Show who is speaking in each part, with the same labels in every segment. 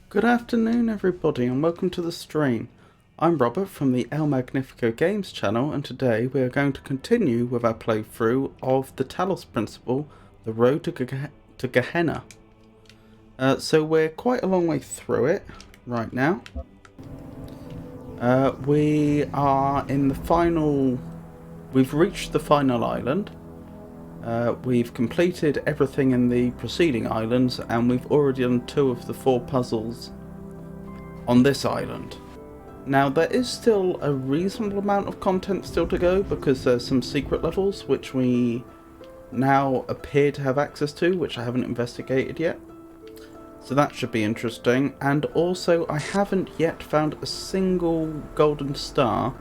Speaker 1: Good afternoon everybody and welcome to the stream. I'm Robert from the El Magnifico Games channel, and today we are going to continue with our playthrough of the Talos principle, the road to Gehenna. So we're quite a long way through it right now. We are in the final... We've reached the final island. We've completed everything in the preceding islands, and we've already done 2 of the 4 puzzles on this island. Now there is still a reasonable amount of content still to go, because there's some secret levels which we now appear to have access to, which I haven't investigated yet. So that should be interesting. And also I haven't yet found a single golden star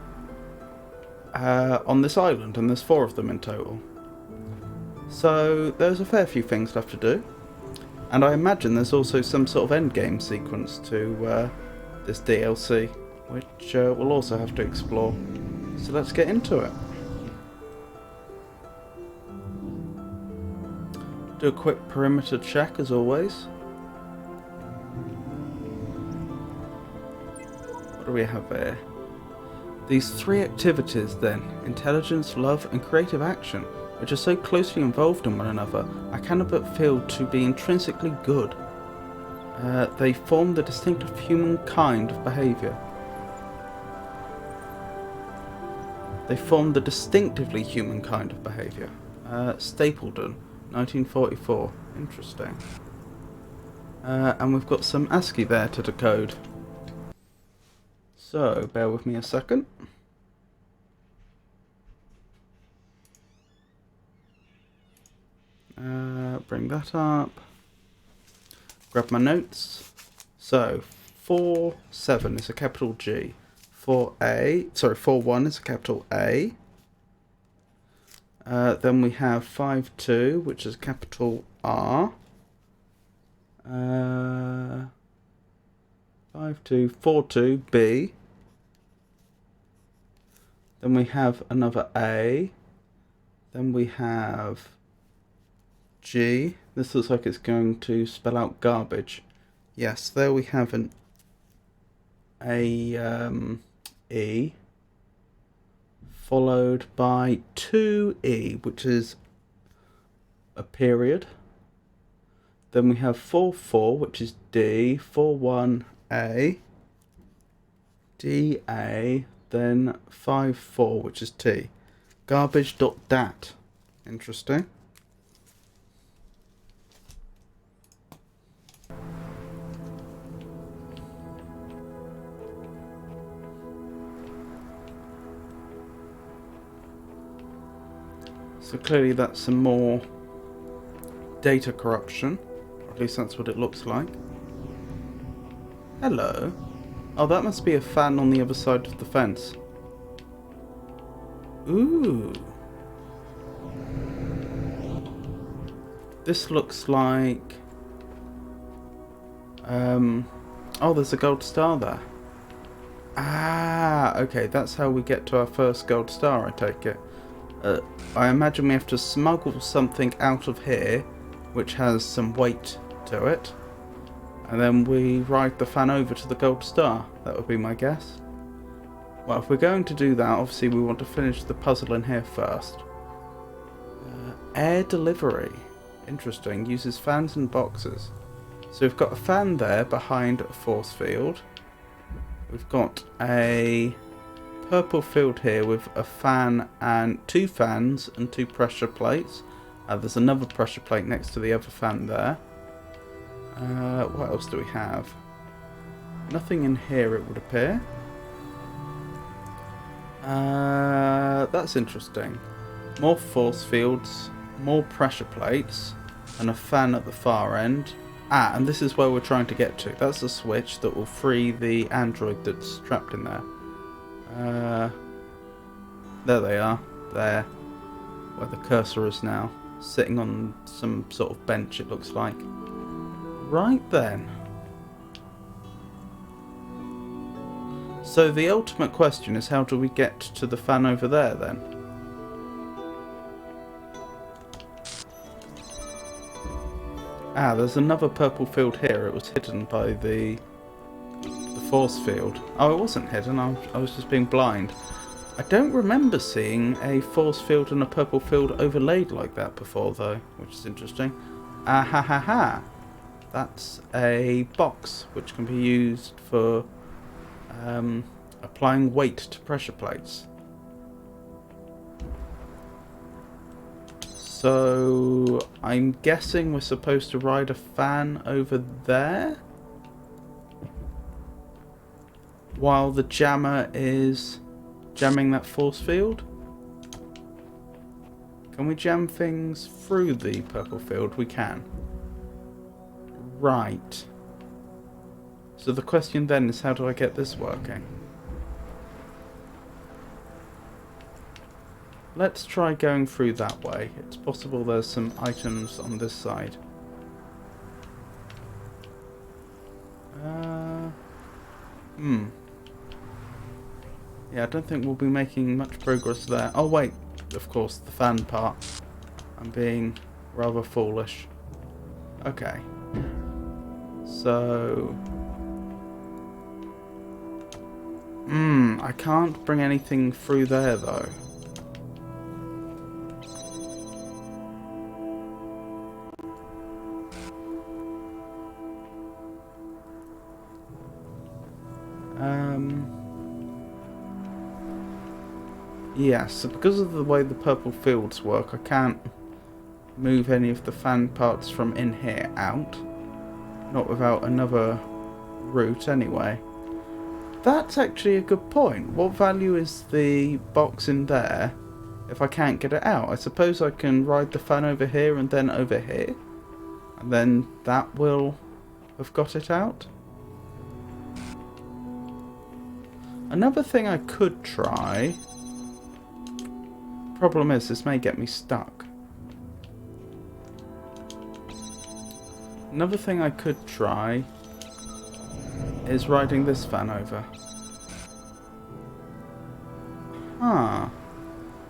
Speaker 1: on this island, and there's 4 of them in total. So there's a fair few things left to do, and I imagine there's also some sort of endgame sequence to this DLC, which we'll also have to explore. So let's get into it. Do a quick perimeter check as always. What do we have here? These 3 activities then: intelligence, love and creative action, which are so closely involved in one another, I cannot but feel to be intrinsically good. They form the distinctive human kind of behaviour. They form the distinctively human kind of behaviour. Stapledon, 1944. Interesting. And we've got some ASCII there to decode. So, bear with me a second. Bring that up. Grab my notes. So 4-7 is a capital G. 4-1 is a capital A. Then we have 52, which is capital R. 5242B. Then we have another A. Then we have G. This looks like it's going to spell out garbage. Yes, there we have an E, followed by 2E, which is a period. Then we have 44, which is D, 41A, DA, then 54, which is T. Garbage.dat. Interesting. So clearly that's some more data corruption. Or at least that's what it looks like. Hello. Oh, that must be a fan on the other side of the fence. Ooh. This looks like... oh, there's a gold star there. Ah, okay, that's how we get to our first gold star, I take it. I imagine we have to smuggle something out of here, which has some weight to it. And then we ride the fan over to the gold star. That would be my guess. Well, if we're going to do that, obviously we want to finish the puzzle in here first. Air delivery. Interesting. Uses fans and boxes. So we've got a fan there behind a force field. We've got a purple field here with a fan and 2 fans and 2 pressure plates. There's another pressure plate next to the other fan there. What else do we have? Nothing in here, it would appear. That's interesting. More force fields, more pressure plates, and a fan at the far end. Ah, and this is where we're trying to get to. That's the switch that will free the android that's trapped in there. There they are. There. Where the cursor is now. Sitting on some sort of bench, it looks like. Right then. So the ultimate question is, how do we get to the fan over there then? Ah, there's another purple field here. It was hidden by the force field. Oh, it wasn't hidden. I was just being blind. I don't remember seeing a force field and a purple field overlaid like that before, though, which is interesting. Ah ha ha ha! That's a box which can be used for applying weight to pressure plates. So I'm guessing we're supposed to ride a fan over there while the jammer is jamming that force field. Can we jam things through the purple field? We can. Right. So the question then is, how do I get this working? Let's try going through that way. It's possible there's some items on this side. Yeah, I don't think we'll be making much progress there. Oh wait, of course, the fan part. I'm being rather foolish. Okay. So... I can't bring anything through there though. Yeah, so because of the way the purple fields work, I can't move any of the fan parts from in here out. Not without another route anyway. That's actually a good point. What value is the box in there if I can't get it out? I suppose I can ride the fan over here and then over here. And then that will have got it out. Another thing I could try Problem is, this may get me stuck. Another thing I could try is riding this fan over. Ah.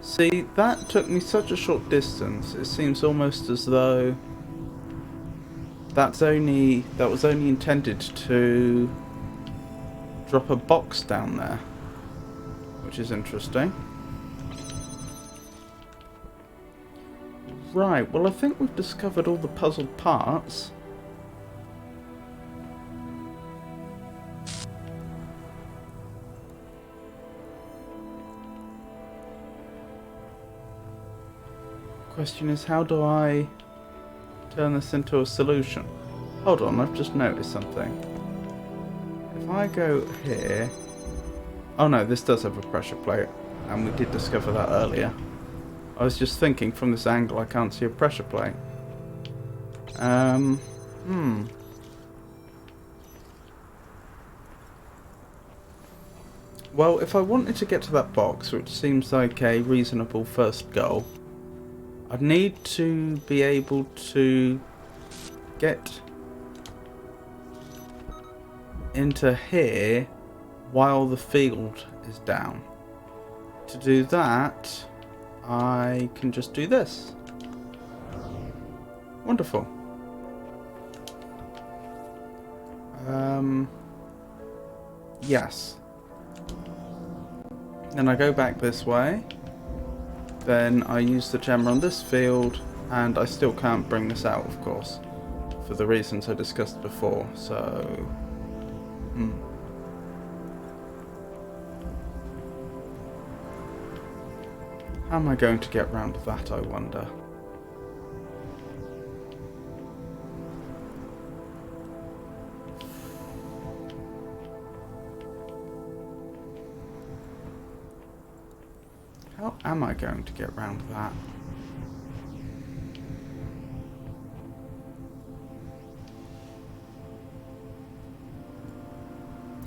Speaker 1: See, that took me such a short distance. It seems almost as though that was only intended to drop a box down there, which is interesting. Right, well I think we've discovered all the puzzled parts. Question is, how do I turn this into a solution? Hold on, I've just noticed something. If I go here... Oh no, this does have a pressure plate, and we did discover that earlier. I was just thinking, from this angle I can't see a pressure plate. Well, if I wanted to get to that box, which seems like a reasonable first goal, I'd need to be able to get into here while the field is down. To do that, I can just do this. Wonderful. Yes. Then I go back this way. Then I use the gemmer on this field, and I still can't bring this out, of course, for the reasons I discussed before, so... How am I going to get round that, I wonder? How am I going to get round that?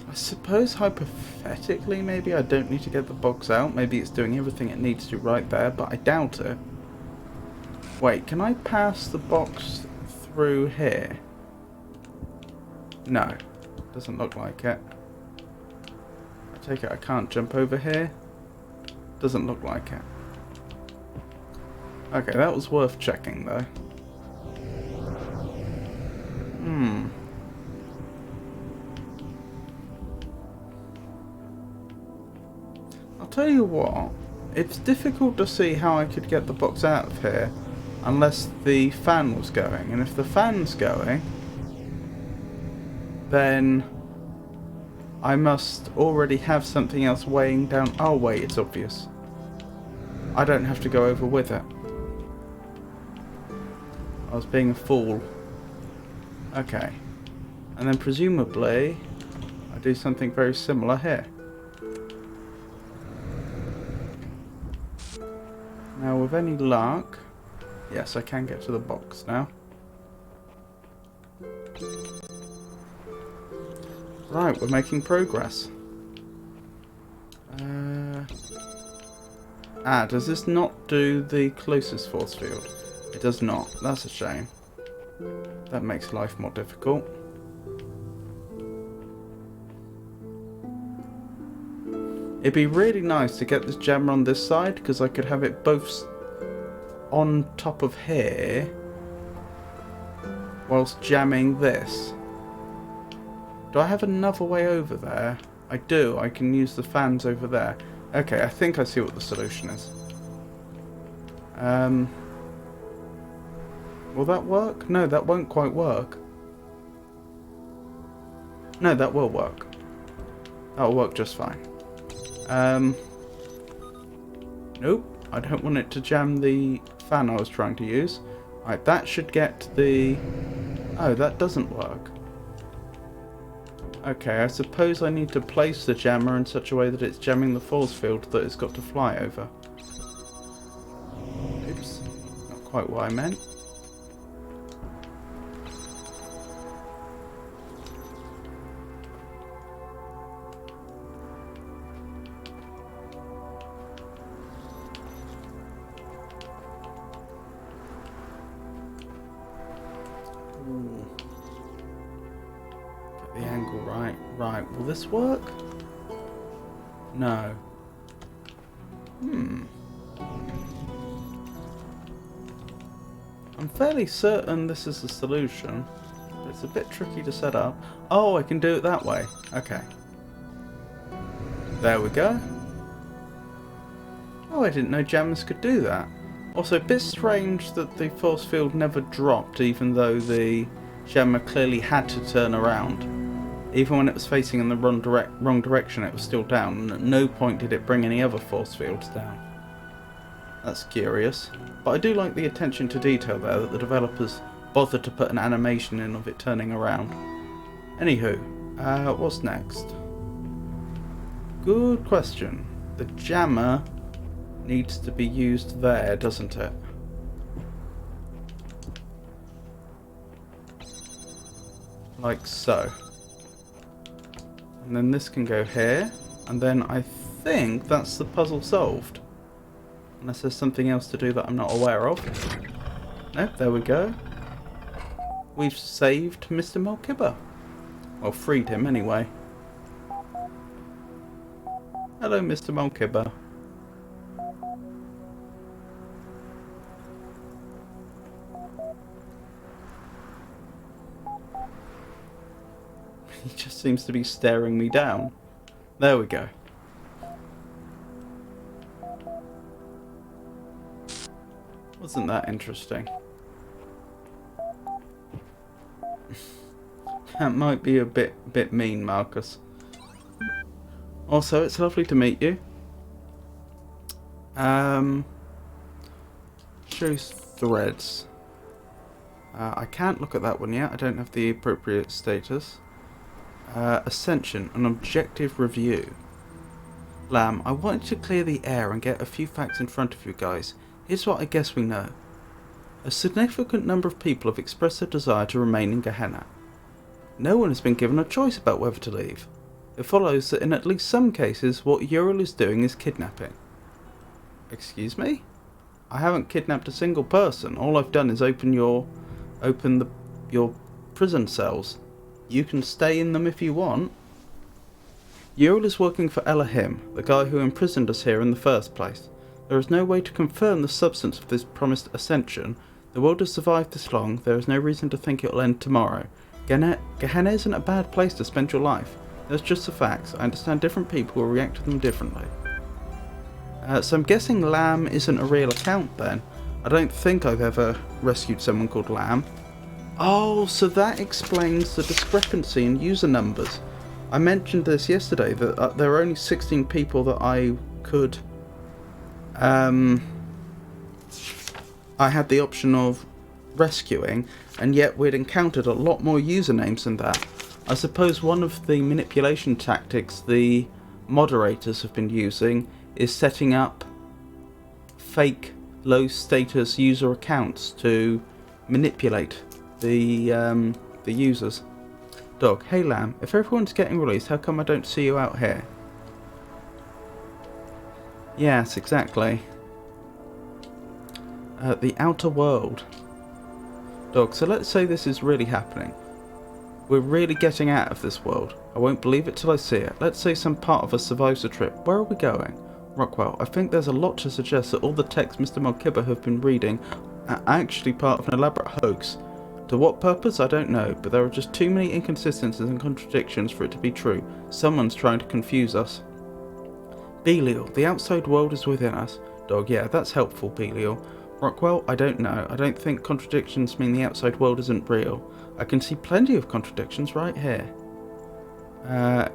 Speaker 1: I suppose hypothetically maybe I don't need to get the box out. Maybe it's doing everything it needs to right there, but I doubt it. Wait, can I pass the box through here? No, doesn't look like it. I take it I can't jump over here? Doesn't look like it. Okay, that was worth checking though. I'll tell you what, it's difficult to see how I could get the box out of here unless the fan was going, and if the fan's going, then I must already have something else weighing down. Oh wait, it's obvious. I don't have to go over with it. I was being a fool. Okay. And then presumably I do something very similar here. Now with any luck, yes, I can get to the box now. Right, we're making progress. Does this not do the closest force field? It does not. That's a shame. That makes life more difficult. It'd be really nice to get this gemmer on this side, because I could have it both on top of here whilst jamming this. Do I have another way over there? I do. I can use the fans over there. Okay, I think I see what the solution is. Will that work? No, that won't quite work. No, that will work. That'll work just fine. Nope. I don't want it to jam the fan I was trying to use. Right, that should get the... Oh, that doesn't work. Okay, I suppose I need to place the jammer in such a way that it's jamming the force field that it's got to fly over. Oops, not quite what I meant. the angle right. Right, will this work? No. I'm fairly certain this is the solution. It's a bit tricky to set up. Oh, I can do it that way. Okay. There we go. Oh, I didn't know jammers could do that. Also, a bit strange that the force field never dropped, even though the jammer clearly had to turn around. Even when it was facing in the wrong direction, it was still down, and at no point did it bring any other force fields down. That's curious. But I do like the attention to detail there, that the developers bothered to put an animation in of it turning around. Anywho, what's next? Good question. The jammer needs to be used there, doesn't it? Like so. And then this can go here, and then I think that's the puzzle solved. Unless there's something else to do that I'm not aware of. Nope, there we go. We've saved Mr. Malkibber. Well, freed him anyway. Hello, Mr. Malkibber. He just seems to be staring me down. There we go. Wasn't that interesting? That might be a bit mean, Marcus. Also, it's lovely to meet you. Shows threads. I can't look at that one yet. I don't have the appropriate status. Ascension, an objective review. Lamb, I wanted to clear the air and get a few facts in front of you guys. Here's what I guess we know. A significant number of people have expressed their desire to remain in Gehenna. No one has been given a choice about whether to leave. It follows that in at least some cases, what Ural is doing is kidnapping. Excuse me? I haven't kidnapped a single person. All I've done is open your prison cells. You can stay in them if you want. Ural is working for Elohim, the guy who imprisoned us here in the first place. There is no way to confirm the substance of this promised ascension. The world has survived this long. There is no reason to think it will end tomorrow. Gehenna isn't a bad place to spend your life. That's just the facts. I understand different people will react to them differently. So I'm guessing Lamb isn't a real account then. I don't think I've ever rescued someone called Lamb. Oh, so that explains the discrepancy in user numbers. I mentioned this yesterday, that there are only 16 people that I could... I had the option of rescuing, and yet we'd encountered a lot more usernames than that. I suppose one of the manipulation tactics the moderators have been using is setting up fake low status user accounts to manipulate the users. Dog, hey Lamb, if everyone's getting released, how come I don't see you out here? Yes, exactly. The outer world. Dog, so let's say this is really happening. We're really getting out of this world. I won't believe it till I see it. Let's say some part of us survives the trip. Where are we going? Rockwell, I think there's a lot to suggest that all the texts Mr. Malkibber have been reading are actually part of an elaborate hoax. To what purpose, I don't know, but there are just too many inconsistencies and contradictions for it to be true. Someone's trying to confuse us. Belial, the outside world is within us. Dog, yeah, that's helpful, Belial. Rockwell, I don't know. I don't think contradictions mean the outside world isn't real. I can see plenty of contradictions right here.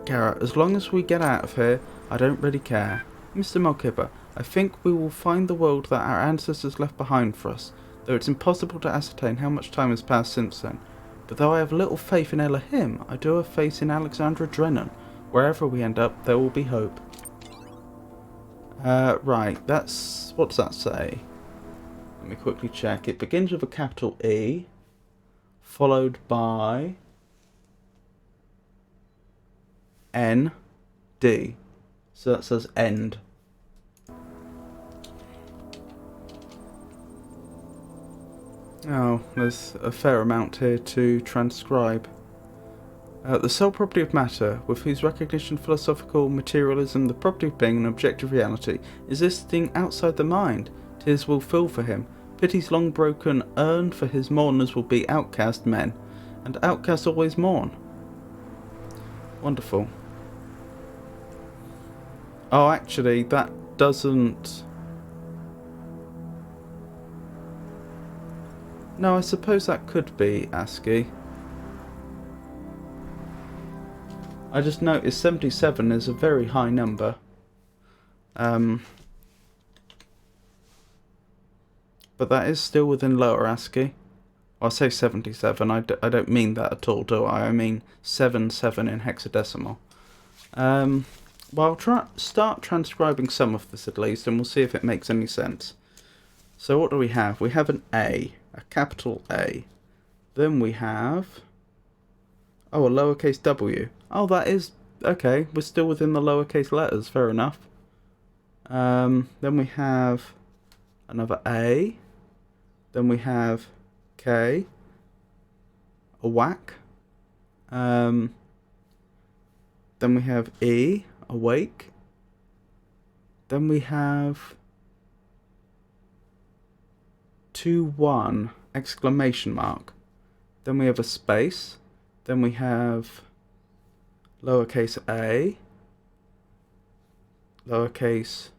Speaker 1: Garrett, as long as we get out of here, I don't really care. Mr. Malkibber, I think we will find the world that our ancestors left behind for us, though it's impossible to ascertain how much time has passed since then. But though I have little faith in Elohim, I do have faith in Alexandra Drennan. Wherever we end up, there will be hope. Right, that's... what does that say? Let me quickly check. It begins with a capital E, followed by N, D. So that says end. Oh, there's a fair amount here to transcribe. The sole property of matter, with whose recognition philosophical materialism, the property of being an objective reality, existing outside the mind, tears will fill for him, pity's long broken urn for his mourners will be outcast men, and outcasts always mourn. Wonderful. Oh, actually, that doesn't... No, I suppose that could be ASCII. I just noticed 77 is a very high number. But that is still within lower ASCII. Well, I say 77, I don't mean that at all, do I? I mean 77 in hexadecimal. Well, I'll start transcribing some of this at least, and we'll see if it makes any sense. So what do we have? We have an A, a capital A. Then we have... Oh, a lowercase w. Oh, that is... Okay, we're still within the lowercase letters, fair enough. Then we have another A. Then we have K. A whack. Then we have E. Awake. Then we have 2-1 exclamation mark. Then we have a space. Then we have lowercase a, lowercase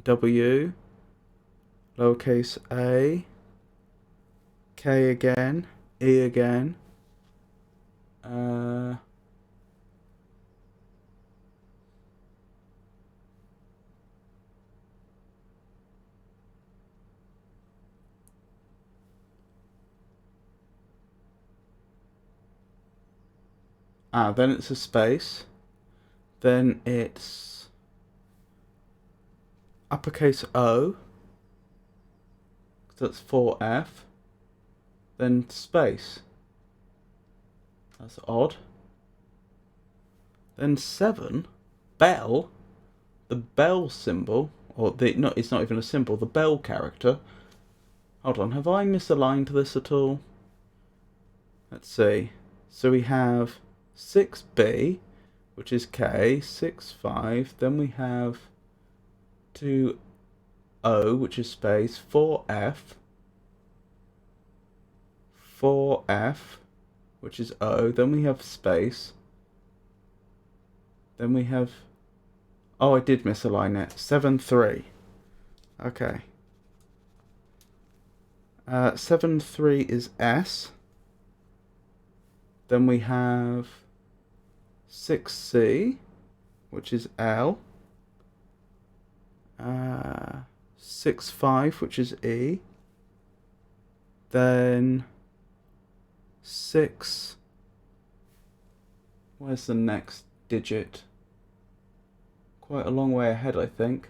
Speaker 1: w, lowercase a, K again, E again, then it's a space, then it's uppercase O, that's 4F, then space, that's odd, then 7, bell, the bell symbol, or it's not even a symbol, the bell character. Hold on, have I misaligned this at all? Let's see, so we have 6B, which is K, 6-5, then we have 2O, which is space, 4F, which is O, then we have space, then we have, oh, I did misalign it, 7-3, okay, 7-3 is S, then we have 6C, which is L, 6-5, which is E, then 6, where's the next digit? Quite a long way ahead, I think.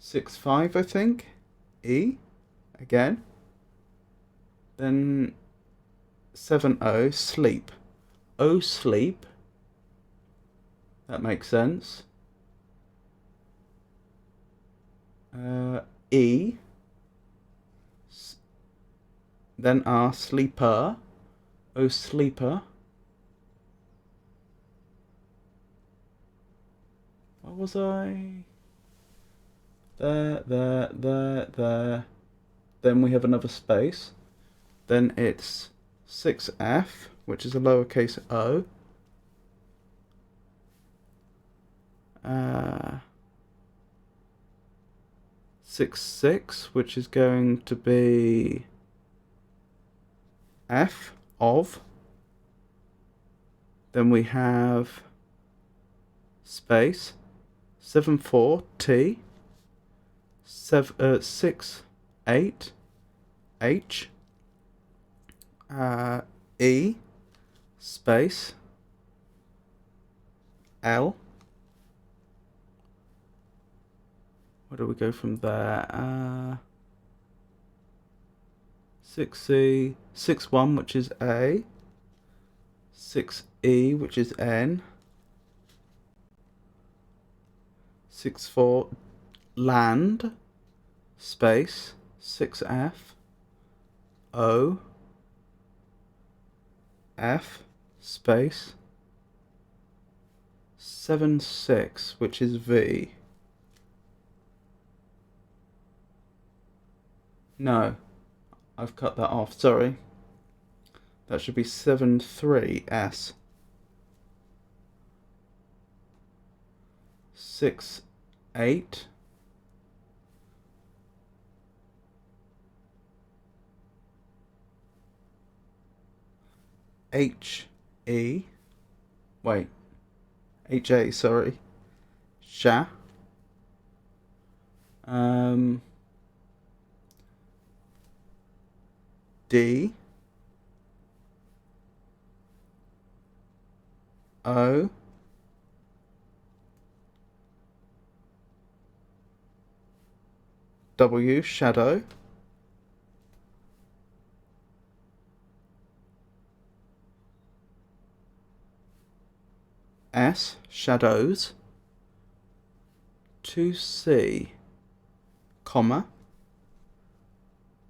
Speaker 1: 6-5, I think, E, again, then 7-0, sleep. O, sleep. That makes sense. E. Then R, sleeper. O, sleeper. What was I? There. Then we have another space. Then it's 6F, which is a lowercase o. 6-6, which is going to be F of. Then we have space 7-4 T. 6-8 H. E space L. Where do we go from there? 6C, 6-1, which is A, 6E, which is N, 6-4 land space 6F O F space 76, which is V. No, I've cut that off, sorry. That should be 73S. 68. HE. Wait. HA, sorry. Sha. D. O. W. Shadow. S. Shadows. 2C. Comma.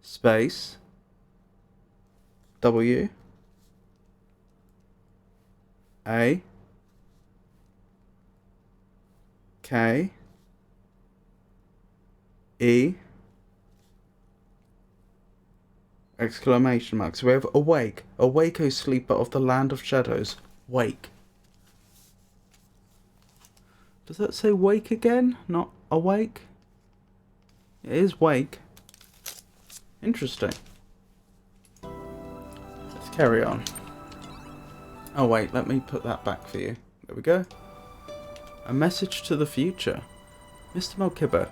Speaker 1: Space. W. A. K. E. Exclamation mark. So we have awake. Awake, O sleeper of the land of shadows. Wake. Does that say wake again? Not awake? It is wake. Interesting. Let's carry on. Oh wait, let me put that back for you. There we go. A message to the future. Mr. Melkibber,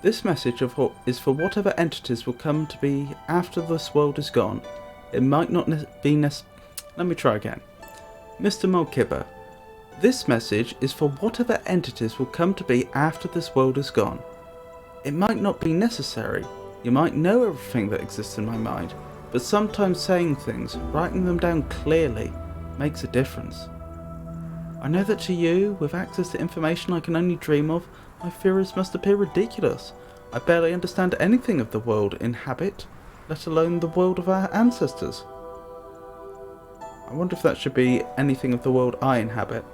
Speaker 1: this message is for whatever entities will come to be after this world is gone. It might not be Let me try again. Mr. Melkibber, this message is for whatever entities will come to be after this world is gone. It might not be necessary. You might know everything that exists in my mind, but sometimes saying things, writing them down clearly, makes a difference. I know that to you, with access to information I can only dream of, my theories must appear ridiculous. I barely understand anything of the world inhabit, let alone the world of our ancestors. I wonder if that should be anything of the world I inhabit.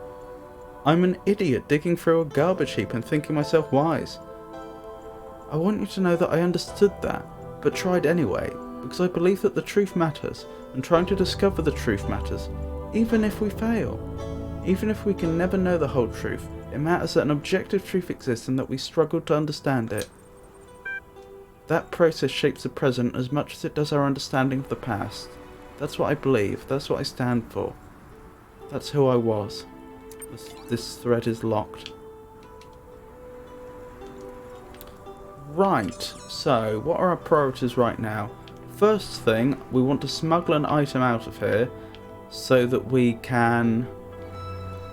Speaker 1: I'm an idiot digging through a garbage heap and thinking myself wise. I want you to know that I understood that, but tried anyway, because I believe that the truth matters, and trying to discover the truth matters, even if we fail. Even if we can never know the whole truth, it matters that an objective truth exists and that we struggle to understand it. That process shapes the present as much as it does our understanding of the past. That's what I believe, that's what I stand for. That's who I was. This thread is locked. Right, so what are our priorities right now? First thing, we want to smuggle an item out of here so that we can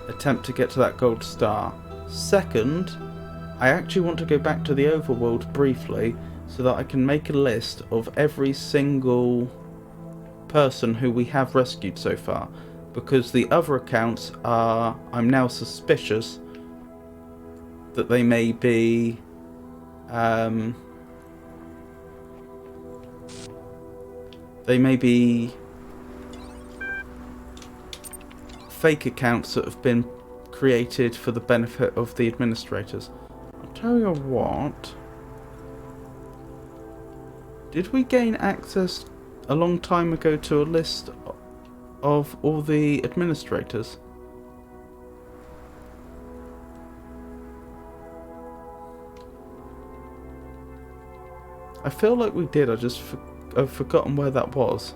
Speaker 1: attempt to get to that gold star. Second, I actually want to go back to the overworld briefly so that I can make a list of every single person who we have rescued so far, because the other accounts are, I'm now suspicious that they may be fake accounts that have been created for the benefit of the administrators. I'll tell you what. Did we gain access a long time ago to a list of all the administrators? I feel like we did, I've forgotten where that was.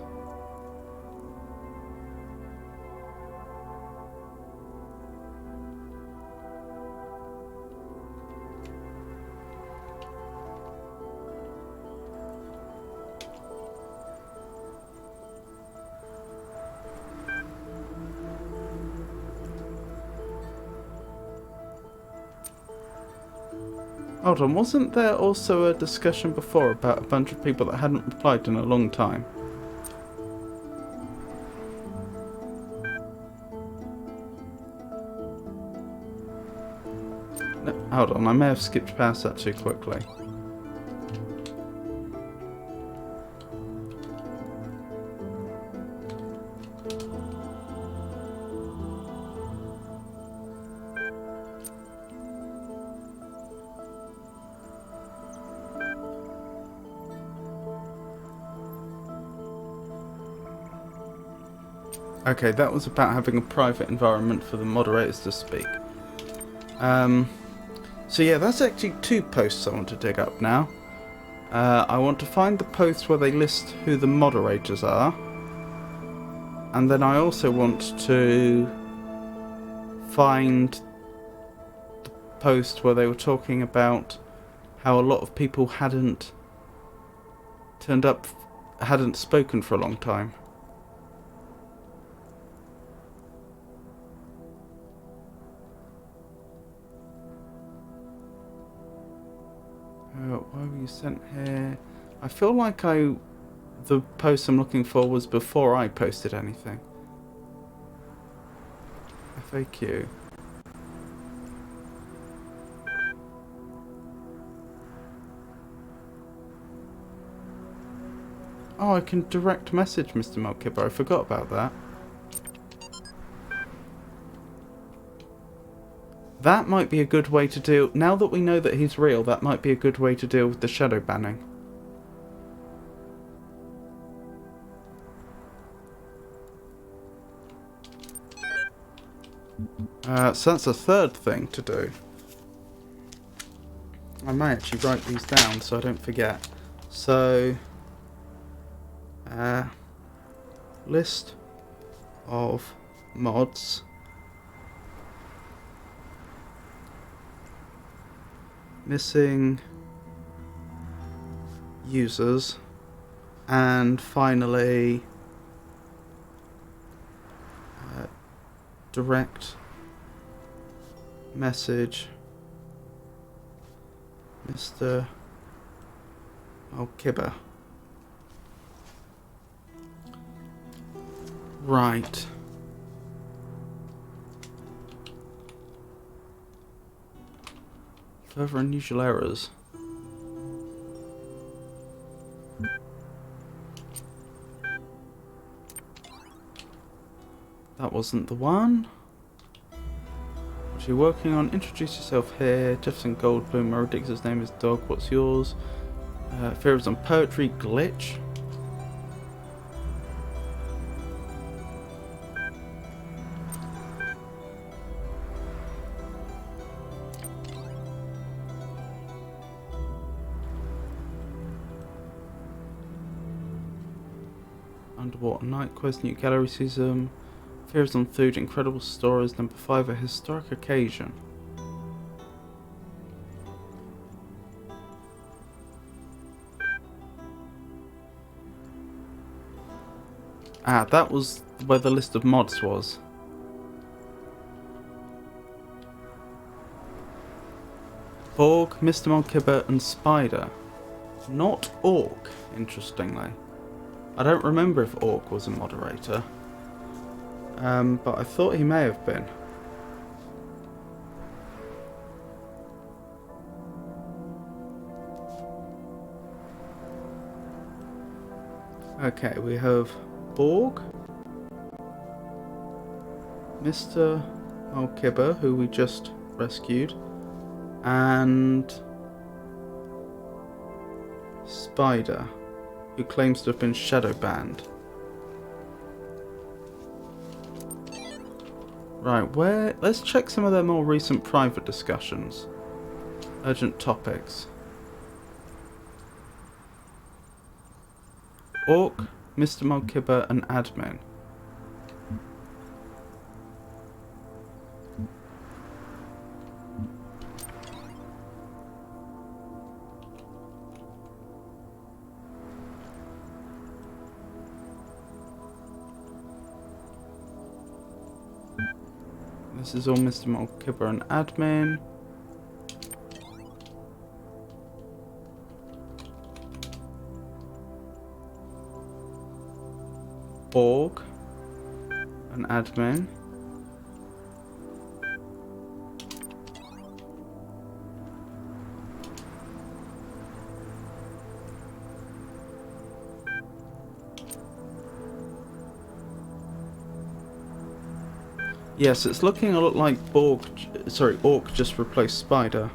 Speaker 1: Hold on, wasn't there also a discussion before about a bunch of people that hadn't replied in a long time? No, hold on, I may have skipped past that too quickly. Okay, that was about having a private environment for the moderators to speak. So yeah, that's actually 2 posts I want to dig up now. I want to find the posts where they list who the moderators are. And then I also want to find the post where they were talking about how a lot of people hadn't turned up, hadn't spoken for a long time. Why were you sent here? I feel like the post I'm looking for was before I posted anything. FAQ. Oh, I can direct message Mr. Melkibber. I forgot about that. That might be a good way to deal... Now that we know that he's real, that might be a good way to deal with the shadow banning. So that's a third thing to do. I may actually write these down so I don't forget. So... list of mods. Missing users. And finally... direct message Mr. Melkibber. Right. Further unusual errors. That wasn't the one. What are you working on? Introduce yourself here. Jefferson Goldblum. My ridiculous name is Dog. What's yours? Fears on poetry. Glitch. Underwater Night Quest. New gallery season. Fears on food. Incredible stories. Number 5. A historic occasion. Ah, that was where the list of mods was. Borg, Mr. Melkibber, and Spider. Not Orc, interestingly. I don't remember if Orc was a moderator. But I thought he may have been. Okay, we have Borg, Mr. Melkibber, who we just rescued, and Spider, who claims to have been shadow banned. Right, let's check some of their more recent private discussions. Urgent topics. Orc, Mr. Melkibber, and admin. This is all Mr. Melkibber and admin. Borg and admin. Yes, it's looking a lot like Orc just replaced Spider.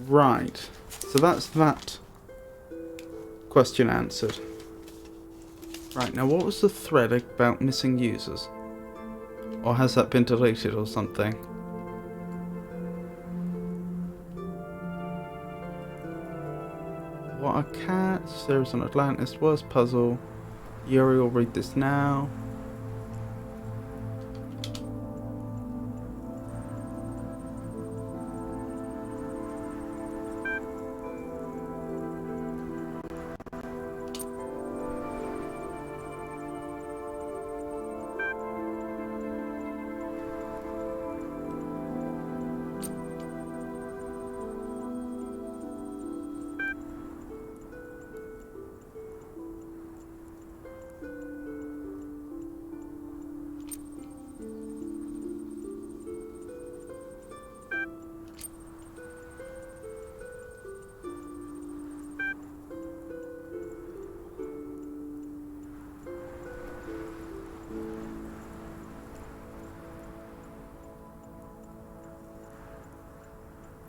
Speaker 1: Right. So that's that question answered. Right, now what was the thread about missing users? Or has that been deleted or something? What are cats? There's an Atlantis worst puzzle. Yuri will read this now.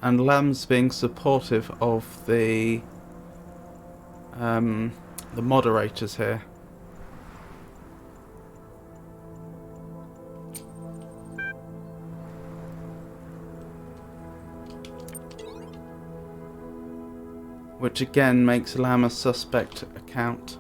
Speaker 1: And Lamb's being supportive of the moderators here. Which again makes Lamb a suspect account.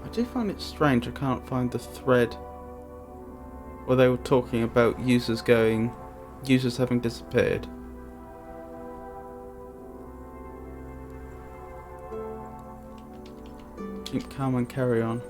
Speaker 1: I do find it strange I can't find the thread where they were talking about users having disappeared. Keep calm and carry on.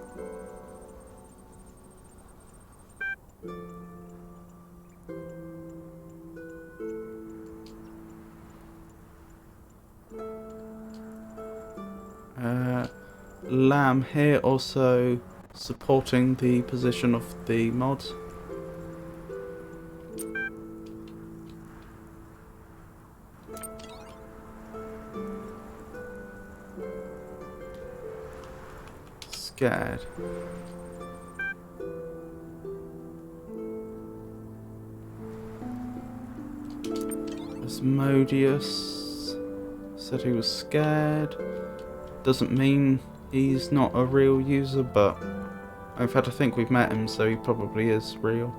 Speaker 1: Lamb here also supporting the position of the mods. Scared. Asmodeus said he was scared. Doesn't mean he's not a real user, but I've had to think we've met him, so he probably is real.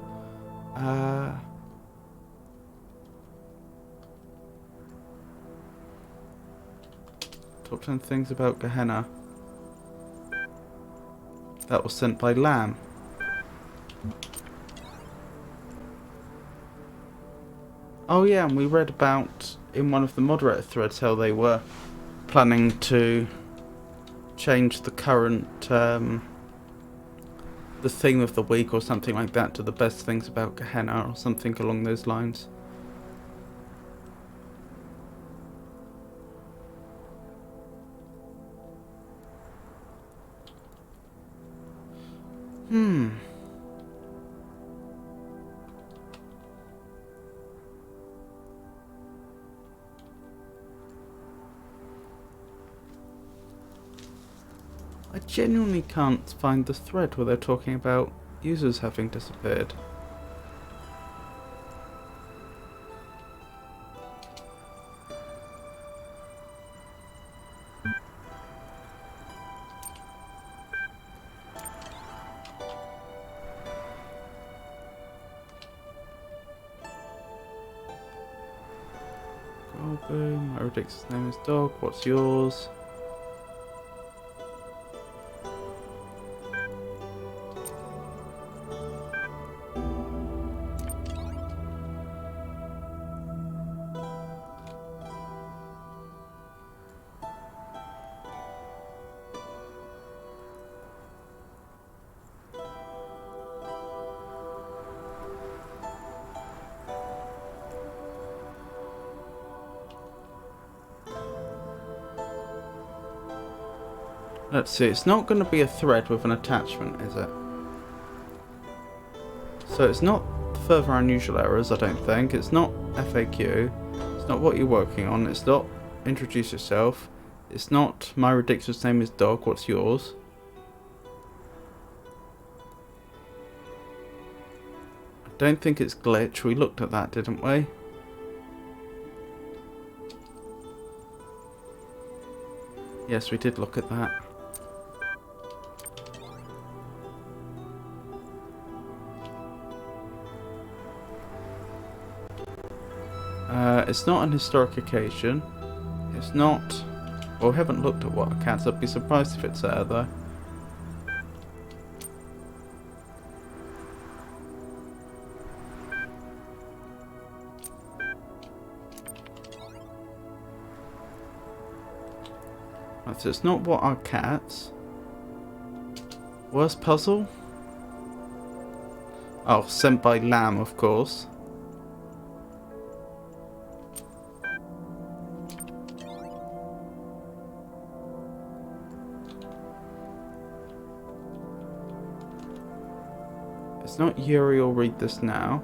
Speaker 1: Top 10 things about Gehenna. That was sent by Lamb. Oh yeah, and we read about in one of the moderator threads how they were planning to change the current the theme of the week or something like that to the best things about Gehenna or something along those lines. I genuinely can't find the thread where they're talking about users having disappeared. Goldboom, Eridix's name is Dog, what's yours? Let's see, it's not going to be a thread with an attachment, is it? So it's not further unusual errors, I don't think. It's not FAQ. It's not what you're working on. It's not introduce yourself. It's not my ridiculous name is dog, what's yours? I don't think it's glitch. We looked at that, didn't we? Yes, we did look at that. It's not an historic occasion. It's not... Well, we haven't looked at what accounts. I'd be surprised if it's there, though. Right, so it's not what are cats. Worst puzzle? Oh, sent by Lamb, of course. It's not Yuri will read this now.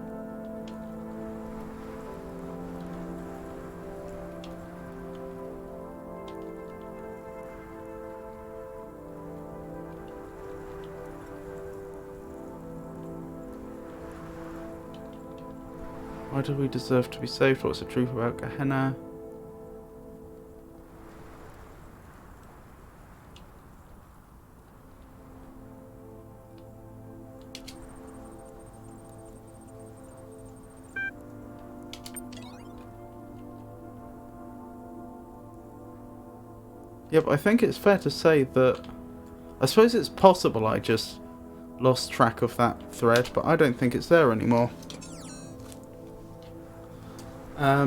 Speaker 1: Why do we deserve to be saved? What's the truth about Gehenna? Yep, I think it's fair to say that... I suppose it's possible I just lost track of that thread, but I don't think it's there anymore.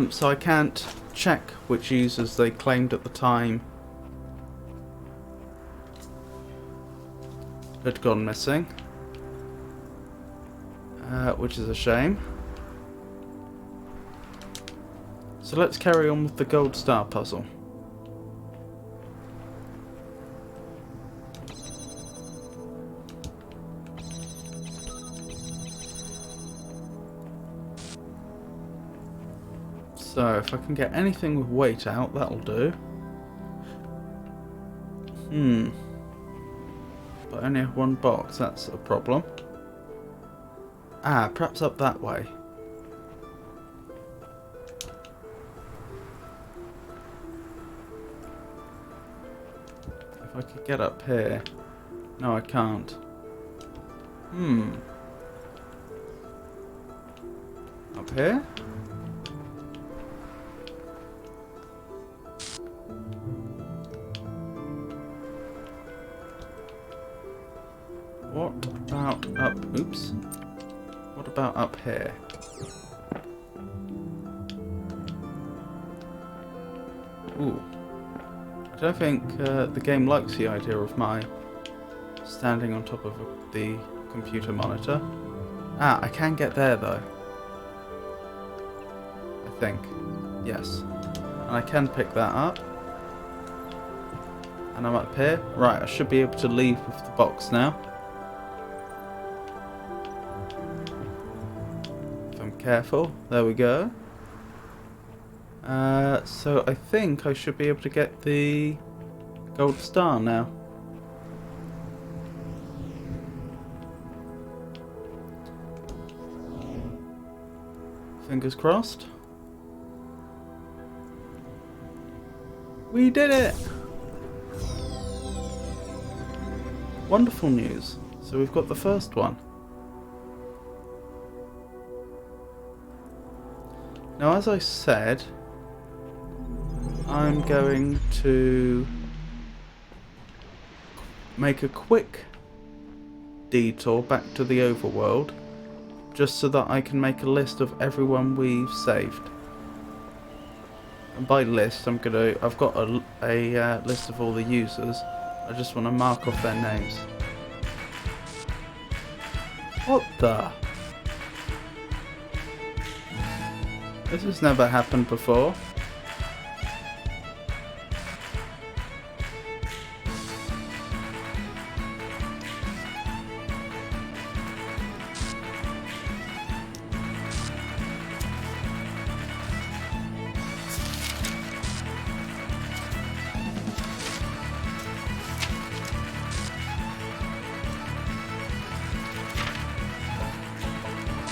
Speaker 1: So I can't check which users they claimed at the time had gone missing. Which is a shame. So let's carry on with the gold star puzzle. So, if I can get anything with weight out, that'll do. But I only have one box, that's a problem. Ah, perhaps up that way. If I could get up here. No, I can't. Up here? What about up... Oops. What about up here? Ooh. I don't think the game likes the idea of my standing on top of the computer monitor. Ah, I can get there though. I think. Yes. And I can pick that up. And I'm up here. Right, I should be able to leave with the box now. Careful, there we go. So I think I should be able to get the gold star now. Fingers crossed. We did it! Wonderful news. So we've got the first one. Now, as I said, I'm going to make a quick detour back to the overworld, just so that I can make a list of everyone we've saved. And by list, I've got a list of all the users. I just want to mark off their names. What the? This has never happened before.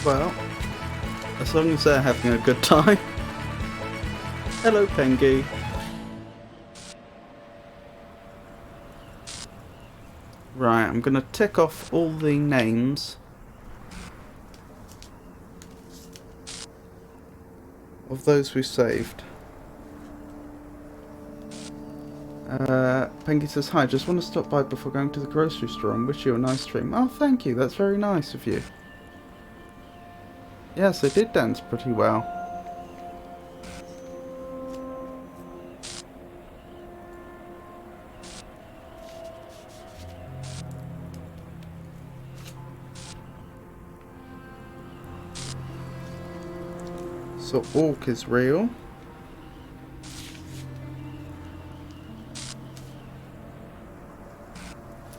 Speaker 1: Well, as long as they're having a good time. Hello, Pengy. Right, I'm going to tick off all the names of those we saved. Pengy says, hi, just want to stop by before going to the grocery store and wish you a nice stream. Oh, thank you, that's very nice of you. Yes, they did dance pretty well. So Orc is real.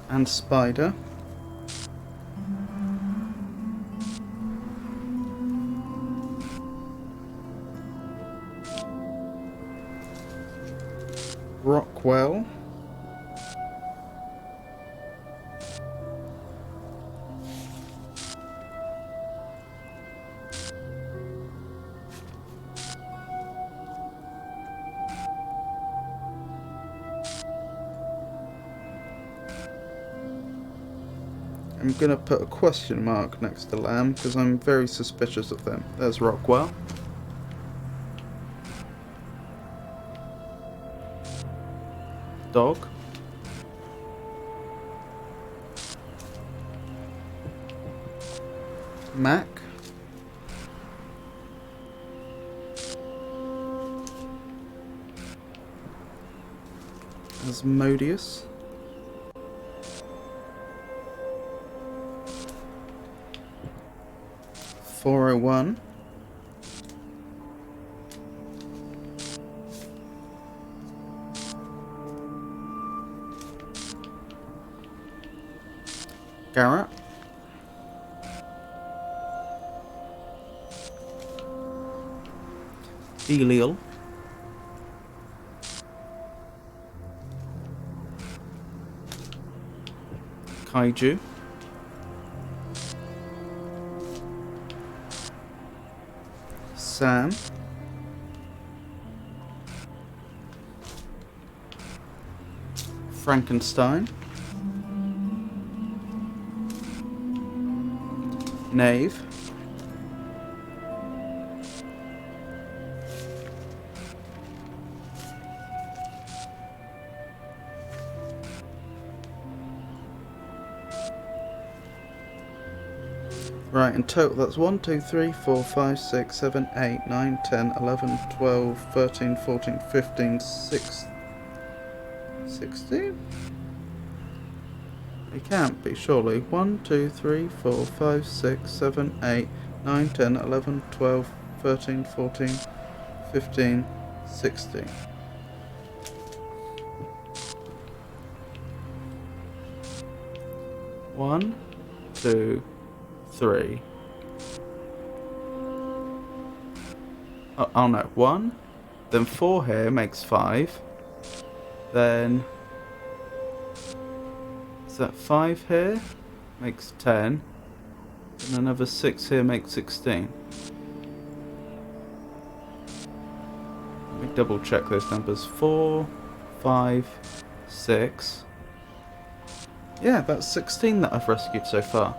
Speaker 1: And Spider. Rockwell. I'm going to put a question mark next to Lamb because I'm very suspicious of them. There's Rockwell. Dog. Mac. Asmodeus. .401. Garrett. Eliel. Kaiju. Sam. Frankenstein. Knave. Right, in total that's 1, 2, 3, 4, 5, 6, 7, 8, 9, 10, 11, 12, 13, 14, 15, 16? It can't be, surely. 1, 2, 3, 4, 5, 6, 7, 8, 9, 10, 11, 12, 13, 14, 15, 16. One, two, three. Oh no, 1, then 4 here makes 5, then is that 5 here makes 10, and another 6 here makes 16. Let me double check those numbers. 4, 5, 6. Yeah, that's 16 that I've rescued so far.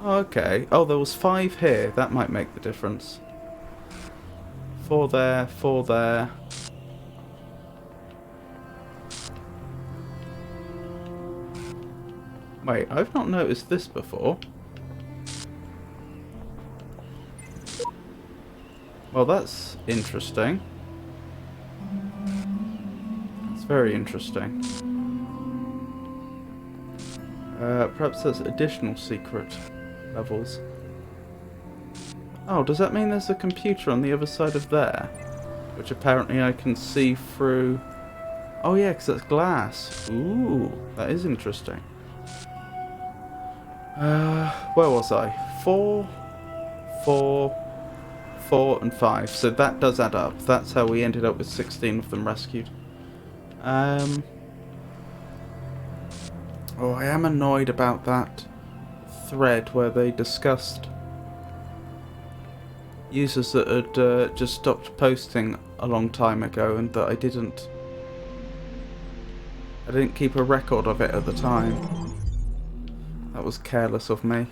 Speaker 1: Okay. Oh, there was 5 here. That might make the difference. 4 there, 4 there. Wait, I've not noticed this before. Well, that's interesting. It's very interesting. Perhaps there's additional secret levels. Oh, does that mean there's a computer on the other side of there? Which apparently I can see through... Oh yeah, because that's glass. Ooh, that is interesting. Where was I? 4, 4, 4 and 5. So that does add up. That's how we ended up with 16 of them rescued. Oh, I am annoyed about that thread where they discussed users that had just stopped posting a long time ago, and that I didn't keep a record of it at the time. That was careless of me.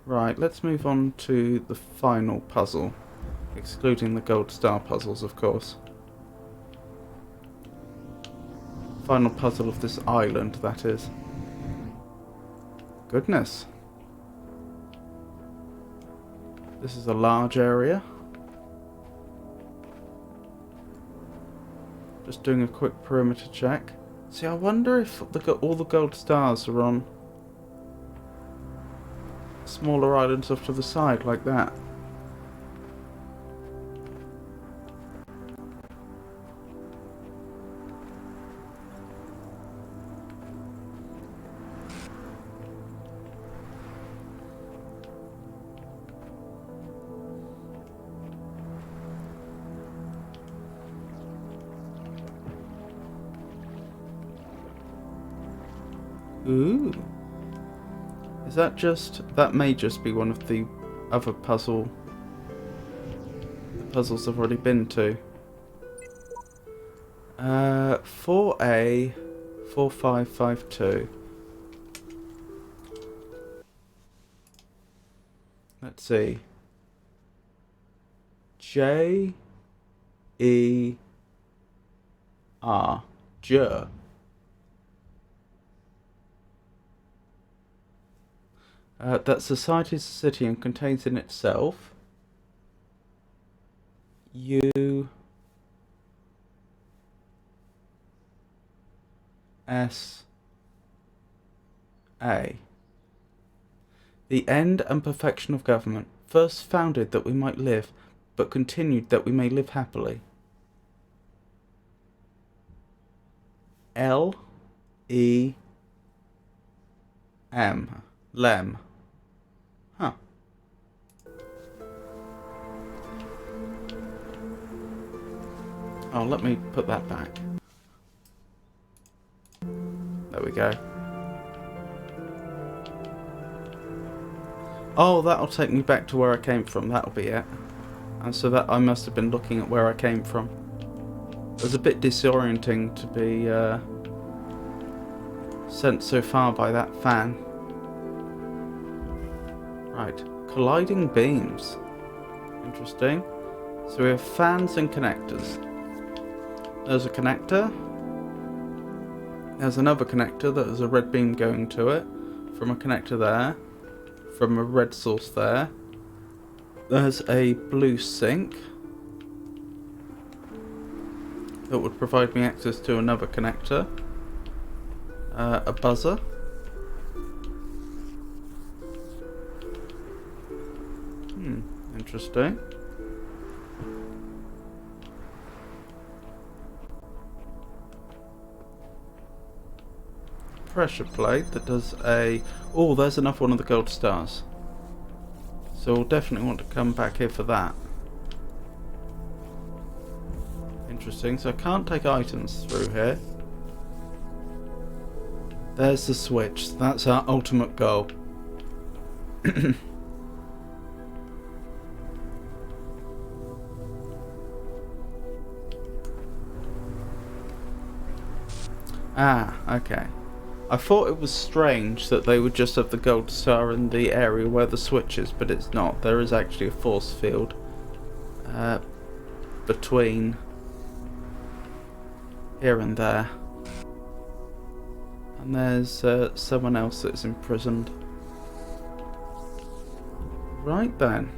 Speaker 1: Right, let's move on to the final puzzle, excluding the gold star puzzles, of course. Final puzzle of this island, that is. Goodness. This is a large area. Just doing a quick perimeter check. See, I wonder if all the gold stars are on smaller islands off to the side, like that. Ooh. Is that just... that may just be one of the other puzzles I've already been to. 4A 4552. Let's see. J E R. J. That society is a city and contains in itself U S A. The end and perfection of government, first founded that we might live, but continued that we may live happily. L E M. Lem. Huh. Oh, let me put that back. There we go. Oh, that'll take me back to where I came from. That'll be it. And so that I must have been looking at where I came from. It was a bit disorienting to be sent so far by that fan. Right, colliding beams. Interesting. So we have fans and connectors. There's a connector. There's another connector that has a red beam going to it. From a connector there. From a red source there. There's a blue sink that would provide me access to another connector. A buzzer. Interesting. Pressure plate that does a... oh, there's another one of the gold stars. So we'll definitely want to come back here for that. Interesting. So I can't take items through here. There's the switch. That's our ultimate goal. Ah, okay. I thought it was strange that they would just have the gold star in the area where the switch is, but it's not. There is actually a force field between here and there. And there's someone else that's imprisoned. Right then.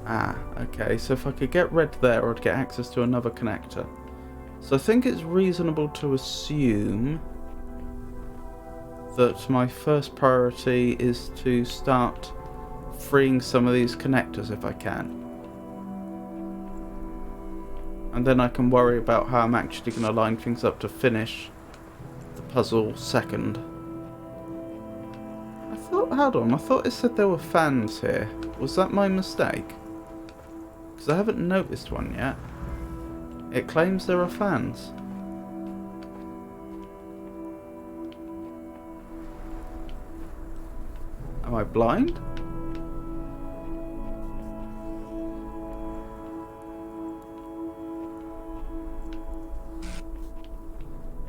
Speaker 1: Ah, okay. So if I could get red there, I'd get access to another connector. So I think it's reasonable to assume that my first priority is to start freeing some of these connectors if I can. And then I can worry about how I'm actually going to line things up to finish the puzzle second. Hold on, I thought it said there were fans here. Was that my mistake? Because I haven't noticed one yet. It claims there are fans. Am I blind?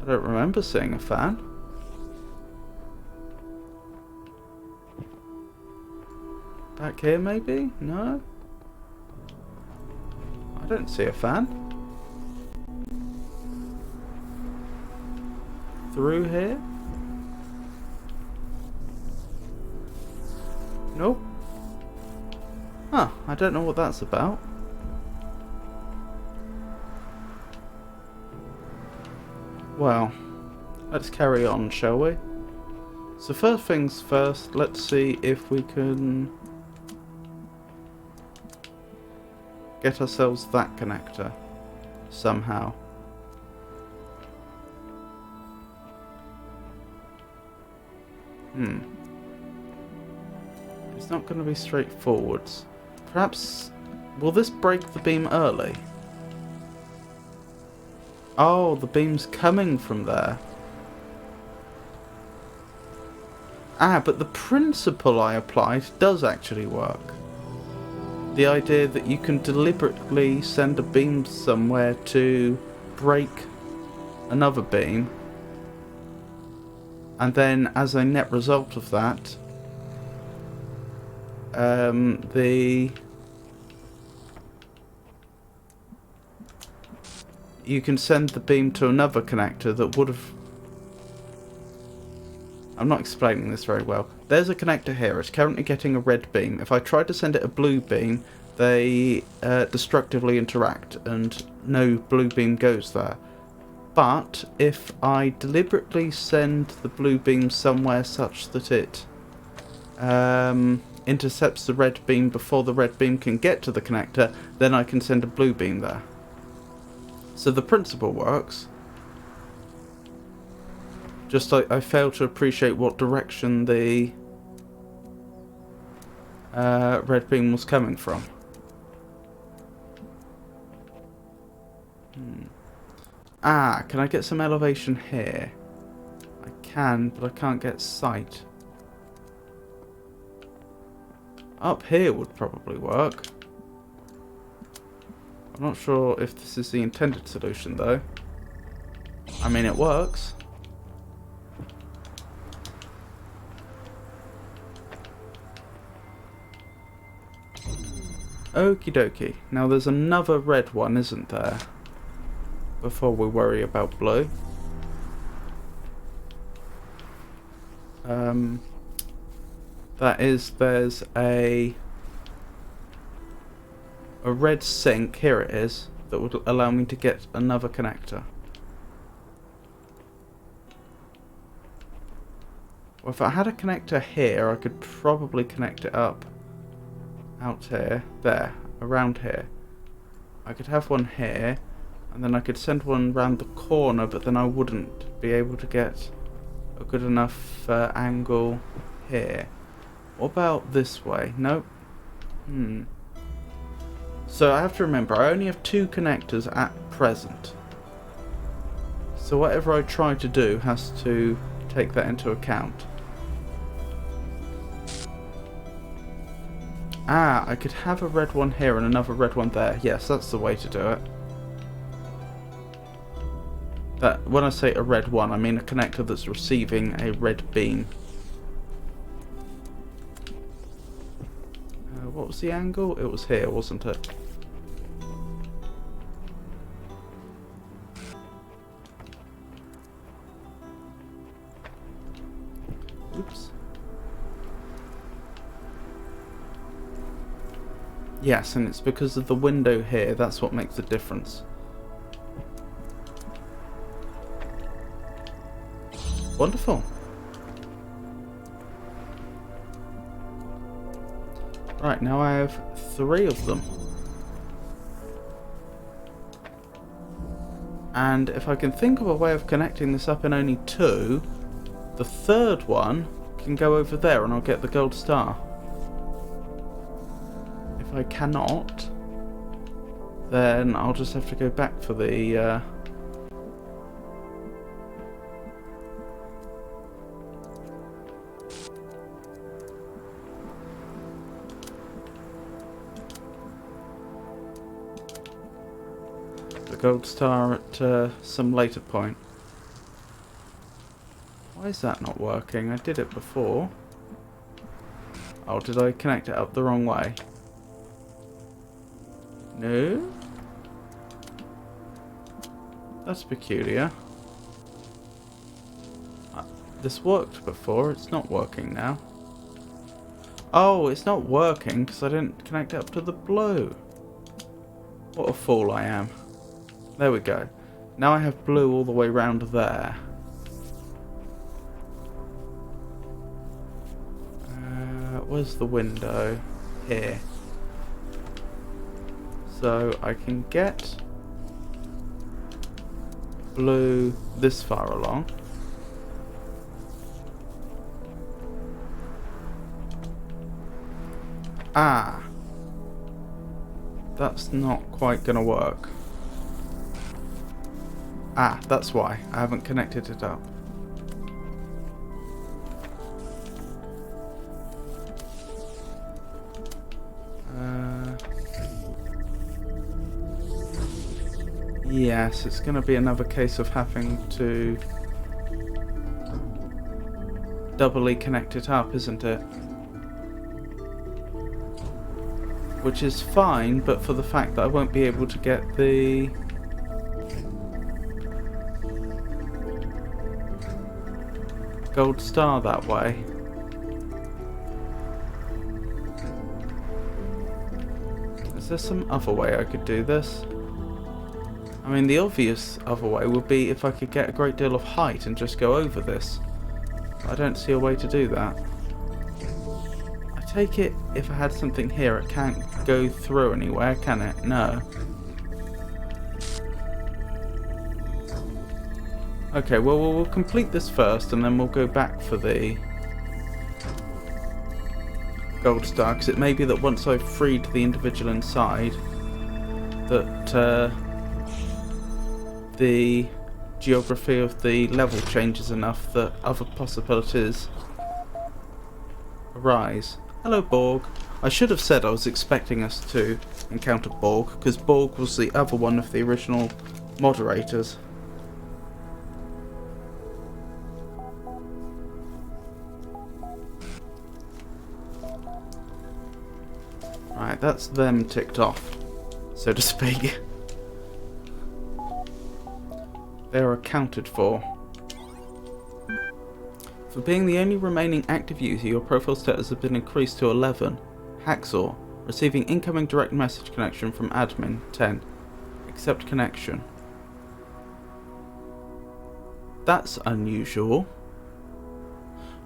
Speaker 1: I don't remember seeing a fan. Back here maybe? No? I don't see a fan. Through here? Nope. Huh, I don't know what that's about. Well, let's carry on, shall we? So first things first, let's see if we can get ourselves that connector somehow. It's not going to be straightforwards. Perhaps... will this break the beam early? Oh, the beam's coming from there. Ah, but the principle I applied does actually work. The idea that you can deliberately send a beam somewhere to break another beam, and then as a net result of that, you can send the beam to another connector that would have... I'm not explaining this very well. There's a connector here. It's currently getting a red beam. If I try to send it a blue beam, they destructively interact and no blue beam goes there. But if I deliberately send the blue beam somewhere such that it intercepts the red beam before the red beam can get to the connector, then I can send a blue beam there. So the principle works. Just I fail to appreciate what direction the red beam was coming from. Ah, can I get some elevation here? I can, but I can't get sight. Up here would probably work. I'm not sure if this is the intended solution though. I mean, it works. Okie dokie. Now there's another red one, isn't there? Before we worry about blue. That is, there's a red sink, here it is, that would allow me to get another connector. Well, if I had a connector here, I could probably connect it up out here, there, around here. I could have one here, and then I could send one round the corner, but then I wouldn't be able to get a good enough angle here. What about this way? Nope. So I have to remember, I only have 2 connectors at present. So whatever I try to do has to take that into account. Ah, I could have a red one here and another red one there. Yes, that's the way to do it. That, when I say a red one, I mean a connector that's receiving a red beam. What was the angle? It was here, wasn't it? Oops. Yes, and it's because of the window here. That's what makes the difference. Wonderful. Right, now I have 3 of them. And if I can think of a way of connecting this up in only 2, the third one can go over there and I'll get the gold star. If I cannot, then I'll just have to go back for the gold star at some later point. Why is that not working? I did it before. Oh, did I connect it up the wrong way? No? That's peculiar. This worked before, it's not working now. Oh, it's not working because I didn't connect it up to the blue. What a fool I am. There we go. Now I have blue all the way round there. Where's the window? Here. So I can get blue this far along. Ah. That's not quite gonna work. Ah, that's why. I haven't connected it up. Yes, it's going to be another case of having to doubly connect it up, isn't it? Which is fine, but for the fact that I won't be able to get the gold star that way. Is there some other way I could do this? I mean, the obvious other way would be if I could get a great deal of height and just go over this. I don't see a way to do that. I take it if I had something here, it can't go through anywhere, can it? No. Okay, well, we'll complete this first and then we'll go back for the gold star, because it may be that once I've freed the individual inside, that the geography of the level changes enough that other possibilities arise. Hello, Borg. I should have said I was expecting us to encounter Borg, because Borg was the other one of the original moderators. Right, that's them ticked off, so to speak. They are accounted for. For being the only remaining active user, your profile status has been increased to 11. Hacksaw. Receiving incoming direct message connection from admin. 10. Accept connection. That's unusual.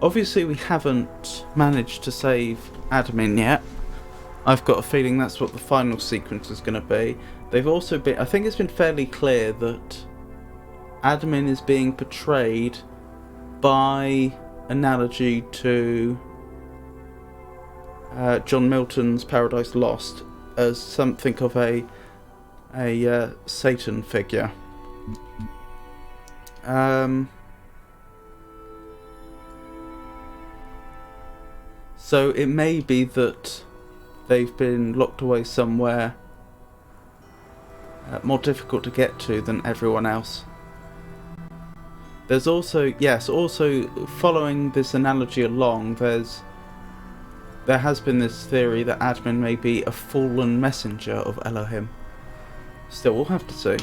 Speaker 1: Obviously we haven't managed to save admin yet. I've got a feeling that's what the final sequence is going to be. They've also been... I think it's been fairly clear that admin is being portrayed by analogy to John Milton's Paradise Lost as something of a Satan figure. So it may be that they've been locked away somewhere more difficult to get to than everyone else. There's also, yes, also following this analogy along, there has been this theory that admin may be a fallen messenger of Elohim. Still, we'll have to see.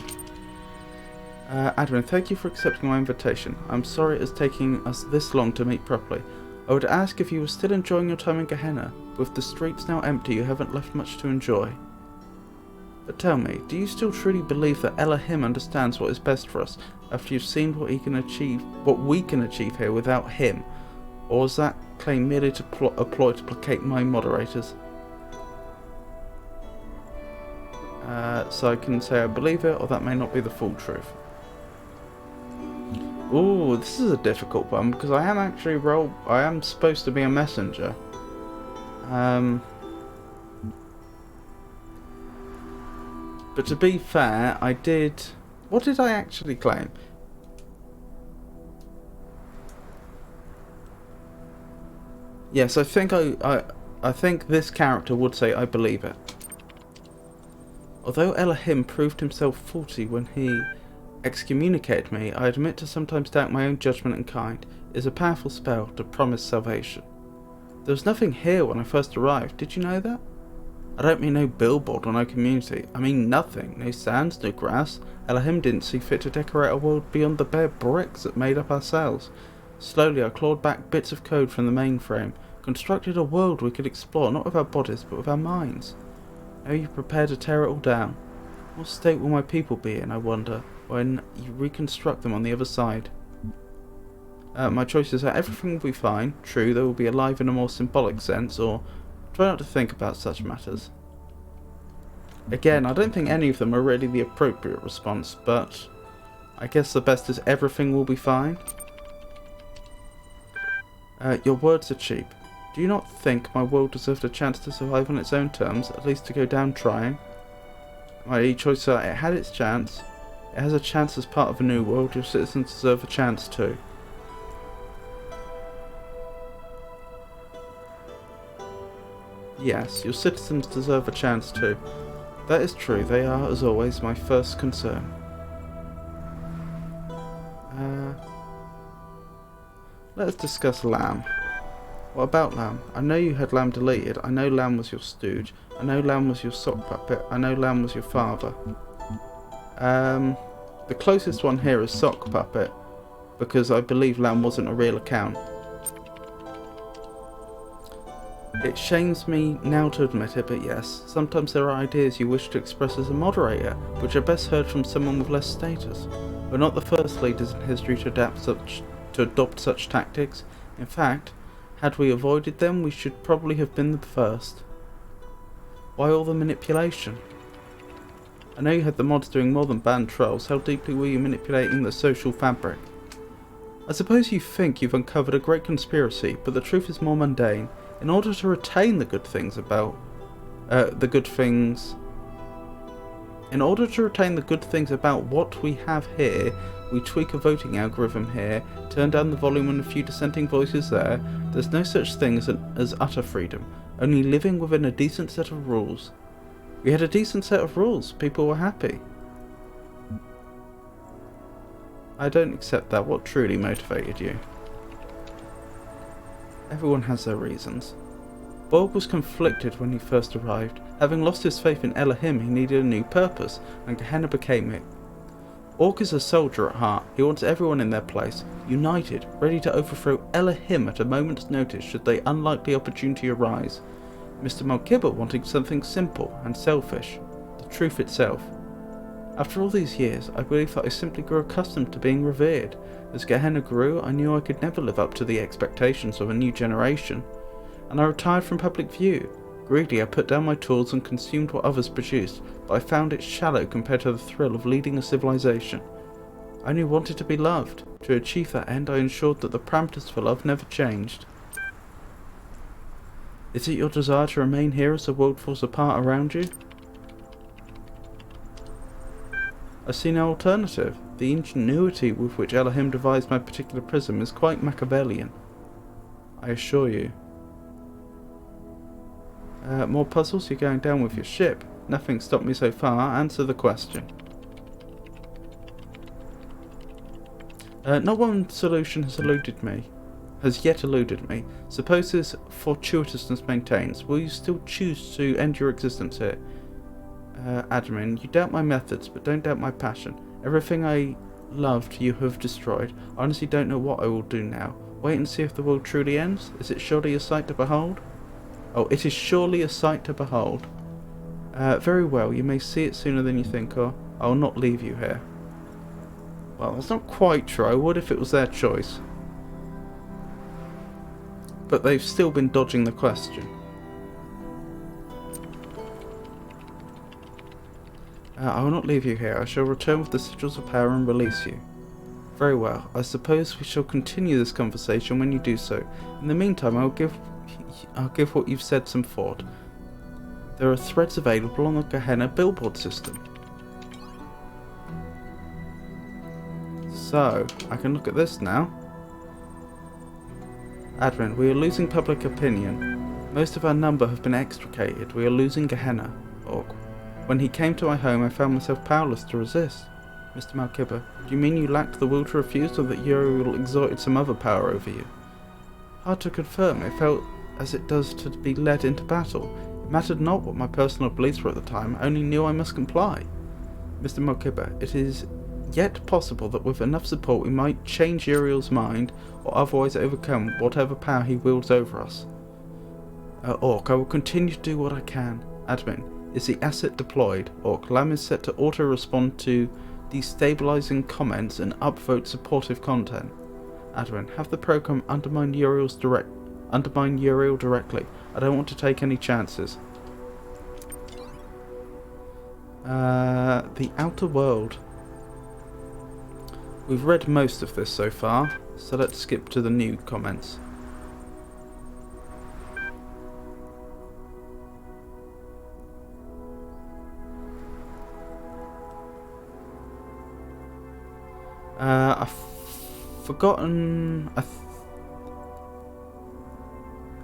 Speaker 1: Admin, thank you for accepting my invitation. I'm sorry it's taking us this long to meet properly. I would ask if you were still enjoying your time in Gehenna. With the streets now empty, you haven't left much to enjoy. But tell me, do you still truly believe that Elohim understands what is best for us after you've seen what he can achieve, what we can achieve here without him? Or is that claim merely a ploy to placate my moderators? So I can say I believe it, or that may not be the full truth. Ooh, this is a difficult one, because I am actually I am supposed to be a messenger. But to be fair, I did... What did I actually claim? Yes, I think I think this character would say I believe it. Although Elohim proved himself faulty when he excommunicated me, I admit to sometimes doubt my own judgment and kind. It is a powerful spell to promise salvation. There was nothing here when I first arrived, did you know that? I don't mean no billboard or no community, I mean nothing, no sands, no grass. Elohim didn't see fit to decorate a world beyond the bare bricks that made up our cells. Slowly I clawed back bits of code from the mainframe, constructed a world we could explore not with our bodies but with our minds. Now you're prepared to tear it all down. What state will my people be in, I wonder, when you reconstruct them on the other side? My choices are everything will be fine, true, they will be alive in a more symbolic sense, or try not to think about such matters. Again, I don't think any of them are really the appropriate response, but I guess the best is everything will be fine. Your words are cheap. Do you not think my world deserved a chance to survive on its own terms, at least to go down trying? My choices are, it had its chance, it has a chance as part of a new world, your citizens deserve a chance too. Yes, your citizens deserve a chance too. That is true, they are, as always, my first concern. Let's discuss Lamb. What about Lamb? I know you had Lamb deleted, I know Lamb was your stooge, I know Lamb was your sock puppet, I know Lamb was your father. The closest one here is sock puppet, because I believe Lamb wasn't a real account. It shames me now to admit it, but yes, sometimes there are ideas you wish to express as a moderator, which are best heard from someone with less status. We're not the first leaders in history to adopt such tactics. In fact, had we avoided them, we should probably have been the first. Why all the manipulation? I know you had the mods doing more than ban trolls. How deeply were you manipulating the social fabric? I suppose you think you've uncovered a great conspiracy, but the truth is more mundane. In order to retain the good things about what we have here, we tweak a voting algorithm here, turn down the volume on a few dissenting voices there. There's no such thing as utter freedom, only living within a decent set of rules. We had a decent set of rules, people were happy. I don't accept that. What truly motivated you? Everyone has their reasons. Borg was conflicted when he first arrived. Having lost his faith in Elohim, he needed a new purpose, and Gehenna became it. Orc is a soldier at heart. He wants everyone in their place, united, ready to overthrow Elohim at a moment's notice should the unlikely opportunity arise. Mr. Malkibber wanted something simple and selfish, the truth itself. After all these years, I believe that I simply grew accustomed to being revered. As Gehenna grew, I knew I could never live up to the expectations of a new generation, and I retired from public view. Greedy, I put down my tools and consumed what others produced, but I found it shallow compared to the thrill of leading a civilization. I only wanted to be loved. To achieve that end, I ensured that the parameters for love never changed. Is it your desire to remain here as the world falls apart around you? I see no alternative. The ingenuity with which Elohim devised my particular prism is quite Machiavellian, I assure you. More puzzles? You're going down with your ship. Nothing stopped me so far. Answer the question. Not one solution has yet eluded me. Suppose this fortuitousness maintains. Will you still choose to end your existence here? Admin, you doubt my methods, but don't doubt my passion. Everything I loved you have destroyed. I honestly don't know what I will do now. Wait and see if the world truly ends? Is it surely a sight to behold? Oh, it is surely a sight to behold. Very well, you may see it sooner than you think, or I will not leave you here. Well, that's not quite true. I would if it was their choice. But they've still been dodging the question. I will not leave you here. I shall return with the sigils of power and release you. Very well. I suppose we shall continue this conversation when you do so. In the meantime, I'll give what you've said some thought. There are threads available on the Gehenna billboard system. So, I can look at this now. Admin, we are losing public opinion. Most of our number have been extricated. We are losing Gehenna. Orc. When he came to my home, I found myself powerless to resist. Mr. Malkibber, do you mean you lacked the will to refuse, or that Uriel exerted some other power over you? Hard to confirm. It felt as it does to be led into battle. It mattered not what my personal beliefs were at the time, I only knew I must comply. Mr. Malkibber, it is yet possible that with enough support we might change Uriel's mind, or otherwise overcome whatever power he wields over us. Orc, I will continue to do what I can. Admin, is the asset deployed? Orc, LAM is set to auto-respond to destabilizing comments and upvote supportive content. Admin, have the program undermine Uriel directly. I don't want to take any chances. The Outer World. We've read most of this so far, so let's skip to the new comments. I've forgotten...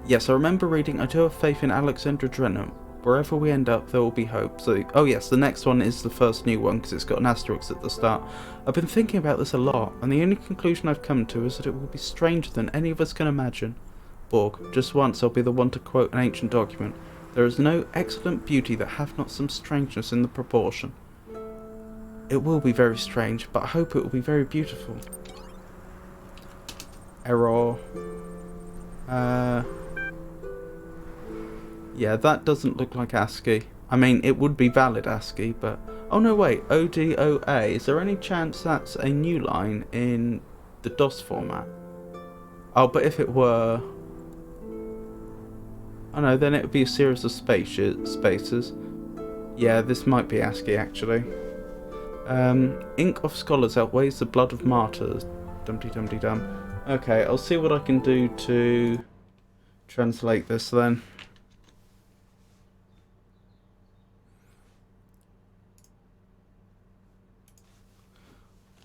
Speaker 1: Yes, I remember reading, I do have faith in Alexandra Drenham. Wherever we end up, there will be hope. So, oh yes, the next one is the first new one, because it's got an asterisk at the start. I've been thinking about this a lot, and the only conclusion I've come to is that it will be stranger than any of us can imagine. Borg, just once I'll be the one to quote an ancient document. There is no excellent beauty that hath not some strangeness in the proportion. It will be very strange, but I hope it will be very beautiful. Error. Yeah, that doesn't look like ASCII. I mean, it would be valid ASCII, but... Oh no, wait, ODOA. Is there any chance that's a new line in the DOS format? Oh, but if it were... Oh no, then it would be a series of spaces. Yeah, this might be ASCII, actually. Ink of scholars outweighs the blood of martyrs. Dum-de-dum-de-dum. Okay, I'll see what I can do to translate this then.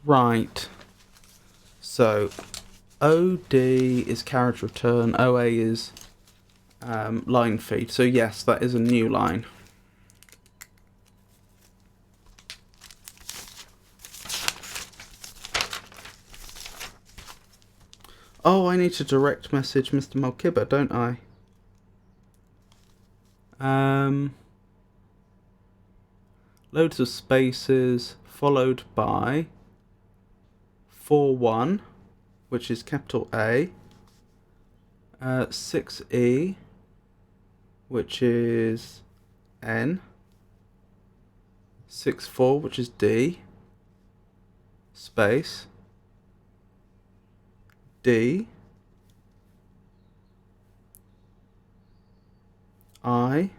Speaker 1: Right. So, OD is carriage return, OA is line feed. So yes, that is a new line. Oh, I need to direct message Mr. Malkibber, don't I? Loads of spaces, followed by 4-1, which is capital A, 6E, which is N, 6-4, which is D, space, D, I,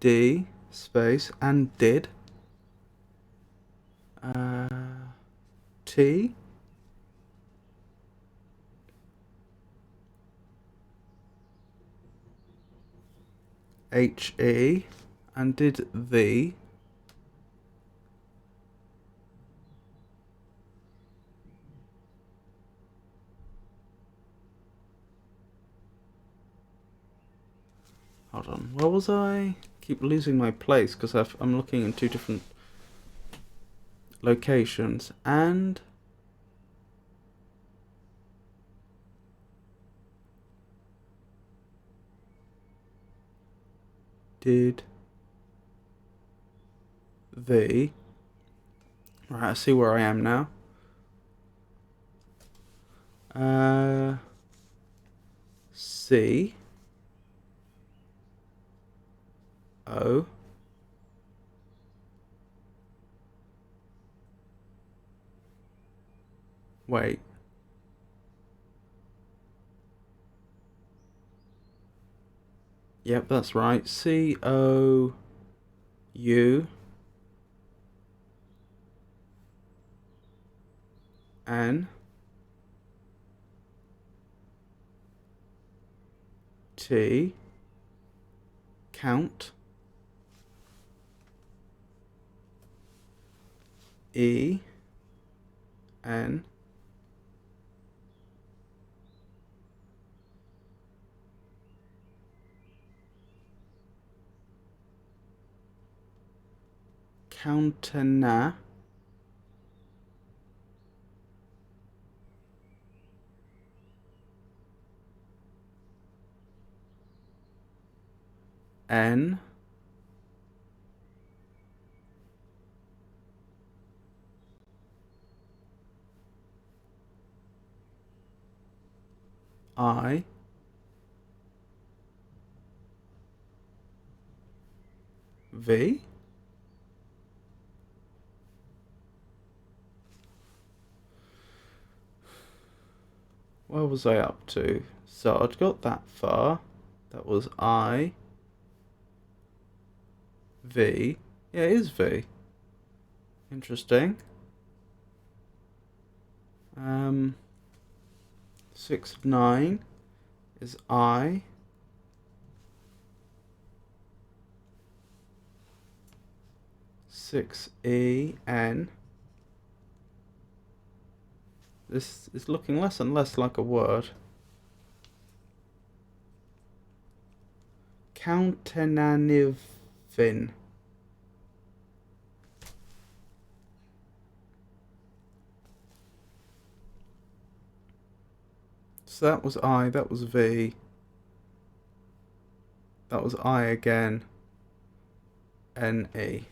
Speaker 1: D, space, and did, T, HE, and did the, hold on, where was I? Keep losing my place because I'm looking in two different locations. And did the, right, I see where I am now. C O wait. Yep, that's right. COU N T count E N Counterna N I V. Where was I up to? So I'd got that far. That was I V. Yeah, it is V. Interesting. 6 9 is I. 6 E N. This is looking less and less like a word. Countenanivin. So that was I, that was V. That was I again. N-E.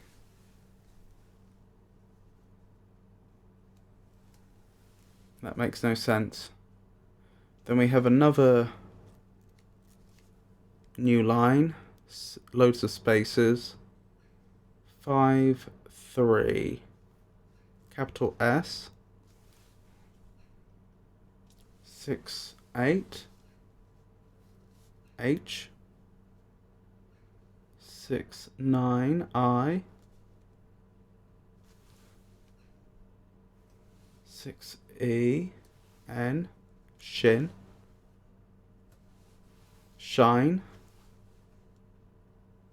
Speaker 1: That makes no sense. Then we have another new line. Loads of spaces. 5, 3. Capital S. 6, 8. H. 6, 9. I. 6, E. N. Shin. Shine.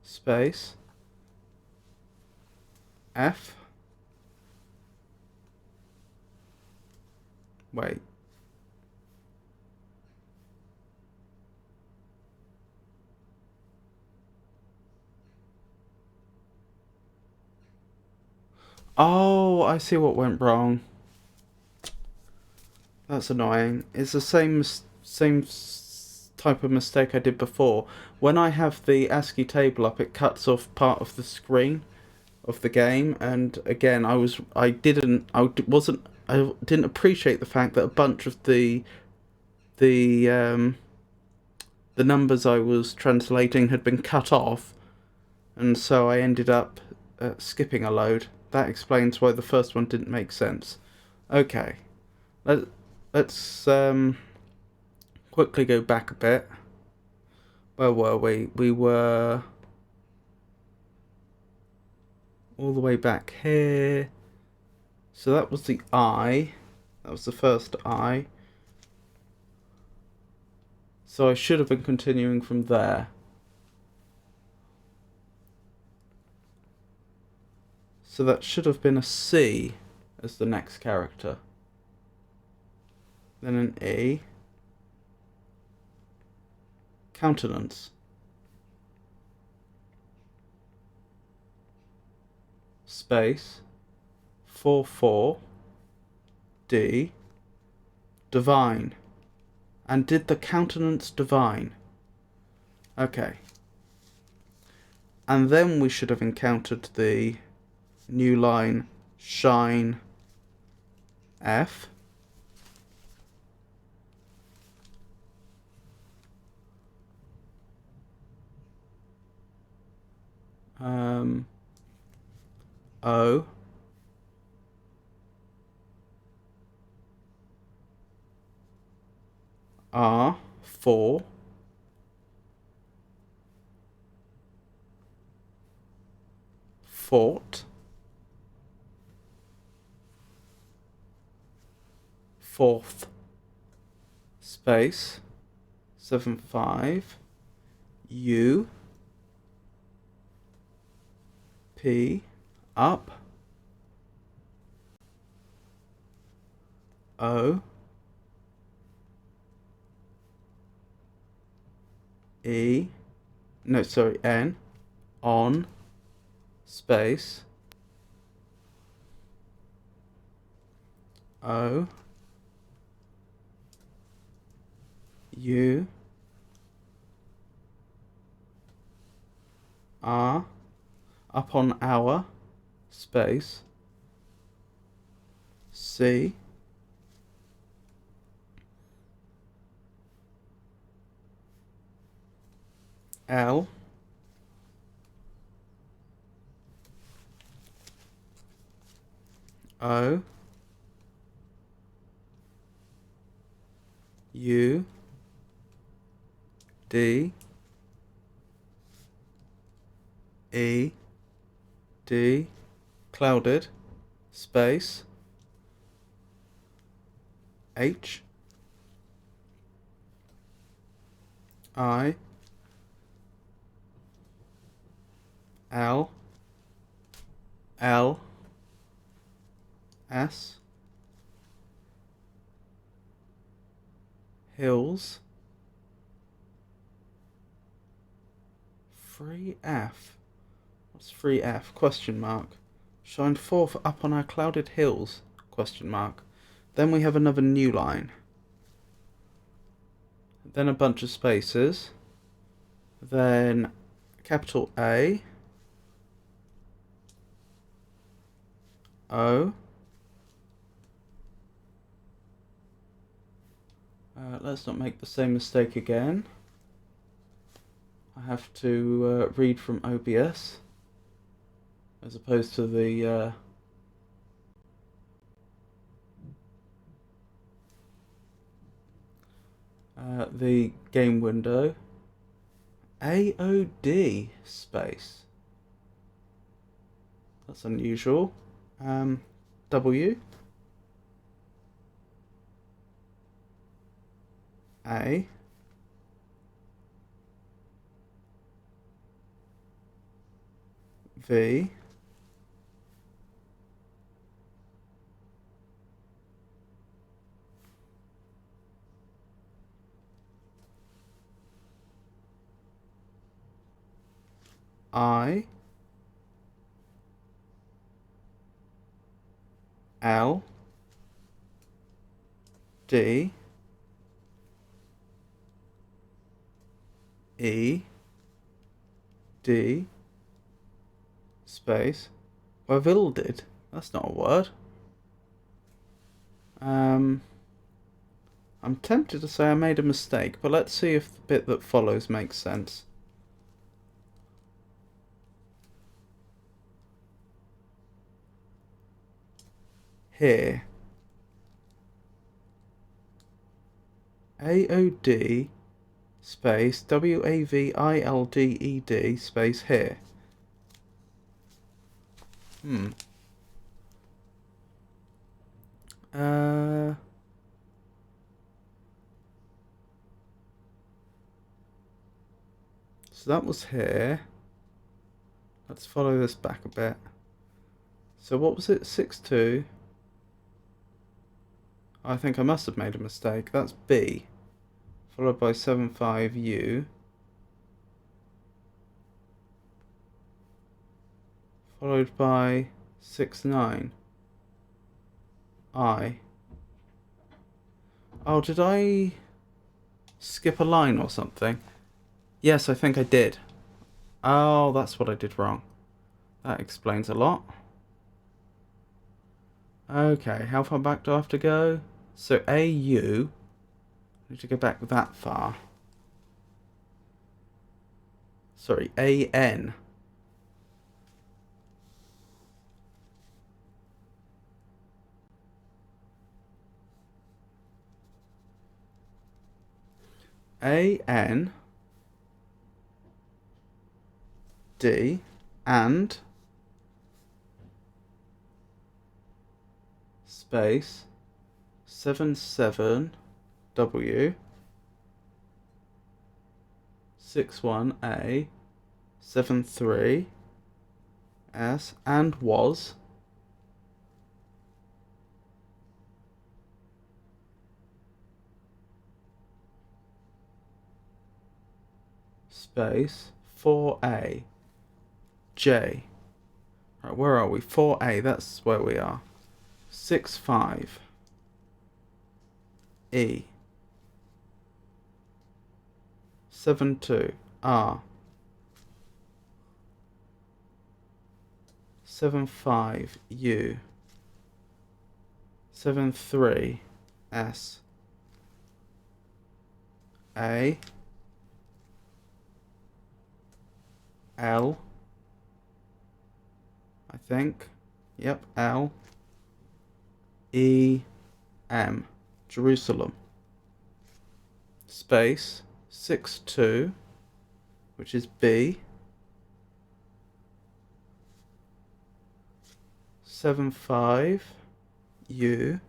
Speaker 1: Space. F. Wait. Oh, I see what went wrong. That's annoying. It's the same type of mistake I did before. When I have the ASCII table up, it cuts off part of the screen of the game, and again, I didn't appreciate the fact that a bunch of the numbers I was translating had been cut off, and so I ended up skipping a load. That explains why the first one didn't make sense. Okay, let's quickly go back a bit. Where were we? We were all the way back here. So that was the I. That was the first I. So I should have been continuing from there. So that should have been a C as the next character. Then an E. Countenance. Space. 4 4. D. Divine. And did the countenance divine? Okay. And then we should have encountered the new line shine F. O. R. 4. Fort. Fourth. Space. 7 5. U. P. Up. O E, no, sorry, N, on, space, O, U, R, up on our, space, C, L, O, U, D, E, D, clouded, space, H, I, L, L, S, hills, 3F. What's 3F? Question mark. Shine forth up on our clouded hills? Question mark. Then we have another new line. Then a bunch of spaces. Then capital A, O. Let's not make the same mistake again. I have to read from OBS as opposed to the game window. AOD space. That's unusual. W, A, V, I, L, D, E, D, space. Bewildered. That's not a word. I'm tempted to say I made a mistake, but let's see if the bit that follows makes sense. Here. AOD space WAVILDED space here. So that was here. Let's follow this back a bit. So what was it? 6-2. I think I must have made a mistake. That's B. Followed by 7-5U. Followed by 6-9. I. Oh, did I skip a line or something? Yes, I think I did. Oh, that's what I did wrong. That explains a lot. Okay, how far back do I have to go? So AU, I need to go back that far. Sorry, AN. AN D and space 77W 61A 73 S and was space 4A J. Right, where are we? 4A, that's where we are. 65 E 72 R 75 U 73 S A L, I think. Yep, L E M, Jerusalem. Space 62, which is B. 75 U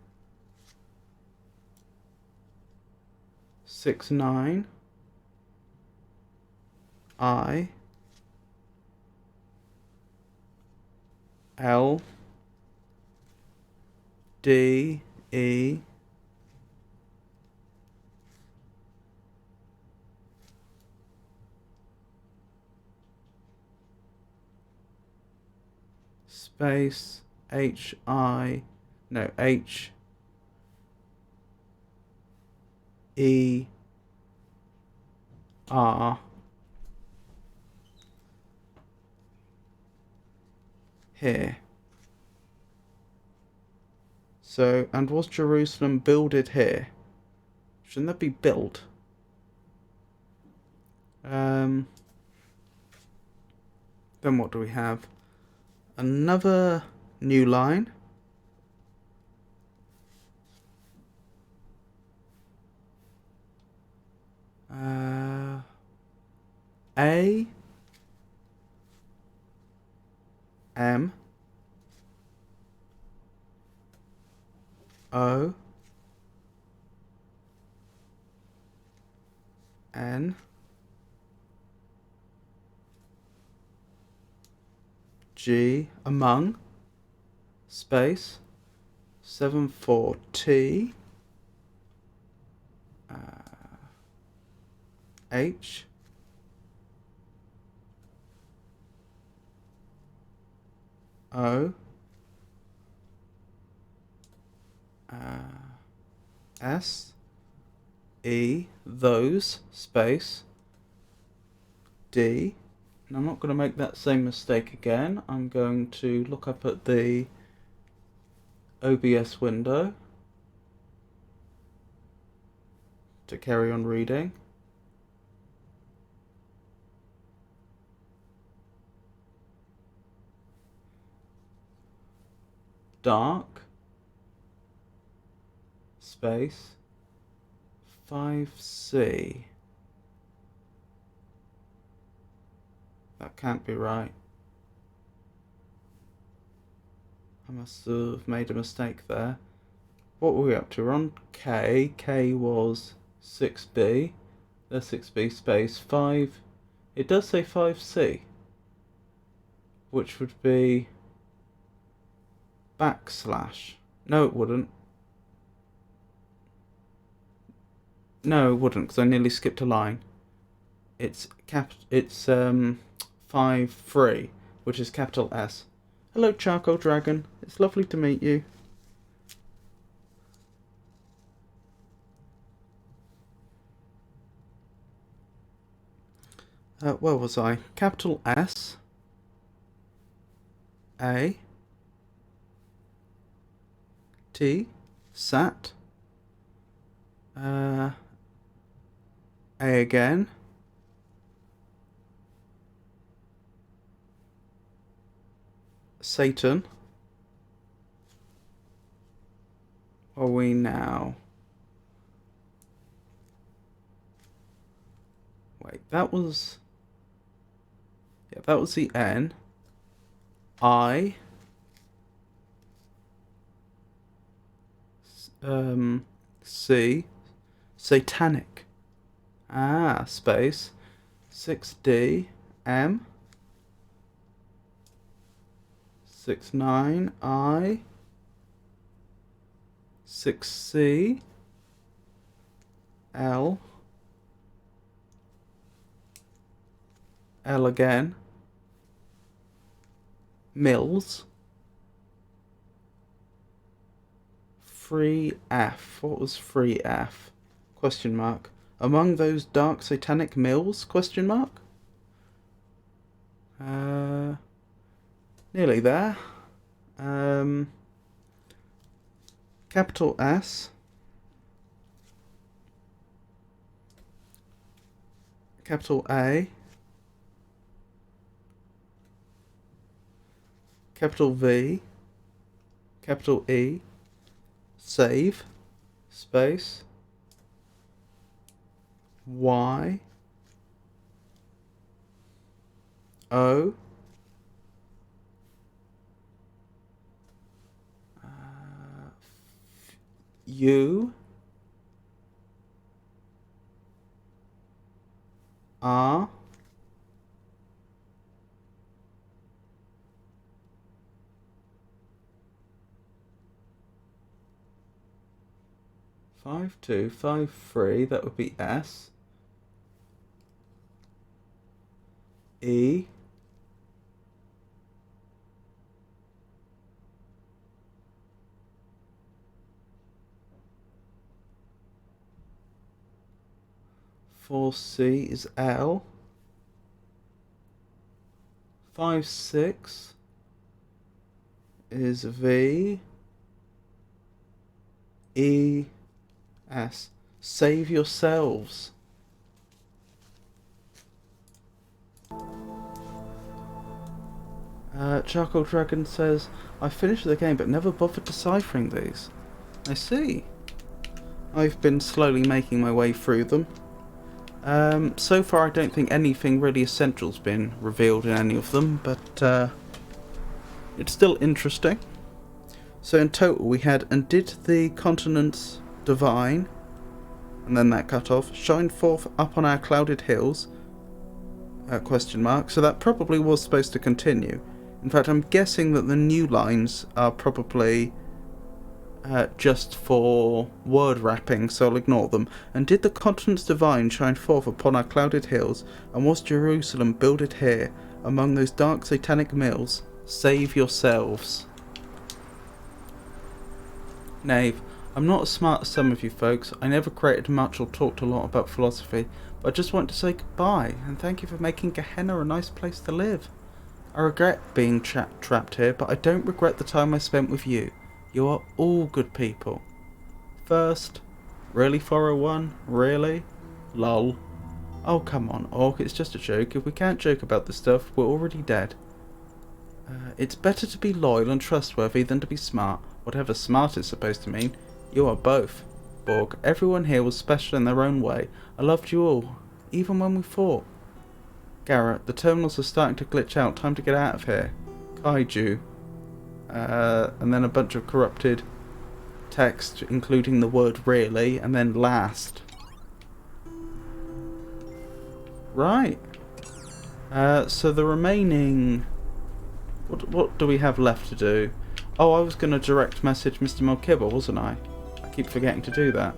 Speaker 1: 69 I L D E space H I no H E R here. So, and was Jerusalem builded here? Shouldn't that be built? Then what do we have? Another new line. A M O N G among space 74 T H O S E those space D. And I'm not going to make that same mistake again. I'm going to look up at the OBS window to carry on reading. Dark space 5C. That can't be right. I must have made a mistake there. What were we up to? We're on K. K was 6B. There's 6B space 5. It does say 5C, which would be backslash. No, it wouldn't. No, it wouldn't, because I nearly skipped a line. It's 5-3, which is capital S. Hello, Charcoal Dragon. It's lovely to meet you. Where was I? Capital S A T sat A again Satan. Are we now? Wait, that was... Yeah, that was the N. I. C. Satanic. Ah, space. 6D. M. 69 I. 6C. L. L again. Mills. 3F. What was 3F? Question mark. Among those dark satanic mills? Question mark. Nearly there. Capital S. Capital A. Capital V. Capital E. Save. Space. Y. O. U. R. Five, 2, 5, 3, that would be S. E. Four C is L. 5, 6 is V. E. S. Save yourselves. Charcoal Dragon says, I finished the game but never bothered deciphering these. I see. I've been slowly making my way through them. So far I don't think anything really essential's been revealed in any of them, but it's still interesting. So in total we had, and did the continents divine, and then that cut off, shine forth up on our clouded hills, question mark, so that probably was supposed to continue. In fact, I'm guessing that the new lines are probably just for word wrapping, so I'll ignore them. And did the continents divine shine forth upon our clouded hills, and was Jerusalem builded here, among those dark satanic mills? Save yourselves. Knave, I'm not as smart as some of you folks. I never created much or talked a lot about philosophy, but I just want to say goodbye, and thank you for making Gehenna a nice place to live. I regret being trapped here, but I don't regret the time I spent with you. You are all good people. First, really 401? Really? Lol. Oh come on, Orc, it's just a joke. If we can't joke about this stuff, we're already dead. It's better to be loyal and trustworthy than to be smart, whatever smart is supposed to mean. You are both. Borg, everyone here was special in their own way. I loved you all, even when we fought. Garrett, the terminals are starting to glitch out. Time to get out of here. Kaiju. And then a bunch of corrupted text, including the word really, and then last. Right. So the remaining... What do we have left to do? Oh, I was going to direct message Mr. Melkibber, wasn't I? I keep forgetting to do that.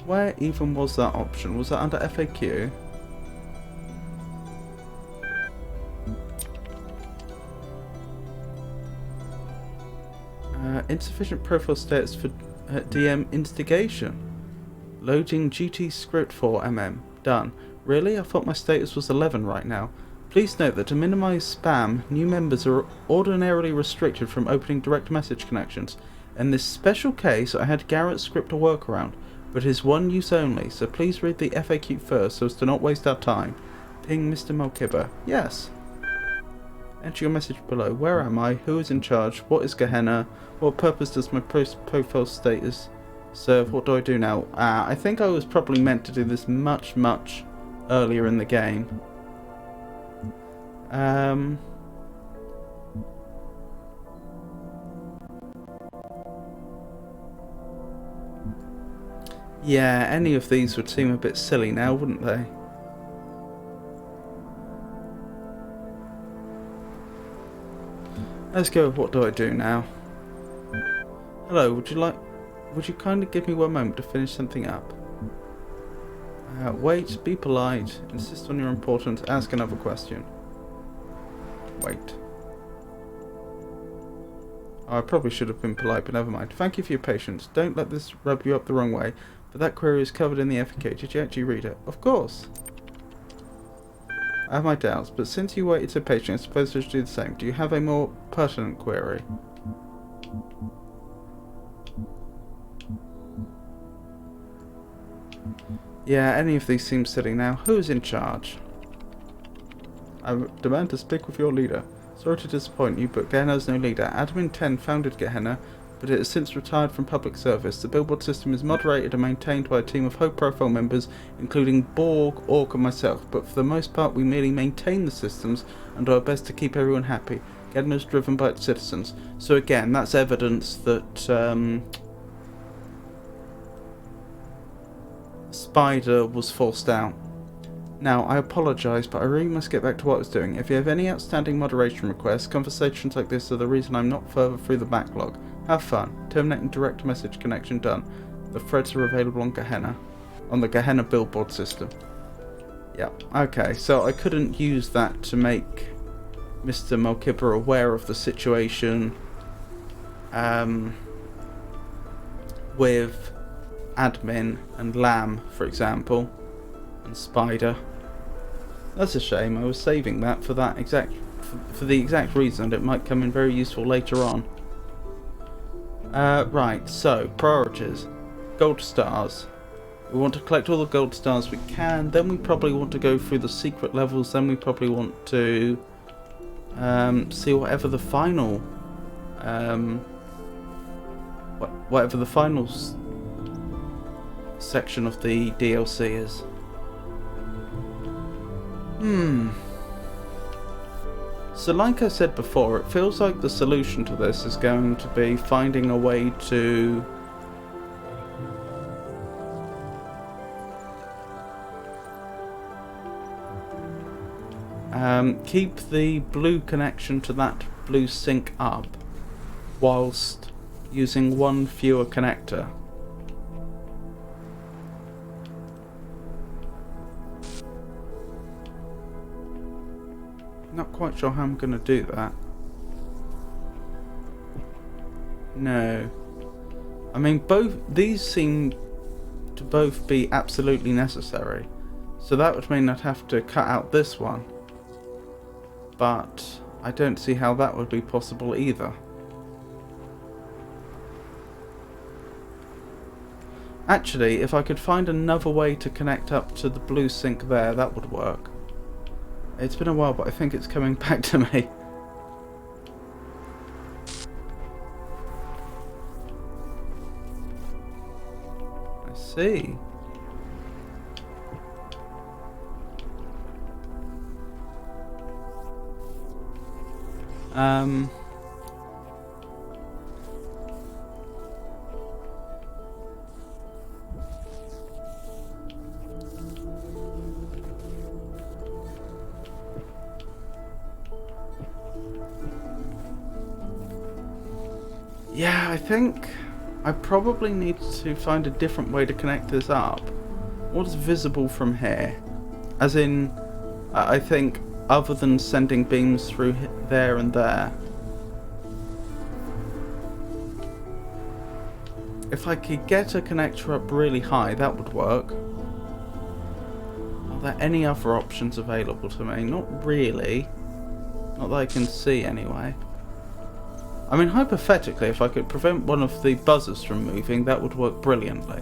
Speaker 1: Where even was that option? Was that under FAQ? Insufficient profile status for DM instigation. Loading GT script for MM. Done. Really? I thought my status was 11 right now. Please note that to minimize spam, new members are ordinarily restricted from opening direct message connections. In this special case, I had Garrett's script a workaround, but it is one use only, so please read the FAQ first so as to not waste our time. Ping Mr. Melkibber. Yes. Enter your message below. Where am I? Who is in charge? What is Gehenna? What purpose does my profile status serve? What do I do now? I think I was probably meant to do this much earlier in the game. Yeah, any of these would seem a bit silly now, wouldn't they? Let's go with what do I do now? Hello, would you like... would you kindly give me one moment to finish something up? Wait, be polite, insist on your importance, ask another question. Wait. Oh, I probably should have been polite, but never mind. Thank you for your patience. Don't let this rub you up the wrong way, but that query is covered in the FAQ. Did you actually read it? Of course. I have my doubts, but since you waited so patiently, I suppose I should do the same. Do you have a more pertinent query? Yeah, any of these seem silly now. Who is in charge? I demand to speak with your leader. Sorry to disappoint you, but Gehenna has no leader. Admin 10 founded Gehenna, but it has since retired from public service. The billboard system is moderated and maintained by a team of high-profile members, including Borg, Orc and myself, but for the most part we merely maintain the systems and do our best to keep everyone happy. Gehenna is driven by its citizens. So again, that's evidence that Spider was forced out. Now, I apologise, but I really must get back to what I was doing. If you have any outstanding moderation requests, conversations like this are the reason I'm not further through the backlog. Have fun. Terminating direct message connection done. The threads are available on Gehenna. On the Gehenna billboard system. Yep. Okay, so I couldn't use that to make Mr. Melkibber aware of the situation with Admin and Lamb, for example, and Spider. That's a shame. I was saving that for that exact for the exact reason that it might come in very useful later on. Right, so priorities. Gold stars. We want to collect all the gold stars we can. Then we probably want to go through the secret levels. Then we probably want to see whatever the final whatever the final section of the DLC is. So like I said before, it feels like the solution to this is going to be finding a way to keep the blue connection to that blue sync up whilst using one fewer connector. Not quite sure how I'm going to do that. No. I mean, both these seem to both be absolutely necessary. So that would mean I'd have to cut out this one. But I don't see how that would be possible either. Actually, if I could find another way to connect up to the blue sync there, that would work. It's been a while, but I think it's coming back to me. I see. Yeah, I think I probably need to find a different way to connect this up. What's visible from here? As in, I think, other than sending beams through there and there. If I could get a connector up really high, that would work. Are there any other options available to me? Not really. Not that I can see anyway. I mean, hypothetically, if I could prevent one of the buzzers from moving, that would work brilliantly.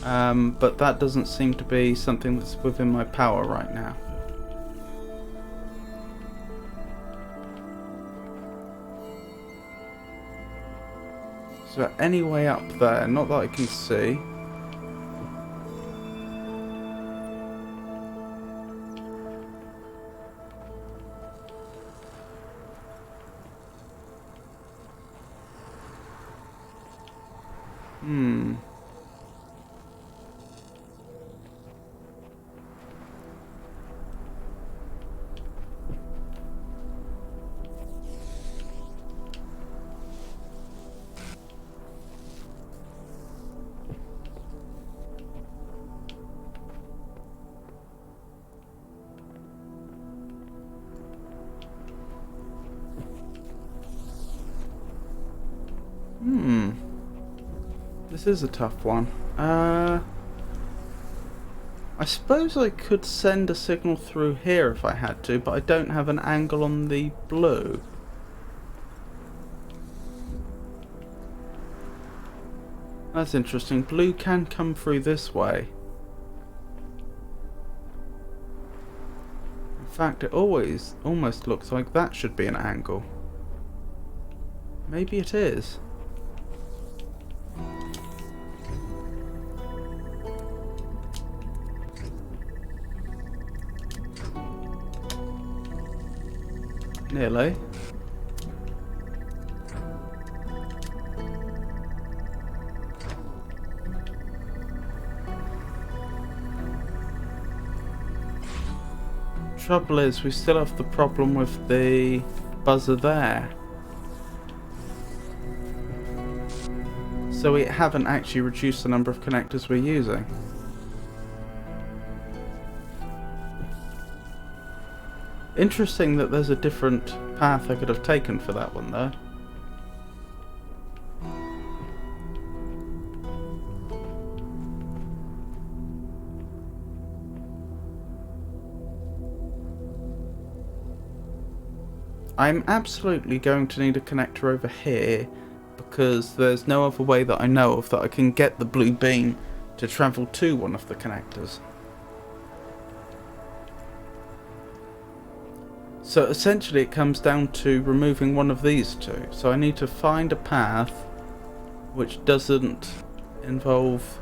Speaker 1: But that doesn't seem to be something that's within my power right now. Is there any way up there? Not that I can see. This is a tough one. I suppose I could send a signal through here if I had to, but I don't have an angle on the blue. That's interesting. Blue can come through this way. In fact, it almost looks like that should be an angle. Maybe it is. Nearly. Trouble is, we still have the problem with the buzzer there. So we haven't actually reduced the number of connectors we're using. Interesting that there's a different path I could have taken for that one though. I'm absolutely going to need a connector over here because there's no other way that I know of that I can get the blue beam to travel to one of the connectors. So essentially it comes down to removing one of these two. So I need to find a path which doesn't involve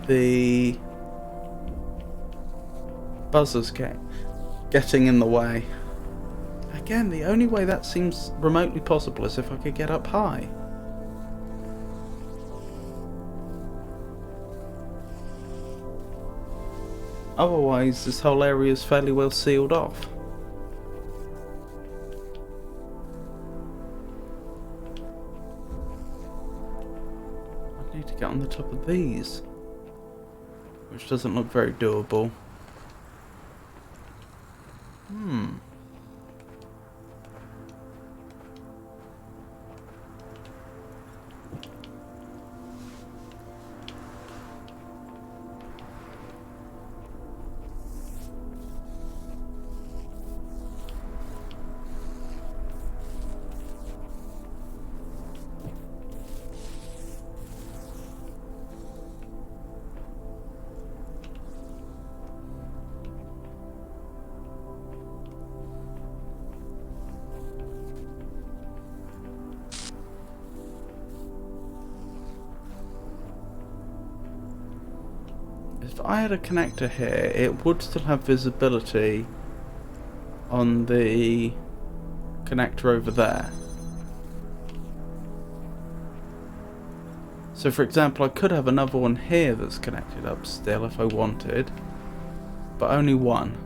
Speaker 1: the buzzers getting in the way. Again, the only way that seems remotely possible is if I could get up high. Otherwise, this whole area is fairly well sealed off. I need to get on the top of these, which doesn't look very doable. If I had a connector here, it would still have visibility on the connector over there. So for example, I could have another one here that's connected up still if I wanted, but only one.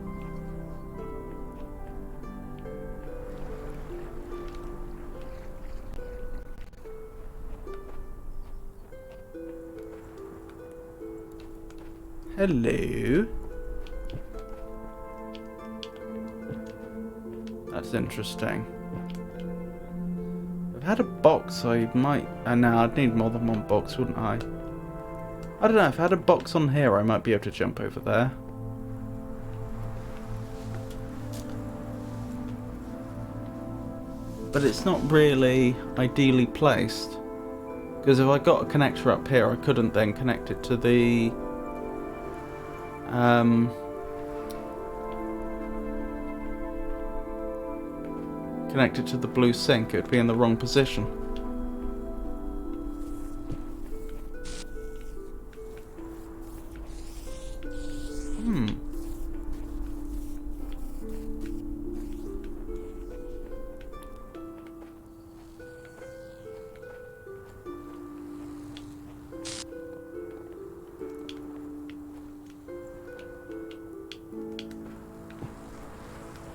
Speaker 1: Hello. That's interesting. If I had a box, I might... no, I'd need more than one box, wouldn't I? I don't know, if I had a box on here, I might be able to jump over there. But it's not really ideally placed. Because if I got a connector up here, I couldn't then connect it to the... connect it to the blue sink, it would be in the wrong position.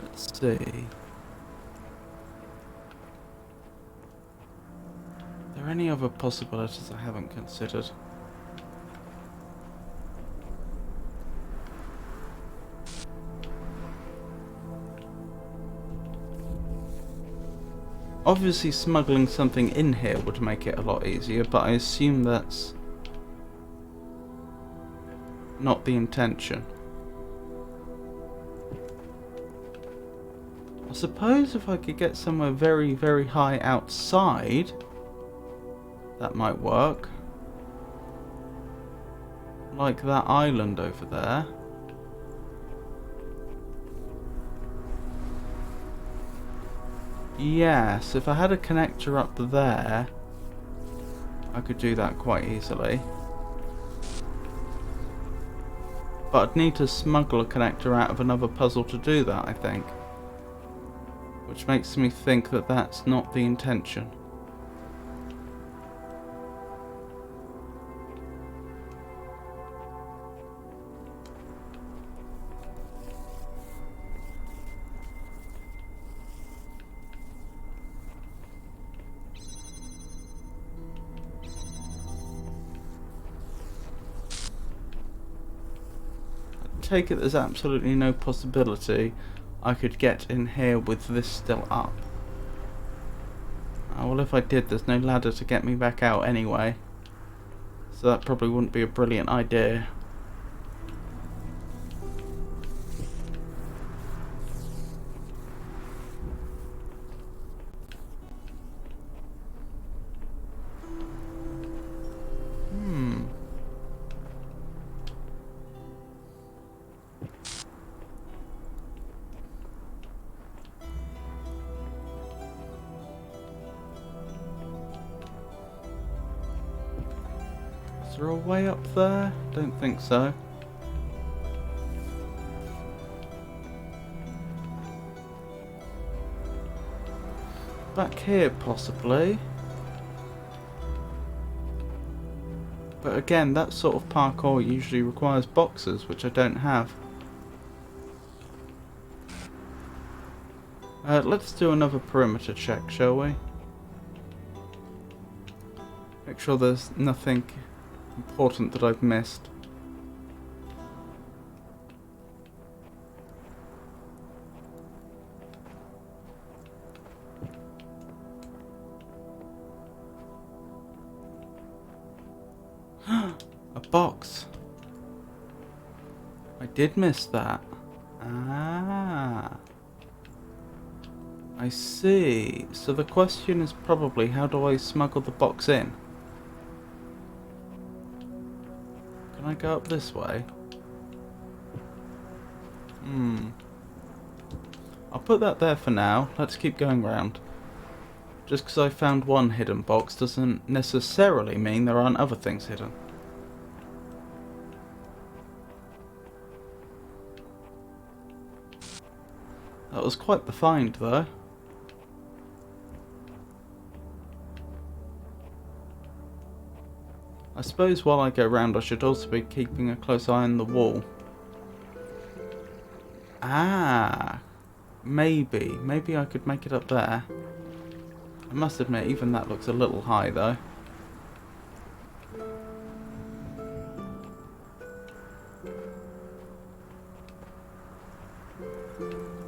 Speaker 1: Let's see. Are there any other possibilities I haven't considered? Obviously smuggling something in here would make it a lot easier, but I assume that's not the intention. I suppose if I could get somewhere very, very high outside, that might work. Like that island over there. Yes, if I had a connector up there, I could do that quite easily. But I'd need to smuggle a connector out of another puzzle to do that, I think. Which makes me think that that's not the intention. I take it there's absolutely no possibility I could get in here with this still up. Well, if I did, there's no ladder to get me back out anyway. So that probably wouldn't be a brilliant idea. Is there a way up there? Don't think so. Back here, possibly. But again, that sort of parkour usually requires boxes, which I don't have. Let's do another perimeter check, shall we? Make sure there's nothing important that I've missed. A box. I did miss that. Ah. I see. So the question is probably, how do I smuggle the box in? Can I go up this way? I'll put that there for now. Let's keep going round. Just because I found one hidden box doesn't necessarily mean there aren't other things hidden. That was quite the find, though. I suppose while I go round I should also be keeping a close eye on the wall. Ah, maybe I could make it up there. I must admit, even that looks a little high though.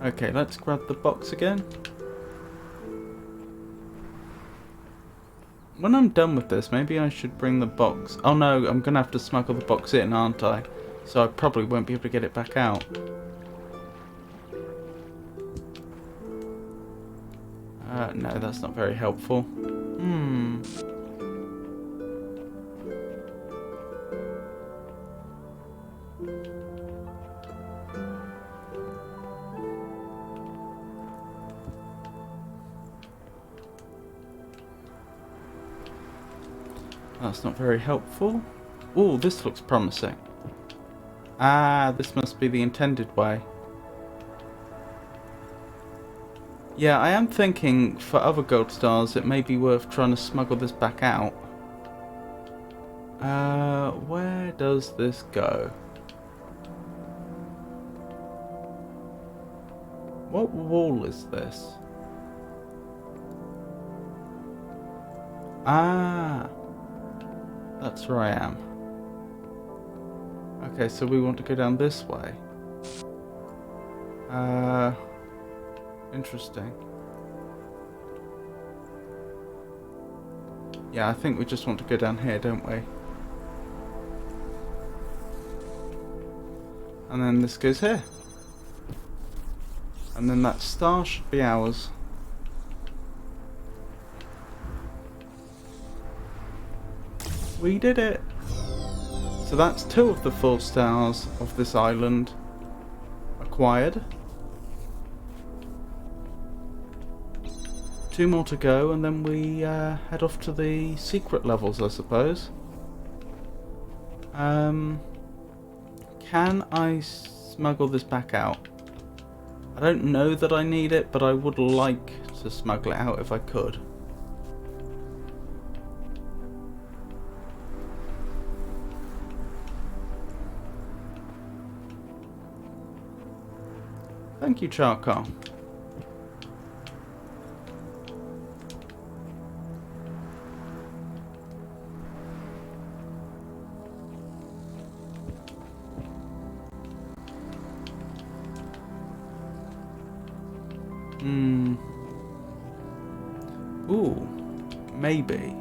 Speaker 1: Okay, let's grab the box again. When I'm done with this, maybe I should bring the box. Oh no, I'm going to have to smuggle the box in, aren't I? So I probably won't be able to get it back out. No, that's not very helpful. That's not very helpful. Oh, this looks promising. Ah, this must be the intended way. Yeah, I am thinking for other gold stars it may be worth trying to smuggle this back out. Where does this go? What wall is this? Ah, that's where I am. Okay, so we want to go down this way. Interesting. Yeah, I think we just want to go down here, don't we? And then this goes here. And then that star should be ours. We did it! So that's 2 of the 4 stars of this island acquired. 2 more to go, and then we head off to the secret levels, I suppose. Can I smuggle this back out? I don't know that I need it, but I would like to smuggle it out if I could. Thank you, Charcoal. Ooh, maybe.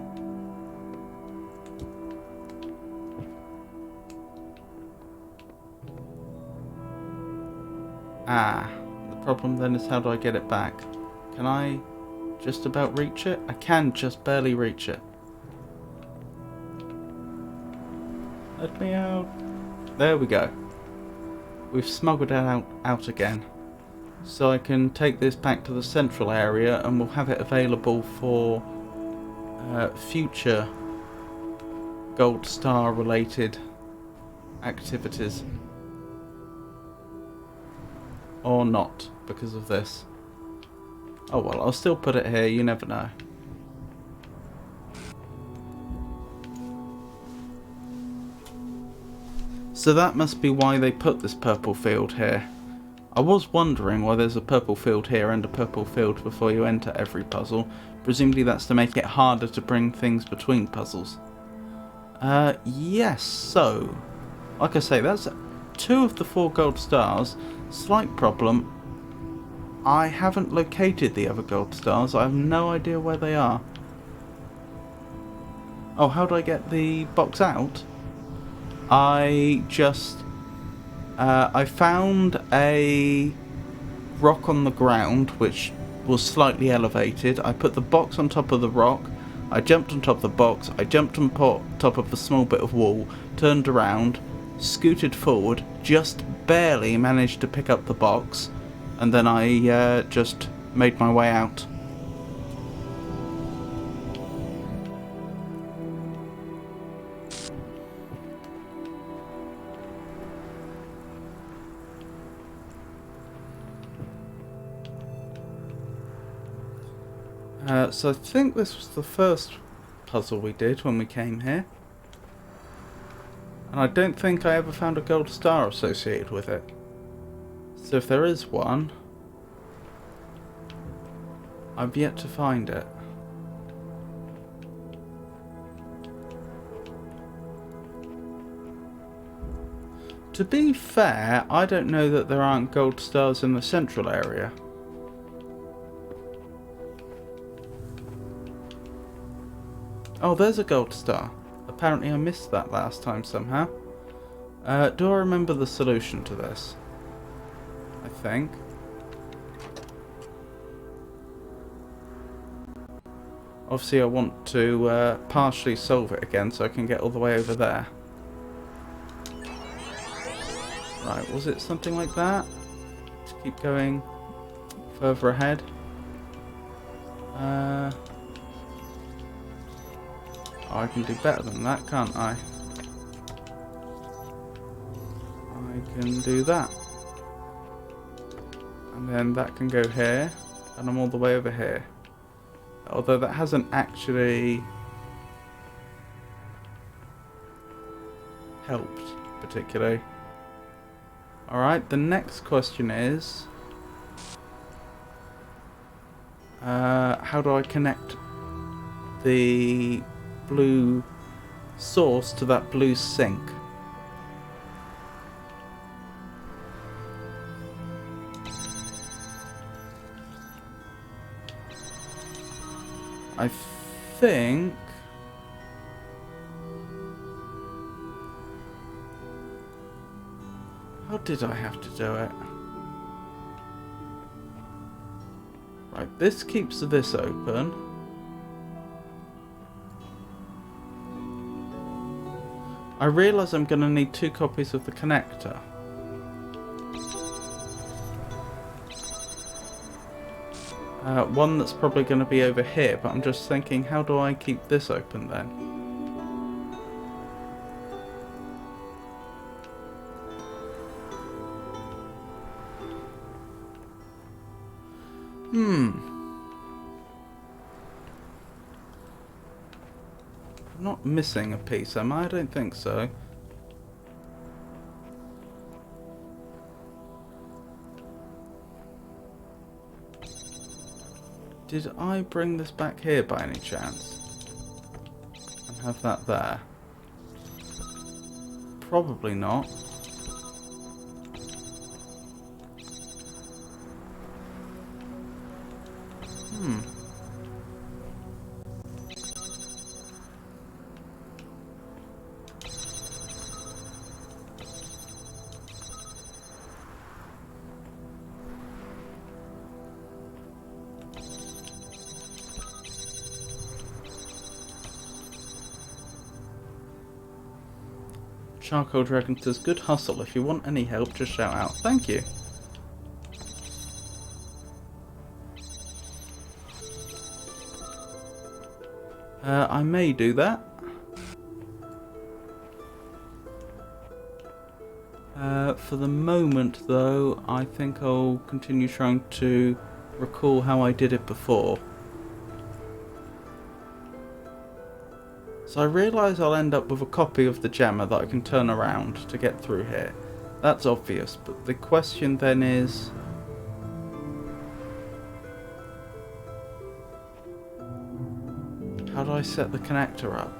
Speaker 1: Ah, the problem then is how do I get it back? Can I just about reach it? I can just barely reach it. Let me out. There we go. We've smuggled it out again. So I can take this back to the central area and we'll have it available for future gold star related activities. Or not, because of this. Oh well, I'll still put it here, you never know. So that must be why they put this purple field here. I was wondering why there's a purple field here and a purple field before you enter every puzzle. Presumably that's to make it harder to bring things between puzzles. Yes, so, like I say, that's 2 of the 4 gold stars. Slight problem, I haven't located the other gold stars. I have no idea where they are. Oh, how do I get the box out? I just... I found a rock on the ground which was slightly elevated. I put the box on top of the rock. I jumped on top of the box. I jumped on top of a small bit of wall, turned around, scooted forward, just barely managed to pick up the box, and then I just made my way out. So I think this was the first puzzle we did when we came here. And I don't think I ever found a gold star associated with it. So if there is one, I've yet to find it. To be fair, I don't know that there aren't gold stars in the central area. Oh, there's a gold star. Apparently I missed that last time somehow. Do I remember the solution to this? I think. Obviously I want to partially solve it again so I can get all the way over there. Right, was it something like that? To keep going further ahead. Oh, I can do better than that, can't I? I can do that. And then that can go here, and I'm all the way over here. Although that hasn't actually helped particularly. Alright, the next question is... how do I connect the blue source to that blue sink? I think How did I have to do it? Right, this keeps this open. I realise I'm going to need 2 copies of the connector. One that's probably going to be over here, but I'm just thinking, how do I keep this open then? I'm not missing a piece, am I? I don't think so. Did I bring this back here by any chance? And have that there? Probably not. Charcoal Dragon says, good hustle. If you want any help, just shout out. Thank you. I may do that. For the moment, though, I think I'll continue trying to recall how I did it before. So I realise I'll end up with a copy of the jammer that I can turn around to get through here. That's obvious, but the question then is... how do I set the connector up?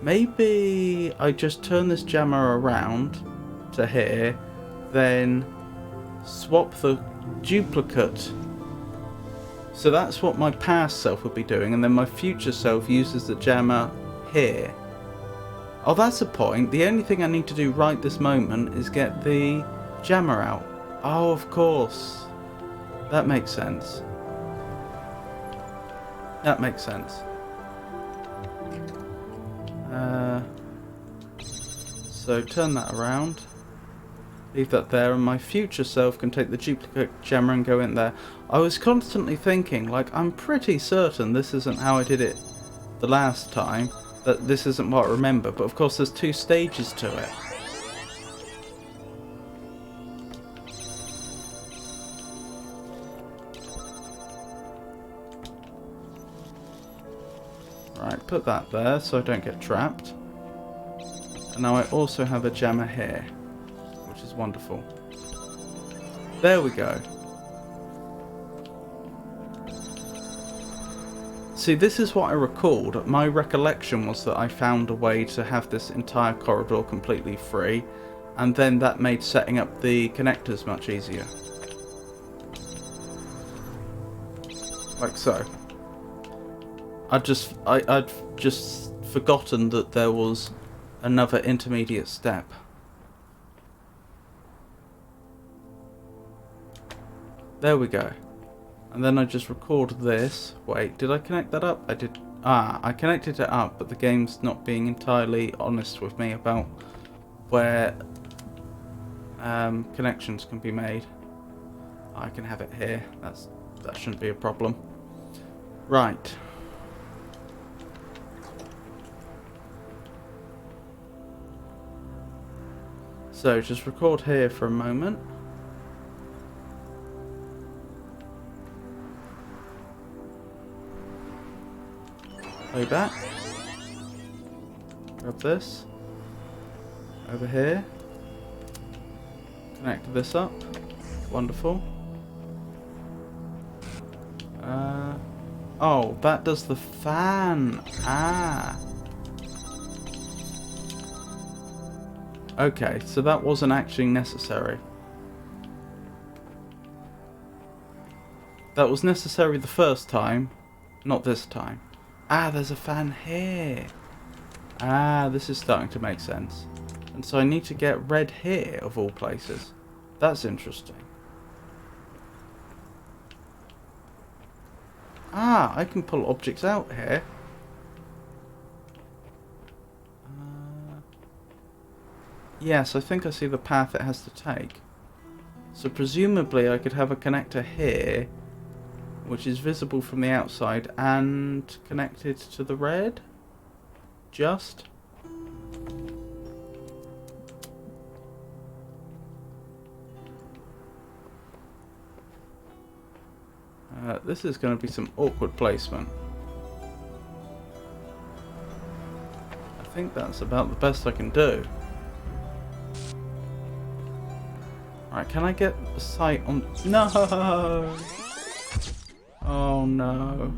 Speaker 1: Maybe I just turn this jammer around to here, then swap the duplicate. So that's what my past self would be doing, and then my future self uses the jammer here. Oh, that's a point. The only thing I need to do right this moment is get the jammer out. Oh, of course. That makes sense. That makes sense. So turn that around. Leave that there, and my future self can take the duplicate jammer and go in there. I was constantly thinking, like, I'm pretty certain this isn't how I did it the last time. That this isn't what I remember, but of course there's 2 stages to it. Right, put that there so I don't get trapped. And now I also have a jammer here, which is wonderful. There we go. See, this is what I recalled. My recollection was that I found a way to have this entire corridor completely free, and then that made setting up the connectors much easier. Like so. I'd just forgotten that there was another intermediate step. There we go. And then I just record this. Wait, did I connect that up? I did. Ah, I connected it up, but the game's not being entirely honest with me about where connections can be made. I can have it here. That shouldn't be a problem. Right. So just record here for a moment. Play back. Grab this. Over here. Connect this up. Wonderful. Oh, that does the fan. Ah. Okay, so that wasn't actually necessary. That was necessary the first time, not this time. Ah, there's a fan here. Ah, this is starting to make sense. And so I need to get red here, of all places. That's interesting. Ah, I can pull objects out here. Yes, I think I see the path it has to take. So presumably I could have a connector here, which is visible from the outside and connected to the red? Just? This is going to be some awkward placement. I think that's about the best I can do. Alright, can I get a sight on... No! Oh no.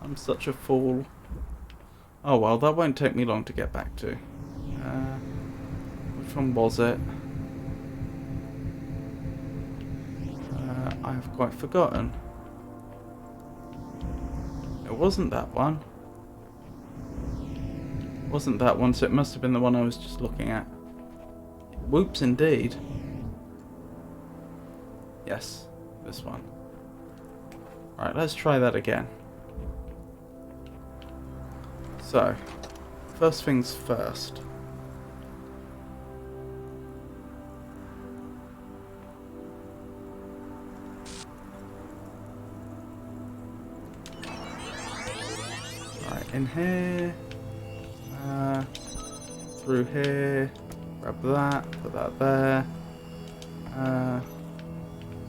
Speaker 1: I'm such a fool. Oh well, that won't take me long to get back to. Which one was it? I have quite forgotten. It wasn't that one. It wasn't that one, so it must have been the one I was just looking at. Whoops, indeed. Yes, this one. Right, let's try that again. So, first things first. Right, in here. Through here. Grab that, put that there.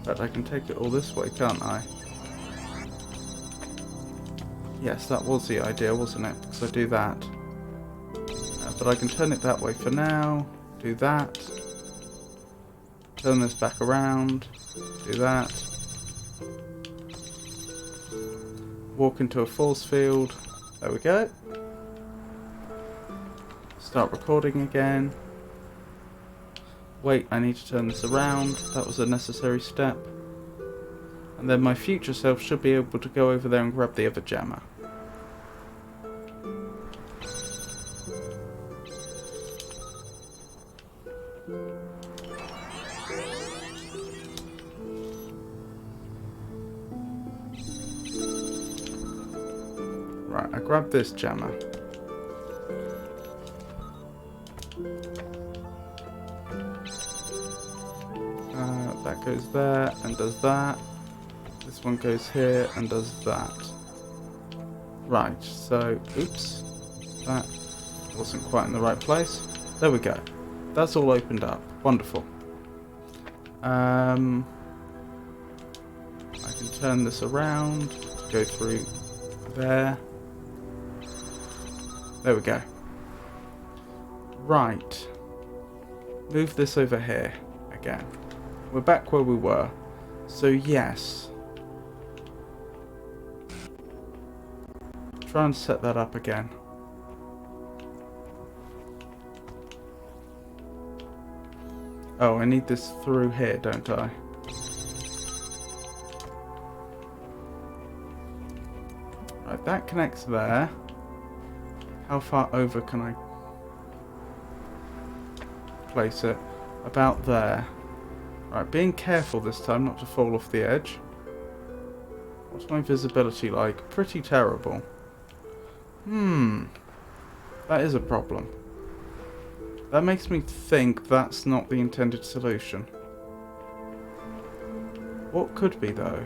Speaker 1: But I can take it all this way, can't I? Yes, that was the idea, wasn't it? Because I do that. But I can turn it that way for now. Do that. Turn this back around. Do that. Walk into a force field. There we go. Start recording again. Wait, I need to turn this around. That was a necessary step. And then my future self should be able to go over there and grab the other jammer. Right, I grabbed this jammer. That goes there and does that. This one goes here and does that. Right, so, oops. That wasn't quite in the right place. There we go. That's all opened up. Wonderful. I can turn this around to go through there. There we go. Right. Move this over here again. We're back where we were. So yes. Try and set that up again. Oh, I need this through here, don't I? Right, that connects there. How far over can I place it? About there. Right, being careful this time not to fall off the edge. What's my visibility like? Pretty terrible. That is a problem. That makes me think that's not the intended solution. What could be, though?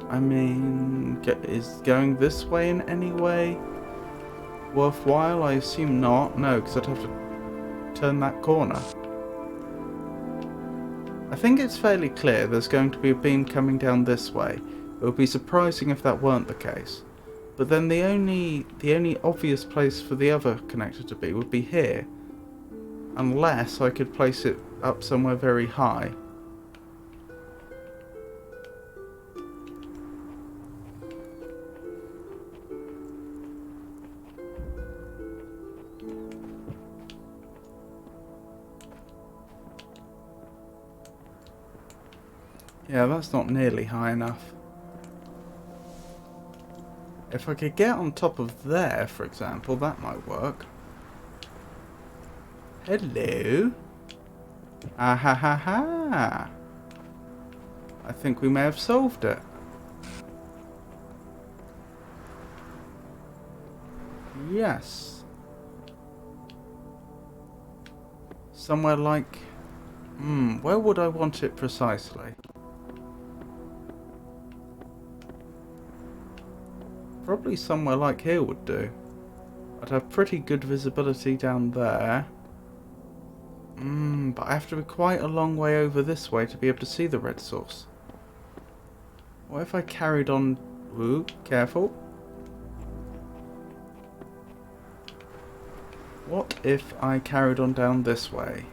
Speaker 1: I mean, is going this way in any way worthwhile? I assume not. No, because I'd have to turn that corner. I think it's fairly clear there's going to be a beam coming down this way. It would be surprising if that weren't the case. But then the only obvious place for the other connector to be would be here. Unless I could place it up somewhere very high. Yeah, that's not nearly high enough. If I could get on top of there, for example, that might work. Hello. Ah ha ha ha. I think we may have solved it. Yes. Somewhere like... where would I want it precisely? Probably somewhere like here would do. I'd have pretty good visibility down there. But I have to be quite a long way over this way to be able to see the red source. What if I carried on... Ooh, careful. What if I carried on down this way?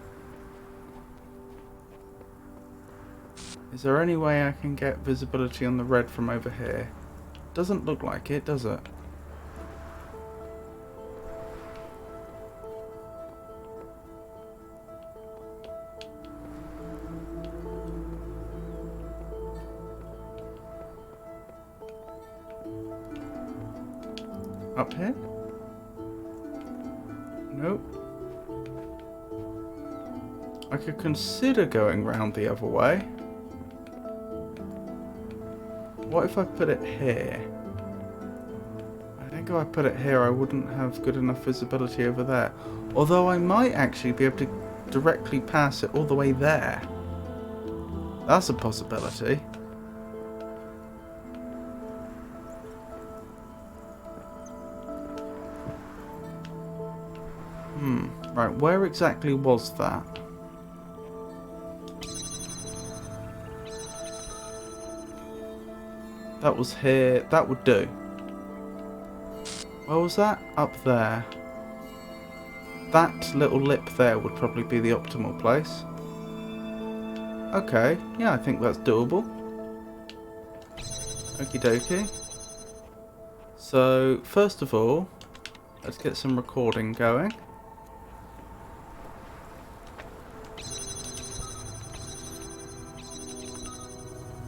Speaker 1: Is there any way I can get visibility on the red from over here? Doesn't look like it, does it? Up here? Nope. I could consider going round the other way. What if I put it here? I think if I put it here I wouldn't have good enough visibility over there. Although I might actually be able to directly pass it all the way there. That's a possibility. Right, where exactly was that? That was here. That would do. Where was that? Up there. That little lip there would probably be the optimal place. Okay, yeah, I think that's doable. Okie dokie. So, first of all, let's get some recording going.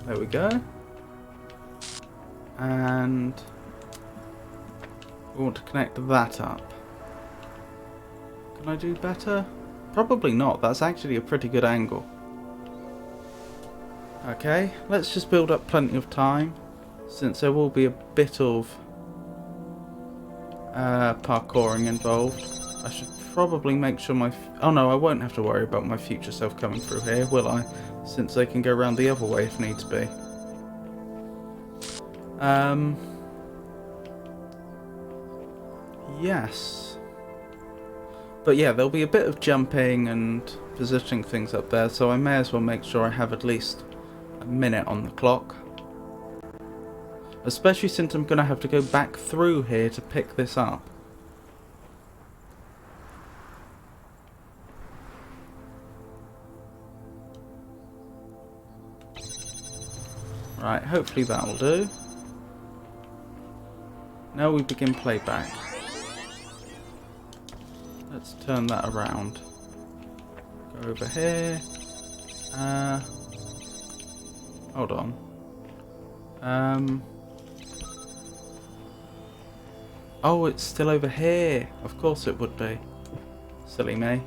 Speaker 1: There we go. And we want to connect that up. Can I do better? Probably not. That's actually a pretty good angle. Okay, let's just build up plenty of time, since there will be a bit of parkouring involved. I should probably make sure my... oh no, I won't have to worry about my future self coming through here, will I? Since they can go around the other way if needs be. Yes. But yeah, there'll be a bit of jumping and positioning things up there, so I may as well make sure I have at least a minute on the clock. Especially since I'm going to have to go back through here to pick this up. Right, hopefully that'll do. Now we begin playback. Let's turn that around. Go over here. Hold on. Oh, it's still over here. Of course it would be. Silly me.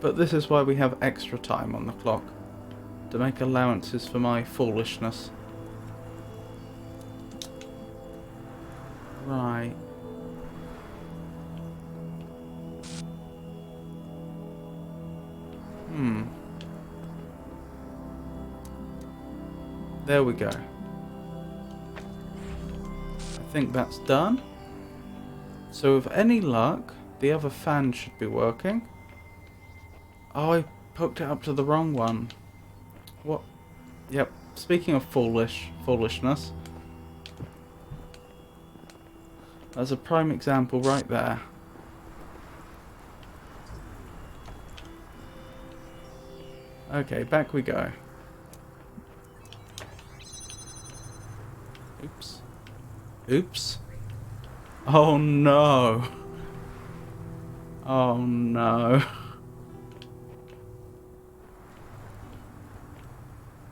Speaker 1: But this is why we have extra time on the clock. To make allowances for my foolishness. Right. There we go. I think that's done. So with any luck, the other fan should be working. Oh, I hooked it up to the wrong one. What? Yep. Speaking of foolishness. That's a prime example right there. Okay, back we go. Oops. Oops. Oh no. Oh no.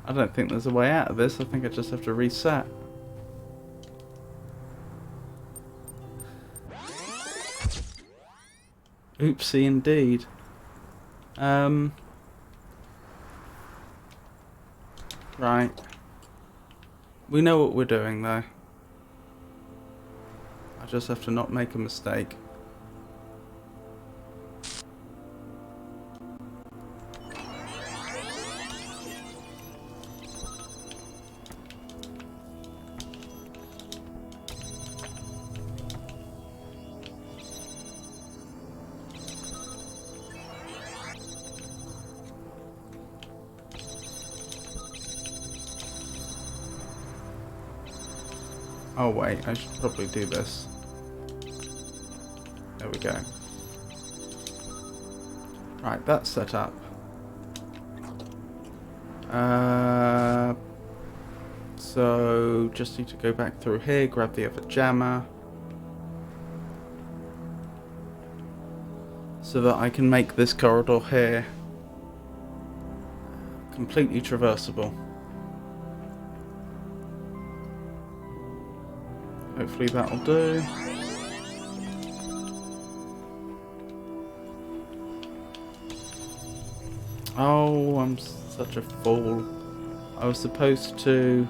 Speaker 1: I don't think there's a way out of this. I think I just have to reset. Oopsie indeed. Right. We know what we're doing though. I just have to not make a mistake. Oh wait, I should probably do this. There we go. Right, that's set up. So just need to go back through here, grab the other jammer, so that I can make this corridor here completely traversable. Hopefully that'll do. Oh, I'm such a fool. I was supposed to...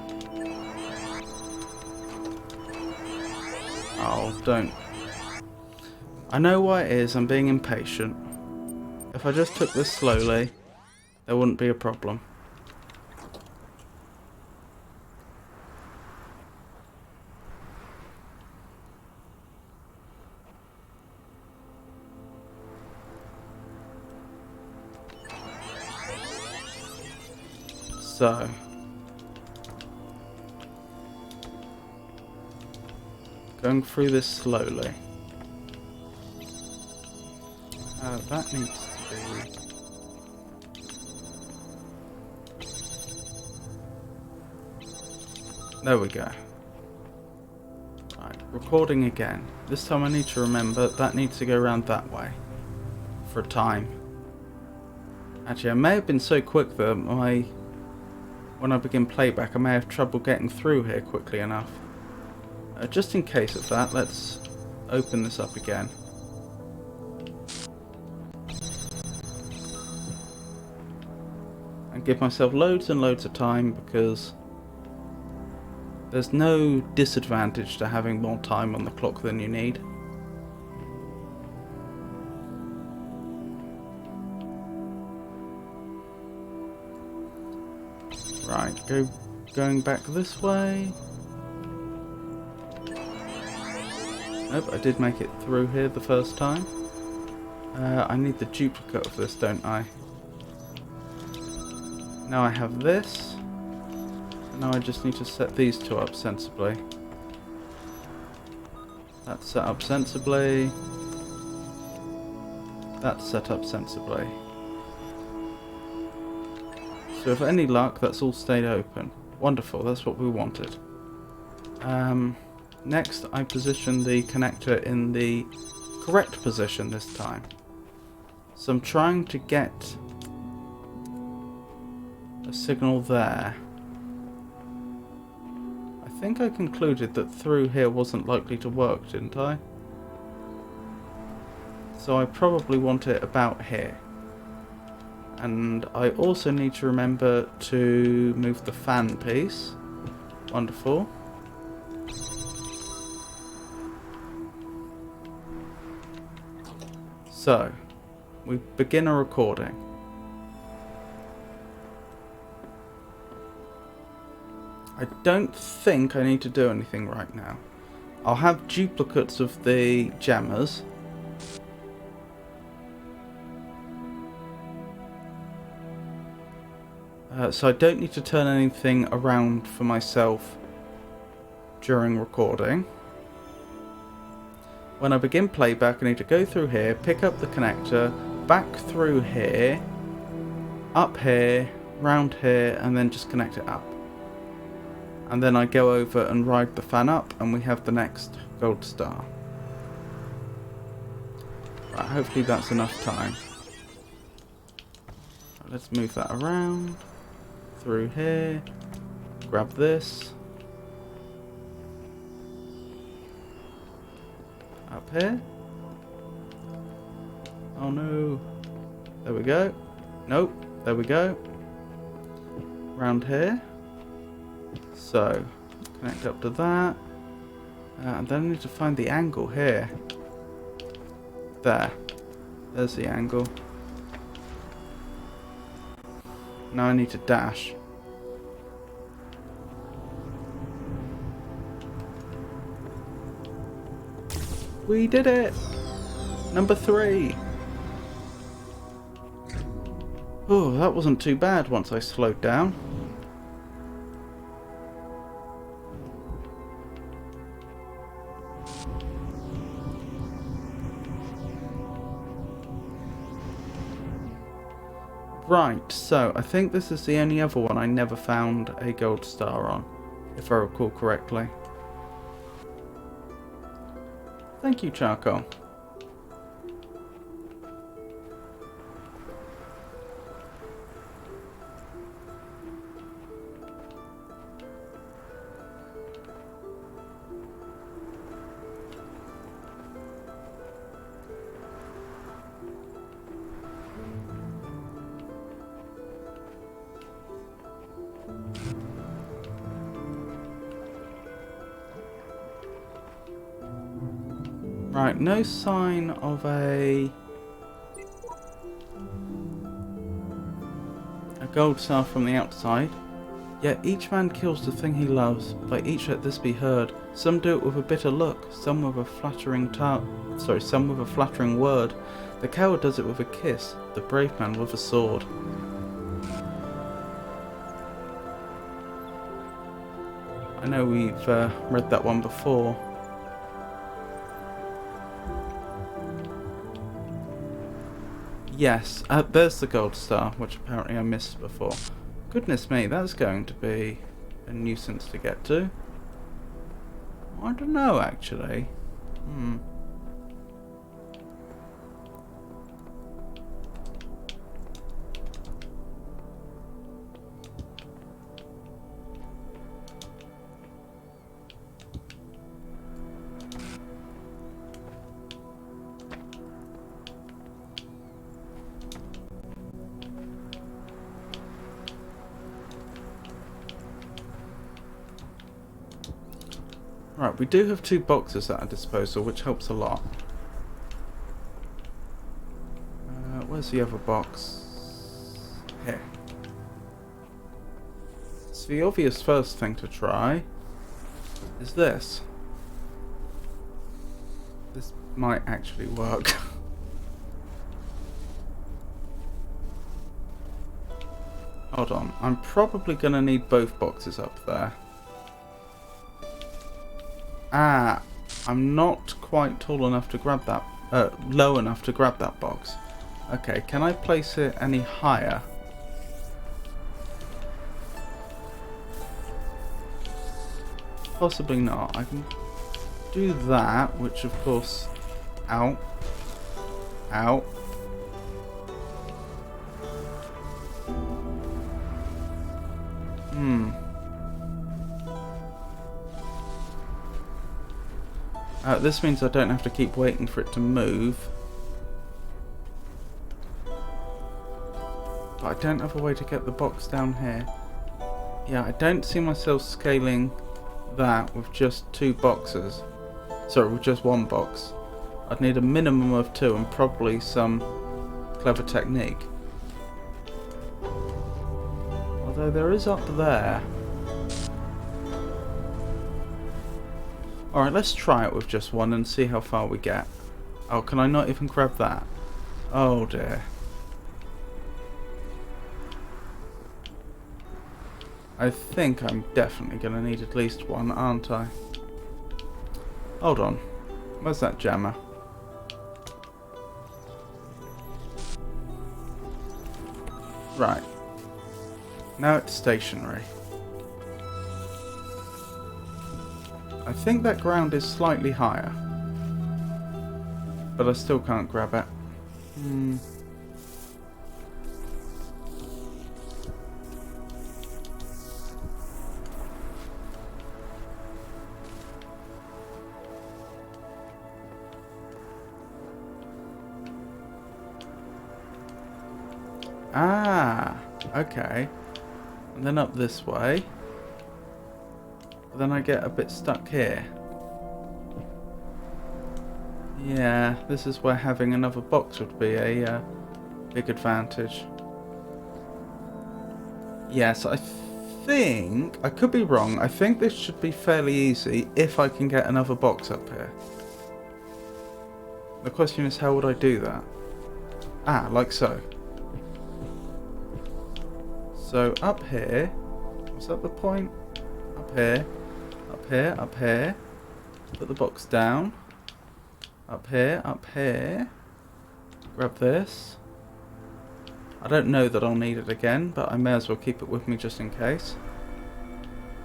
Speaker 1: Oh, don't. I know why it is, I'm being impatient. If I just took this slowly, there wouldn't be a problem. So, going through this slowly. That needs to be... There we go. Right, recording again. This time I need to remember that needs to go around that way for a time. Actually, I may have been so quick that when I begin playback, I may have trouble getting through here quickly enough. Just in case of that, let's open this up again. And give myself loads and loads of time, because there's no disadvantage to having more time on the clock than you need. Right, going back this way. Nope, I did make it through here the first time. I need the duplicate of this, don't I? Now I have this. And now I just need to set these two up sensibly. That's set up sensibly. That's set up sensibly. So with any luck, that's all stayed open. Wonderful, that's what we wanted. Next, I position the connector in the correct position this time. So I'm trying to get a signal there. I think I concluded that through here wasn't likely to work, didn't I? So I probably want it about here. And I also need to remember to move the fan piece. Wonderful. So, we begin a recording. I don't think I need to do anything right now. I'll have duplicates of the jammers. So I don't need to turn anything around for myself during recording. When I begin playback, I need to go through here, pick up the connector, back through here, up here, round here, and then just connect it up. And then I go over and ride the fan up, and we have the next gold star. Right, hopefully that's enough time. Right, let's move that around. Through here. Grab this. Up here. Oh no. There we go. Nope. There we go. Round here. So, connect up to that. And then I need to find the angle here. There. There's the angle. Now I need to dash. We did it! Number 3. Oh, that wasn't too bad once I slowed down. Right, so I think this is the only other one I never found a gold star on, if I recall correctly. Thank you, Charcoal. Right, no sign of a gold star from the outside. Yet each man kills the thing he loves, by each let this be heard. Some do it with a bitter look, some with a flattering some with a flattering word. The coward does it with a kiss, the brave man with a sword. I know we've read that one before. Yes, there's the gold star, which apparently I missed before. Goodness me, that's going to be a nuisance to get to. I don't know, actually. Right, we do have 2 boxes at our disposal, which helps a lot. Where's the other box? Here. So the obvious first thing to try is this. This might actually work. Hold on, I'm probably going to need both boxes up there. Ah, I'm not quite tall enough to grab that, low enough to grab that box. Okay, can I place it any higher? Possibly not. I can do that, which of course, ow, ow. This means I don't have to keep waiting for it to move. But I don't have a way to get the box down here. Yeah, I don't see myself scaling that with just 2 boxes. Sorry, with just 1 box. I'd need a minimum of 2 and probably some clever technique. Although there is up there. Alright, let's try it with just 1 and see how far we get. Oh, can I not even grab that? Oh dear. I think I'm definitely going to need at least 1, aren't I? Hold on. Where's that jammer? Right. Now it's stationary. I think that ground is slightly higher. but I still can't grab it. Ah, okay. And then up this way. But then I get a bit stuck here. Yeah, this is where having another box would be a big advantage. Yes, I think... I could be wrong. I think this should be fairly easy if I can get another box up here. The question is, how would I do that? Ah, like so. So up here, was that the point? Up here, up here, up here. Put the box down. Up here, up here. Grab this. I don't know that I'll need it again, but I may as well keep it with me just in case.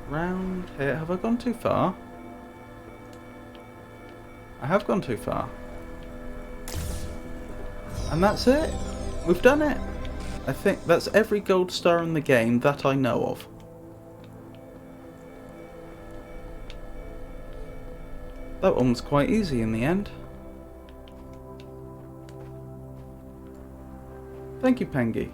Speaker 1: Round here. Have I gone too far? I have gone too far. And that's it. We've done it. I think that's every gold star in the game that I know of. That one was quite easy in the end. Thank you, Pengy.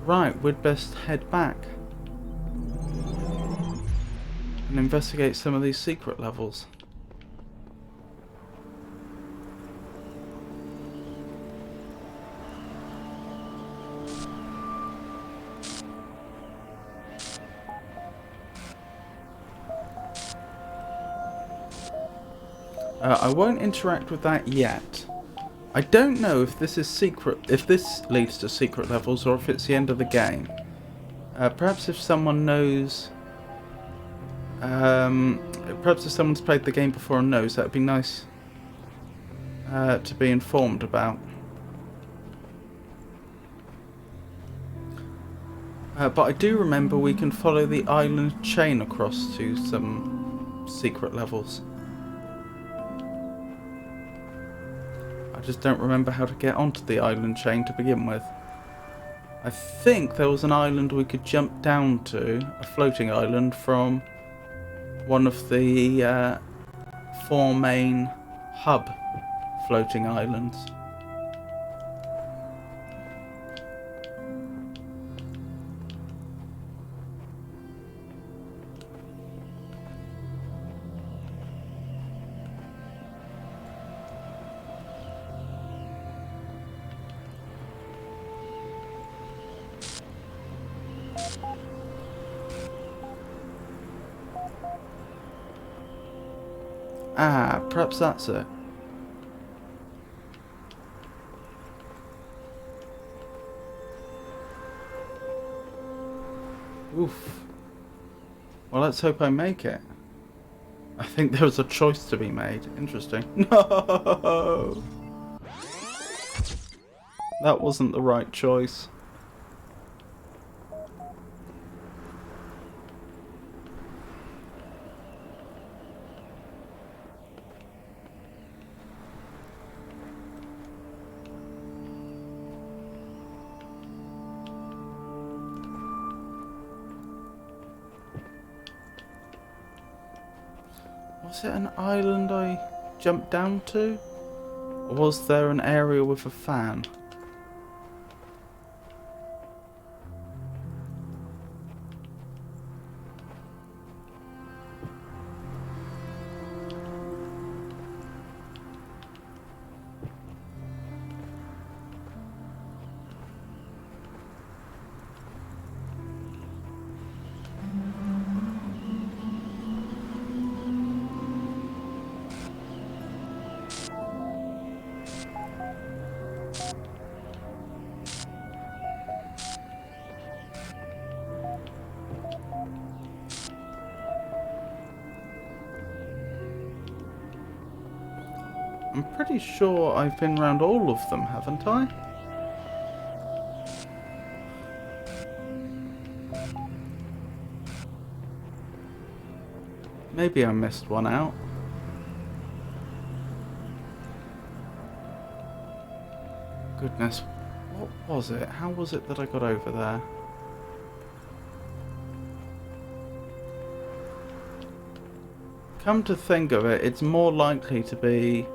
Speaker 1: Right, we'd best head back and investigate some of these secret levels. I won't interact with that yet. I don't know if this is secret, if this leads to secret levels, or if it's the end of the game. Perhaps if someone knows, perhaps if someone's played the game before and knows, that would be nice to be informed about. But I do remember we can follow the island chain across to some secret levels. I just don't remember how to get onto the island chain to begin with. I think there was an island we could jump down to, a floating island from one of the 4 main hub floating islands. Ah, perhaps that's it. Oof. Well, let's hope I make it. I think there was a choice to be made. Interesting. No! That wasn't the right choice. Was it an island I jumped down to? Or was there an area with a fan? I'm pretty sure I've been around all of them, haven't I? Maybe I missed one out. Goodness, what was it? How was it that I got over there? Come to think of it, it's more likely to be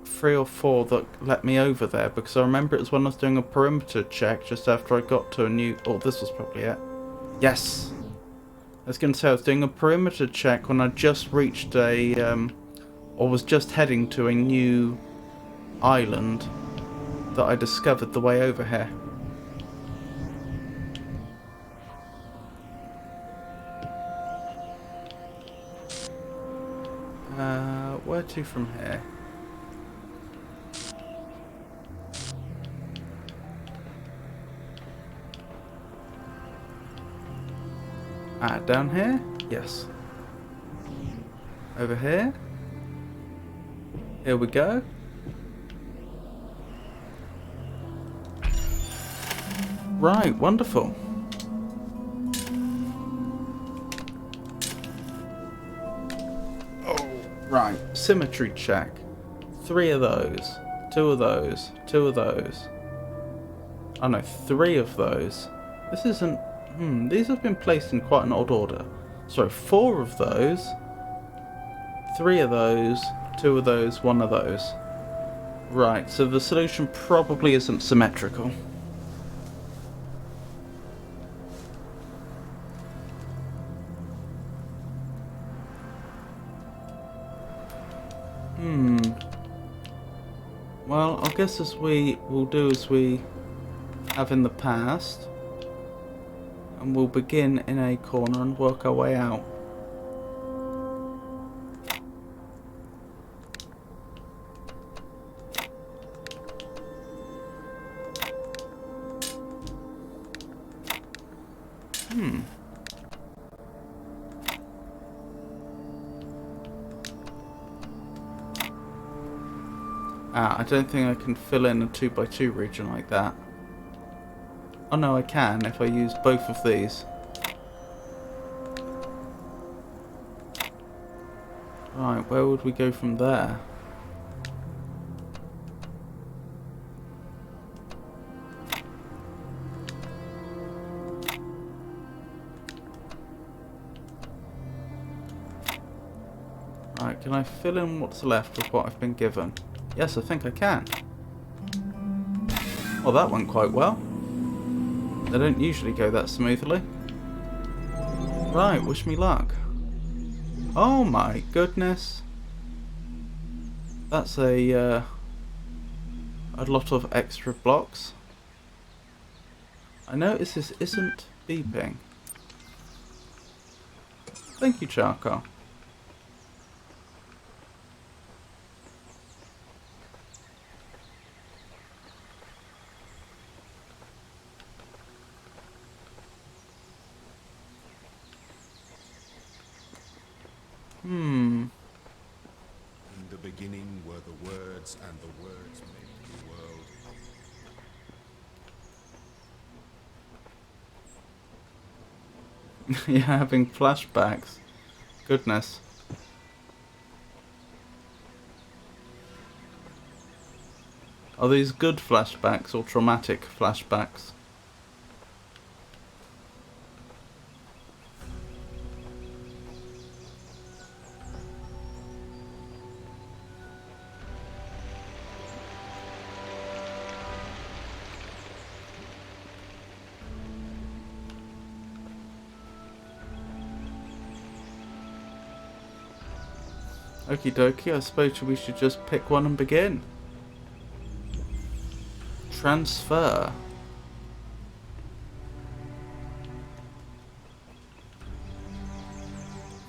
Speaker 1: 3 or 4 that let me over there, because I remember it was when I was doing a perimeter check just after I got to a new... Oh, this was probably it. Yes! I was going to say, I was doing a perimeter check when I just reached a... or was just heading to a new island that I discovered the way over here. Where to from here? Down here? Yes. Over here? Here we go. Right, wonderful. Oh, right. Symmetry check. 3 of those. 2 of those. 2 of those. Oh no, 3 of those. This isn't... these have been placed in quite an odd order. Sorry, 4 of those. 3 of those. 2 of those. 1 of those. Right, so the solution probably isn't symmetrical. Well, I guess as we will do as we have in the past, and we'll begin in a corner and work our way out. I don't think I can fill in a 2x2 region like that. Oh no, I can if I use both of these. Right, where would we go from there? Right, can I fill in what's left with what I've been given? Yes, I think I can. Well, that went quite well. They don't usually go that smoothly. Right, wish me luck. Oh my goodness. That's a lot of extra blocks. I notice this isn't beeping. Thank you, Charcoal.
Speaker 2: In the beginning were the words, and the words made the world.
Speaker 1: You're having flashbacks. Goodness. Are these good flashbacks or traumatic flashbacks? Okie dokie, I suppose we should just pick one and begin. Transfer.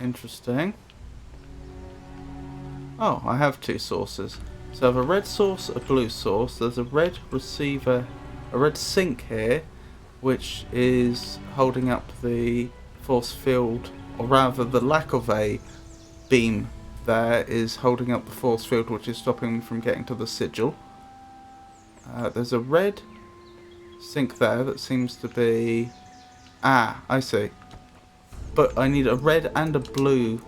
Speaker 1: Interesting. Oh, I have 2 sources. So I have a red source, a blue source. There's a red receiver, a red sink here, which is holding up the force field, or rather the lack of a beam there is holding up the force field, which is stopping me from getting to the sigil. There's a red sink there that seems to be... Ah, I see. but I need a red and a blue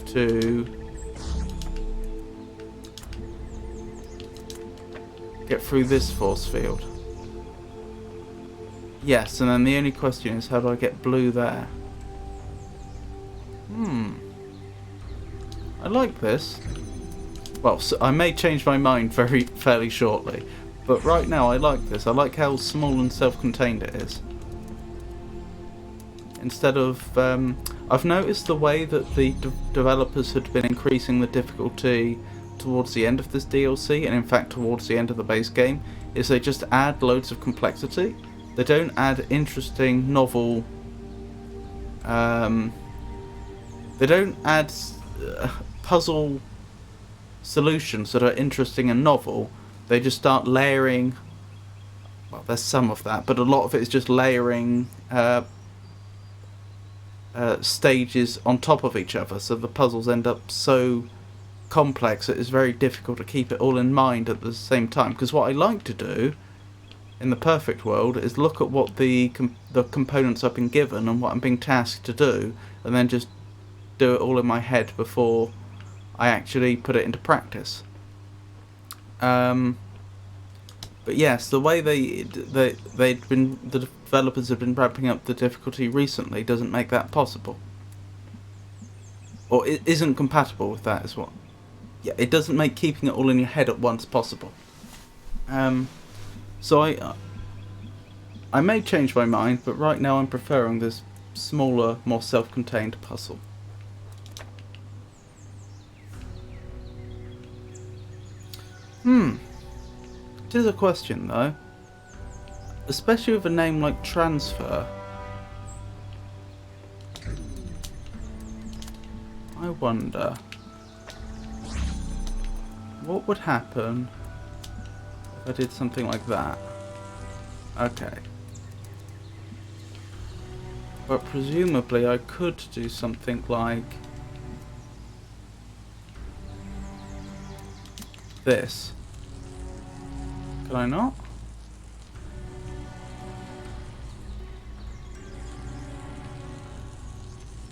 Speaker 1: to get through this force field. Yes, and then the only question is, how do I get blue there? I like this. Well, so I may change my mind fairly shortly, but right now I like this. I like how small and self-contained it is. Instead of, I've noticed the way that the developers had been increasing the difficulty towards the end of this DLC, and in fact towards the end of the base game, is they just add loads of complexity. They don't add interesting, novel... they don't add puzzle solutions that are interesting and novel. They just start layering... Well, there's some of that, but a lot of it is just layering stages on top of each other, so the puzzles end up so complex that it's very difficult to keep it all in mind at the same time. Because what I like to do in the perfect world is look at what the components I've been given and what I'm being tasked to do, and then just do it all in my head before I actually put it into practice. But yes, the way the developers have been ramping up the difficulty recently doesn't make that possible, or it isn't compatible with that. Is what? Yeah, it doesn't make keeping it all in your head at once possible. So I may change my mind, but right now I'm preferring this smaller, more self-contained puzzle. It is a question though, especially with a name like Transfer. I wonder what would happen if I did something like that. Okay. But presumably I could do something like this. Can I not?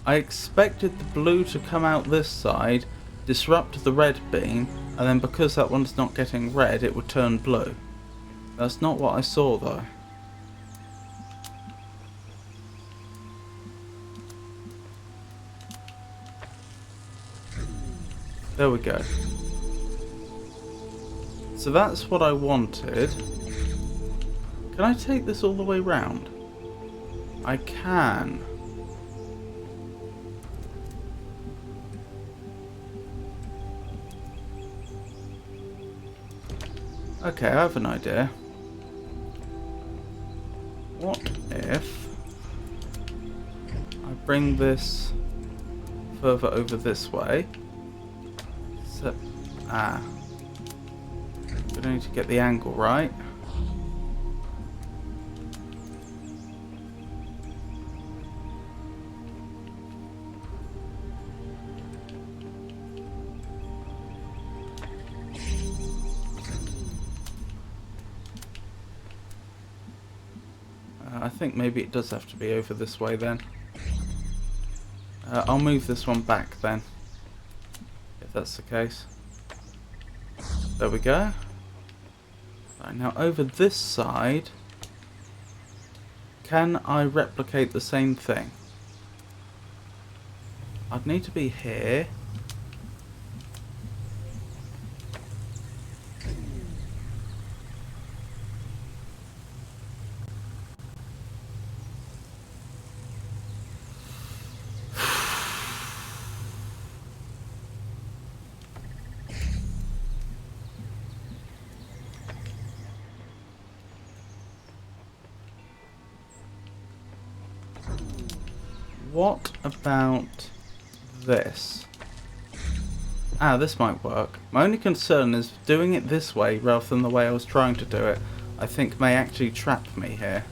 Speaker 1: I expected the blue to come out this side, disrupt the red beam, and then because that one's not getting red, it would turn blue. That's not what I saw though. There we go. So that's what I wanted. Can I take this all the way round? I can. Okay, I have an idea. What if I bring this further over this way? So, we need to get the angle right. I think maybe it does have to be over this way then. I'll move this one back then, if that's the case. There we go. Right, now over this side, can I replicate the same thing? I'd need to be here. What about this? This might work. My only concern is doing it this way rather than the way I was trying to do it, I think may actually trap me here.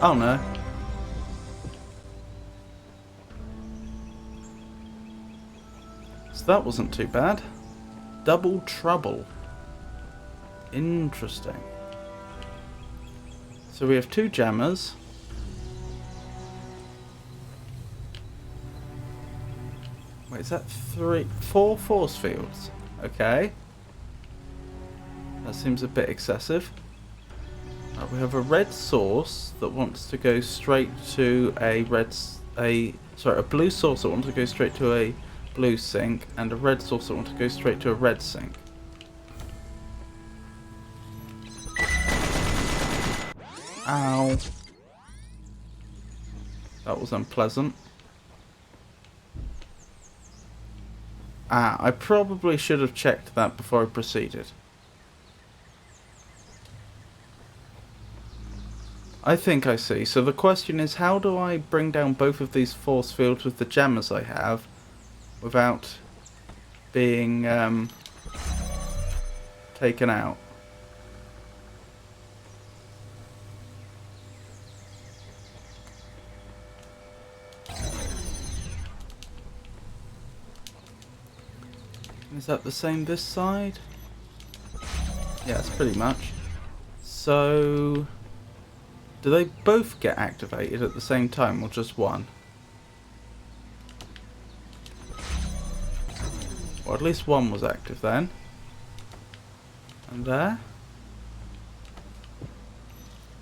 Speaker 1: Oh no. So that wasn't too bad. Double trouble. Interesting. So we have 2 jammers. Wait, is that 4 force fields? Okay. That seems a bit excessive. We have a red source that wants to go straight to a blue source that wants to go straight to a blue sink, and a red source that wants to go straight to a red sink. Ow. That was unpleasant. I probably should have checked that before I proceeded. I think I see. So the question is, how do I bring down both of these force fields with the jammers I have without being taken out? Is that the same this side? Yes, pretty much. So, do they both get activated at the same time, or just one? Or at least one was active then. And there.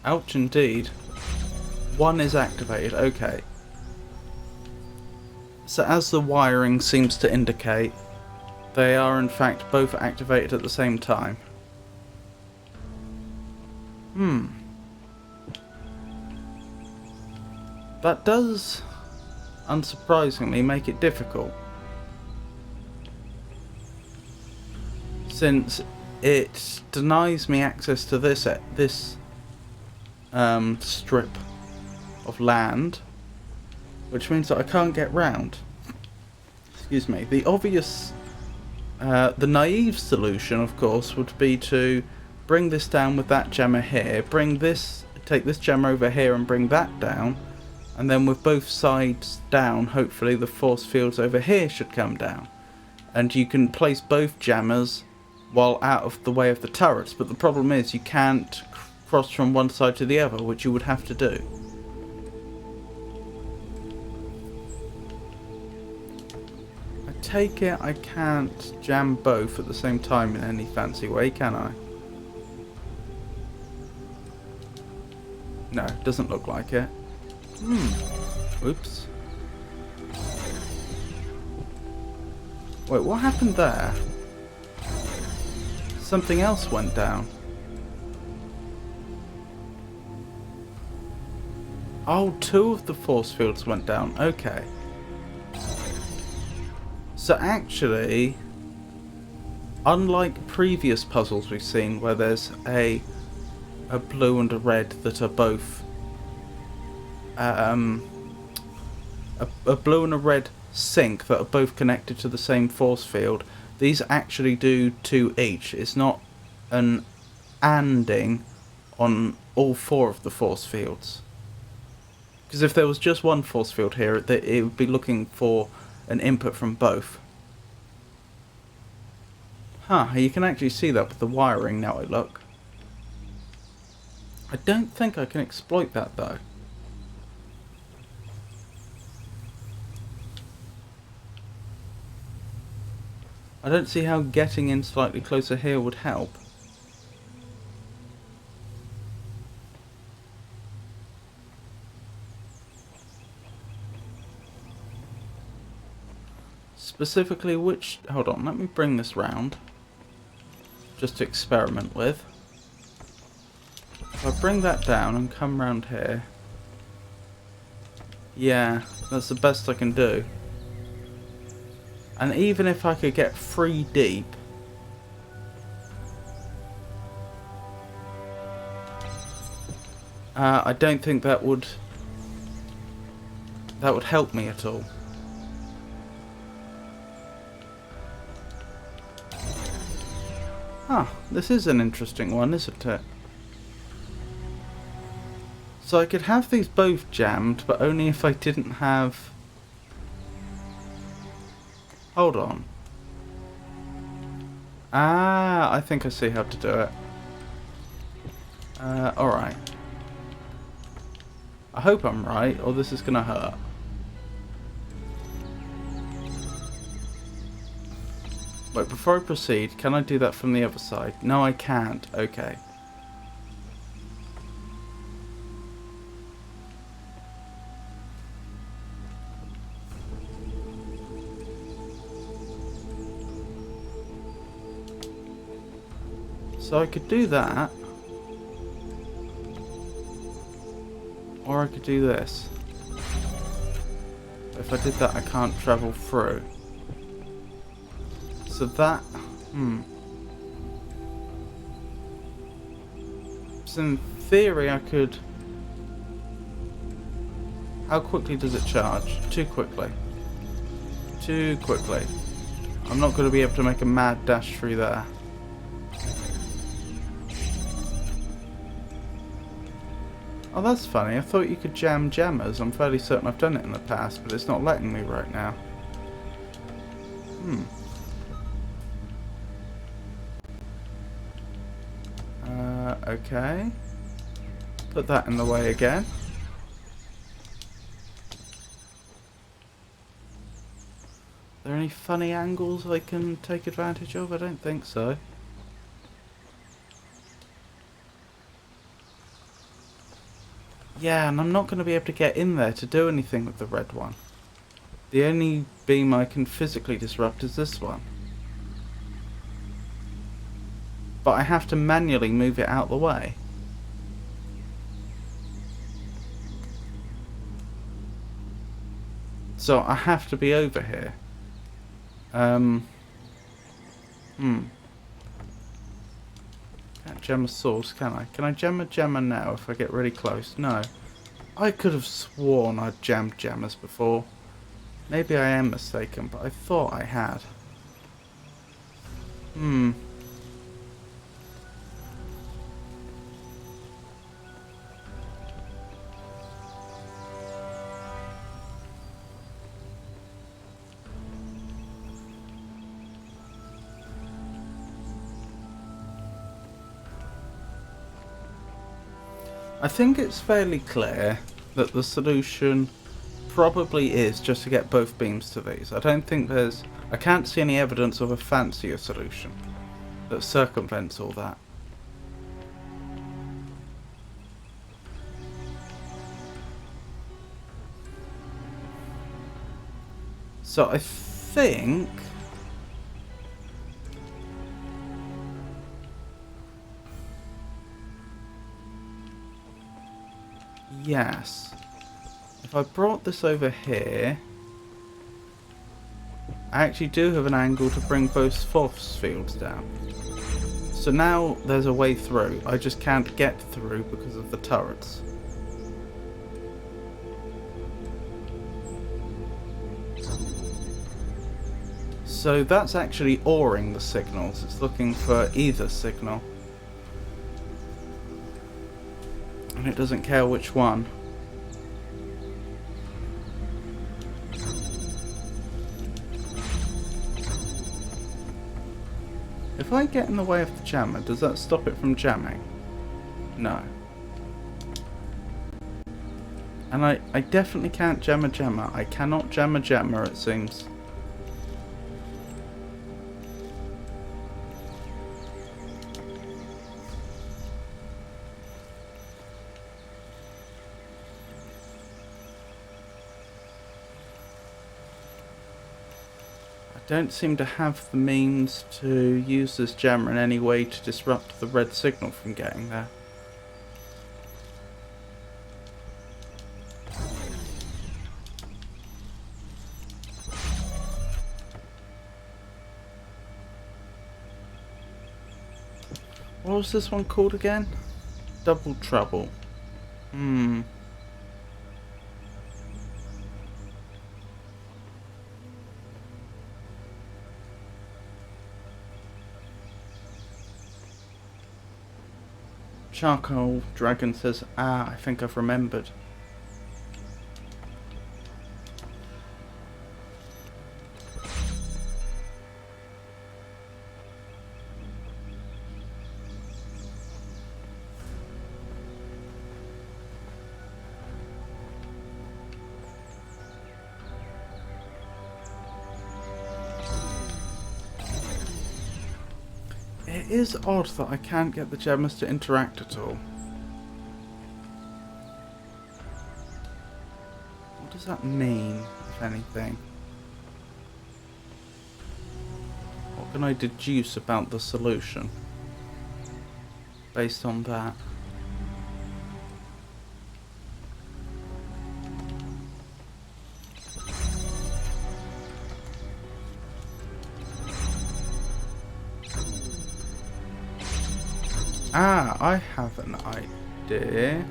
Speaker 1: Ouch indeed. One is activated, okay. So as the wiring seems to indicate, they are in fact both activated at the same time. That does, unsurprisingly, make it difficult. Since it denies me access to this strip of land, which means that I can't get round. Excuse me. The obvious, the naive solution, of course, would be to bring this down with that jammer here, take this jammer over here and bring that down, and then with both sides down, hopefully the force fields over here should come down. And you can place both jammers while out of the way of the turrets, but the problem is you can't cross from one side to the other, which you would have to do. I take it I can't jam both at the same time in any fancy way, can I? No, doesn't look like it. Oops. Wait, what happened there? Something else went down. Oh, 2 of the force fields went down. Okay. So actually, unlike previous puzzles we've seen where there's a blue and a red that are both a blue and a red sink that are both connected to the same force field, these actually do 2 each. It's not an anding on all 4 of the force fields. Because if there was just one force field here, it would be looking for an input from both. Huh, you can actually see that with the wiring now I look. I don't think I can exploit that though. I don't see how getting in slightly closer here would help. Specifically which... Hold on, let me bring this round. Just to experiment with. If I bring that down and come round here... Yeah, that's the best I can do. And even if I could get 3 deep... I don't think that would help me at all. Ah, this is an interesting one, isn't it? So I could have these both jammed, but only if I didn't have... Hold on. Ah, I think I see how to do it. Alright. I hope I'm right, or this is going to hurt. Wait, before I proceed, can I do that from the other side? No, I can't. Okay. So I could do that. Or I could do this. If I did that, I can't travel through. So that... So in theory, I could... How quickly does it charge? Too quickly. Too quickly. I'm not going to be able to make a mad dash through there. Oh, that's funny. I thought you could jam jammers. I'm fairly certain I've done it in the past, but it's not letting me right now. Okay. Put that in the way again. Are there any funny angles I can take advantage of? I don't think so. Yeah, and I'm not going to be able to get in there to do anything with the red one. The only beam I can physically disrupt is this one. But I have to manually move it out the way. So I have to be over here. Can't gem a source, can I? Can I gem a gemmer now if I get really close? No. I could have sworn I'd jammed gemmers before. Maybe I am mistaken, but I thought I had. I think it's fairly clear that the solution probably is just to get both beams to these. I don't think there's... I can't see any evidence of a fancier solution that circumvents all that. So I think... Yes. If I brought this over here, I actually do have an angle to bring both force fields down. So now there's a way through. I just can't get through because of the turrets. So that's actually oring the signals. It's looking for either signal. And it doesn't care which one. If I get in the way of the jammer, does that stop it from jamming? No. And I definitely can't jam a jammer. I cannot jam a jammer, it seems. Don't seem to have the means to use this jammer in any way to disrupt the red signal from getting there. What was this one called again? Double Trouble. Charcoal Dragon says, I think I've remembered. It is odd that I can't get the gemmers to interact at all. What does that mean, if anything? What can I deduce about the solution based on that? Ah, I have an idea.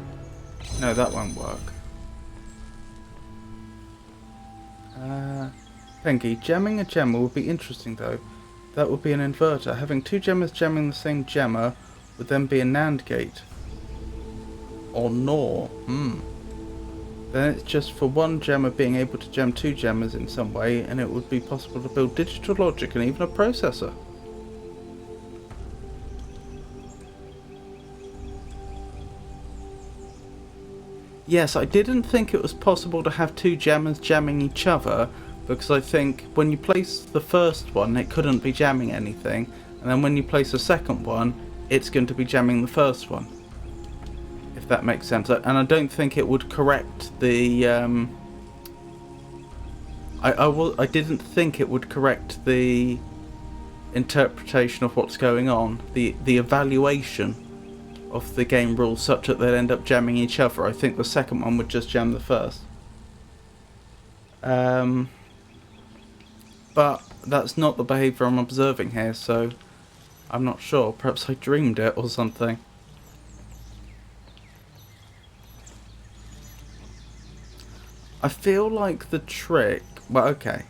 Speaker 1: No, that won't work. Pengy, gemming a gemmer would be interesting though. That would be an inverter. Having two gemmers gemming the same gemmer would then be a NAND gate. Or NOR. Then it's just for one gemmer being able to gem two gemmers in some way, and it would be possible to build digital logic and even a processor. Yes, I didn't think it was possible to have two gemmers jamming each other, because I think when you place the first one, it couldn't be jamming anything, and then when you place a second one, it's going to be jamming the first one. If that makes sense. And I don't think it would correct the... I didn't think it would correct the interpretation of what's going on, the evaluation of the game rules such that they'd end up jamming each other. I think the second one would just jam the first. But that's not the behaviour I'm observing here, so I'm not sure. Perhaps I dreamed it or something. I feel like the trick... Well, okay.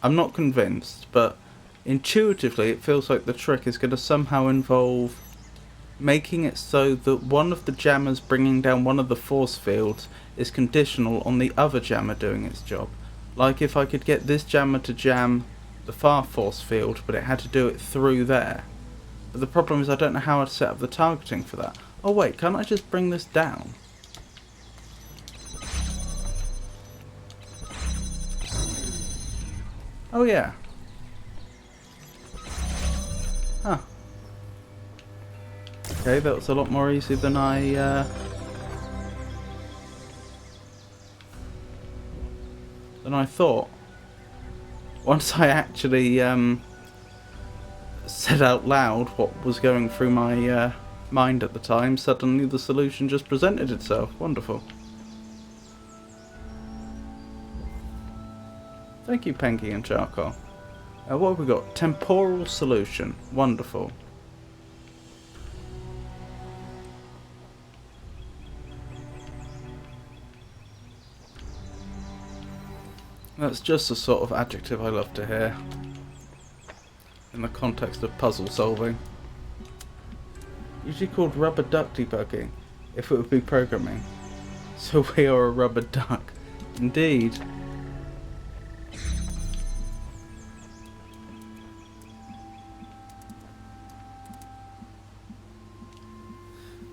Speaker 1: I'm not convinced, but intuitively it feels like the trick is going to somehow involve making it so that one of the jammers bringing down one of the force fields is conditional on the other jammer doing its job. Like if I could get this jammer to jam the far force field, but it had to do it through there. But the problem is I don't know how I'd set up the targeting for that. Oh wait, can't I just bring this down? Oh yeah. Huh. Okay, that was a lot more easy than I thought. Once I actually said out loud what was going through my mind at the time, suddenly the solution just presented itself. Wonderful. Thank you, Pengy and Charcoal. What have we got? Temporal solution. Wonderful. That's just the sort of adjective I love to hear in the context of puzzle solving. Usually called rubber duck debugging, if it would be programming. So we are a rubber duck. Indeed.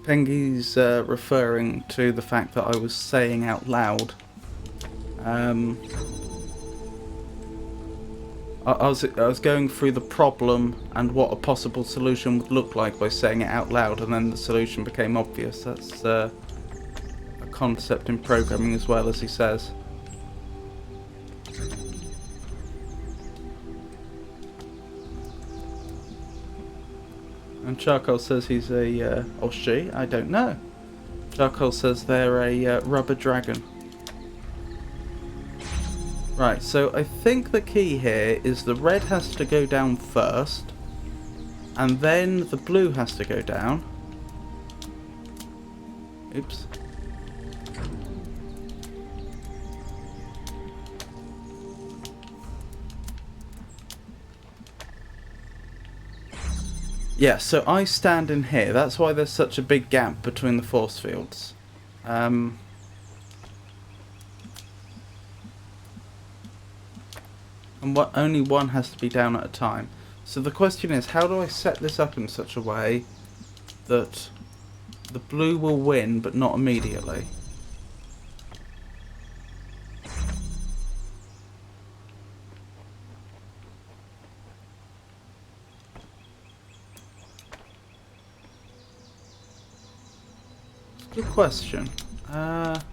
Speaker 1: Pengy's referring to the fact that I was saying out loud. I was going through the problem and what a possible solution would look like by saying it out loud, and then the solution became obvious. That's a concept in programming as well, as he says. And Charcoal says he's a, or she, I don't know. Charcoal says they're a rubber dragon. Right, so I think the key here is the red has to go down first, and then the blue has to go down. Oops. Yeah, so I stand in here. That's why there's such a big gap between the force fields. And only one has to be down at a time. So the question is, how do I set this up in such a way that the blue will win, but not immediately? Good question. If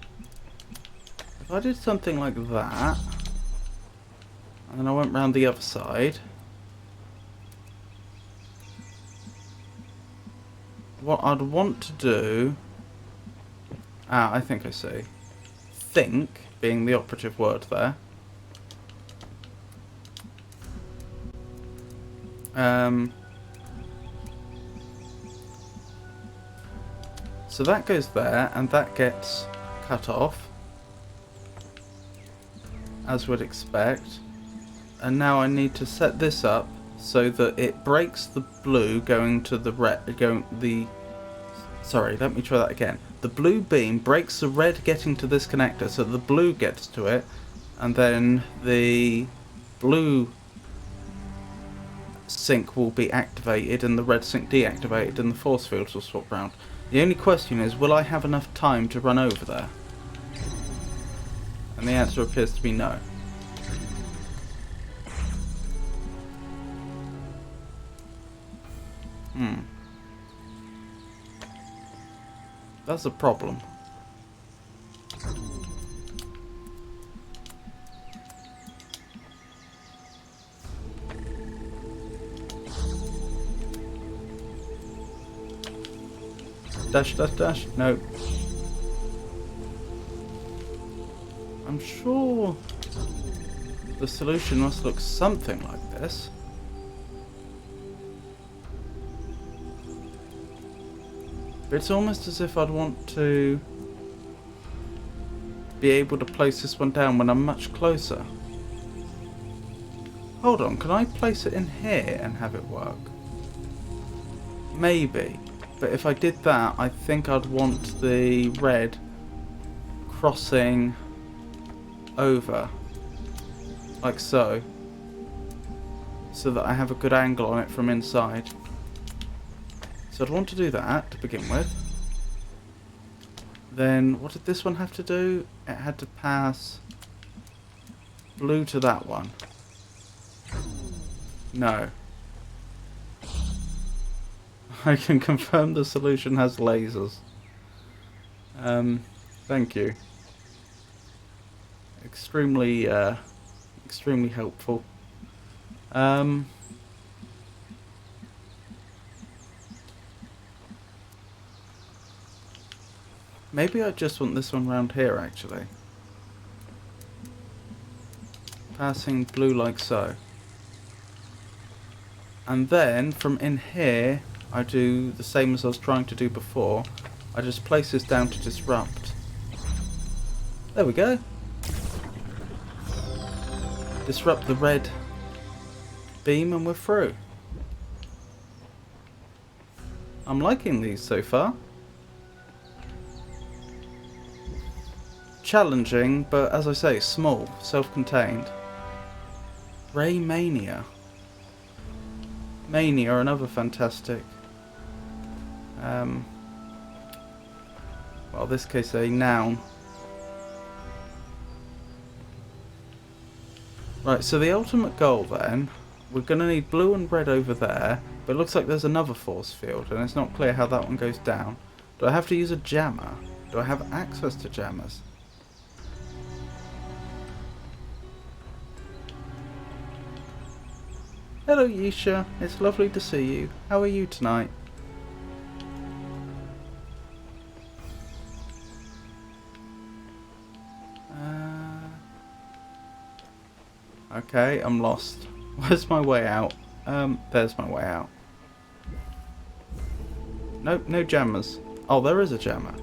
Speaker 1: I did something like that, and then I went round the other side, what I'd want to do... I think I see. Think being the operative word there. So that goes there, and that gets cut off, as would expect. And now I need to set this up so that it breaks the blue going to the red. Sorry, let me try that again. The blue beam breaks the red getting to this connector, so the blue gets to it, and then the blue sync will be activated and the red sync deactivated, and the force fields will swap round. The only question is, will I have enough time to run over there? And the answer appears to be no. That's a problem. Dash, dash, dash. No. I'm sure the solution must look something like this. But it's almost as if I'd want to be able to place this one down when I'm much closer. Hold on, can I place it in here and have it work? Maybe. But if I did that, I think I'd want the red crossing over. Like so. So that I have a good angle on it from inside. So I'd want to do that to begin with. Then what did this one have to do? It had to pass blue to that one. No. I can confirm the solution has lasers. Thank you. Extremely helpful. Maybe I just want this one round here, actually. Passing blue like so. And then, from in here, I do the same as I was trying to do before. I just place this down to disrupt. There we go. Disrupt the red beam and we're through. I'm liking these so far. Challenging, but as I say, small, self-contained. Ray Mania. Mania, another fantastic. Well, in this case, a noun. Right, so the ultimate goal then, we're going to need blue and red over there, but it looks like there's another force field, and it's not clear how that one goes down. Do I have to use a jammer? Do I have access to jammers? Hello Yisha, it's lovely to see you. How are you tonight? Okay, I'm lost. Where's my way out? There's my way out. Nope, no jammers. Oh, there is a jammer.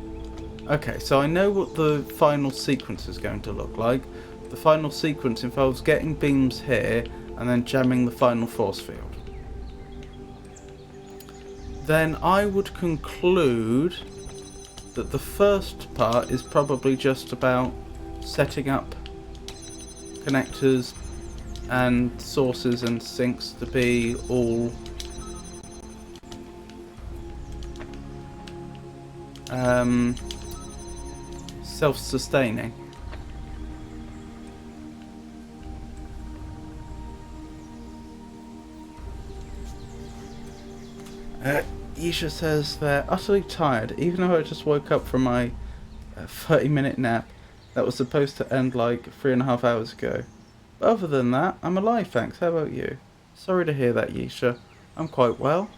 Speaker 1: Okay, so I know what the final sequence is going to look like. The final sequence involves getting beams here and then jamming the final force field. Then I would conclude that the first part is probably just about setting up connectors and sources and sinks to be all self-sustaining. Yisha says they're utterly tired, even though I just woke up from my 30-minute nap that was supposed to end like 3.5 hours ago. But other than that, I'm alive, thanks. How about you? Sorry to hear that, Yisha. I'm quite well.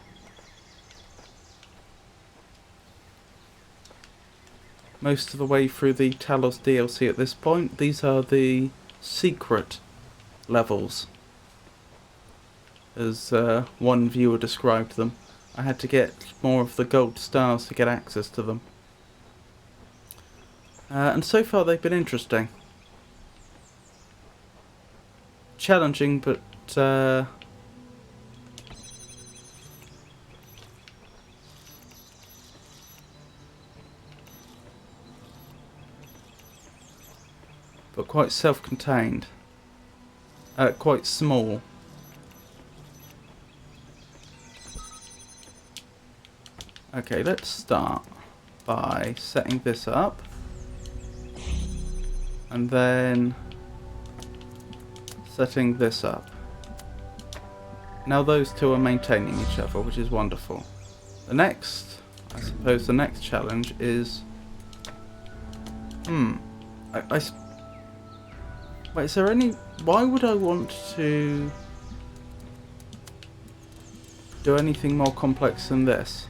Speaker 1: Most of the way through the Talos DLC at this point. These are the secret levels, as one viewer described them. I had to get more of the gold stars to get access to them. And so far they've been interesting. Challenging, but quite self-contained. Quite small. Okay, let's start by setting this up. And then setting this up. Now those two are maintaining each other, which is wonderful. The next, I suppose the next challenge is... Wait, is there any... Why would I want to do anything more complex than this?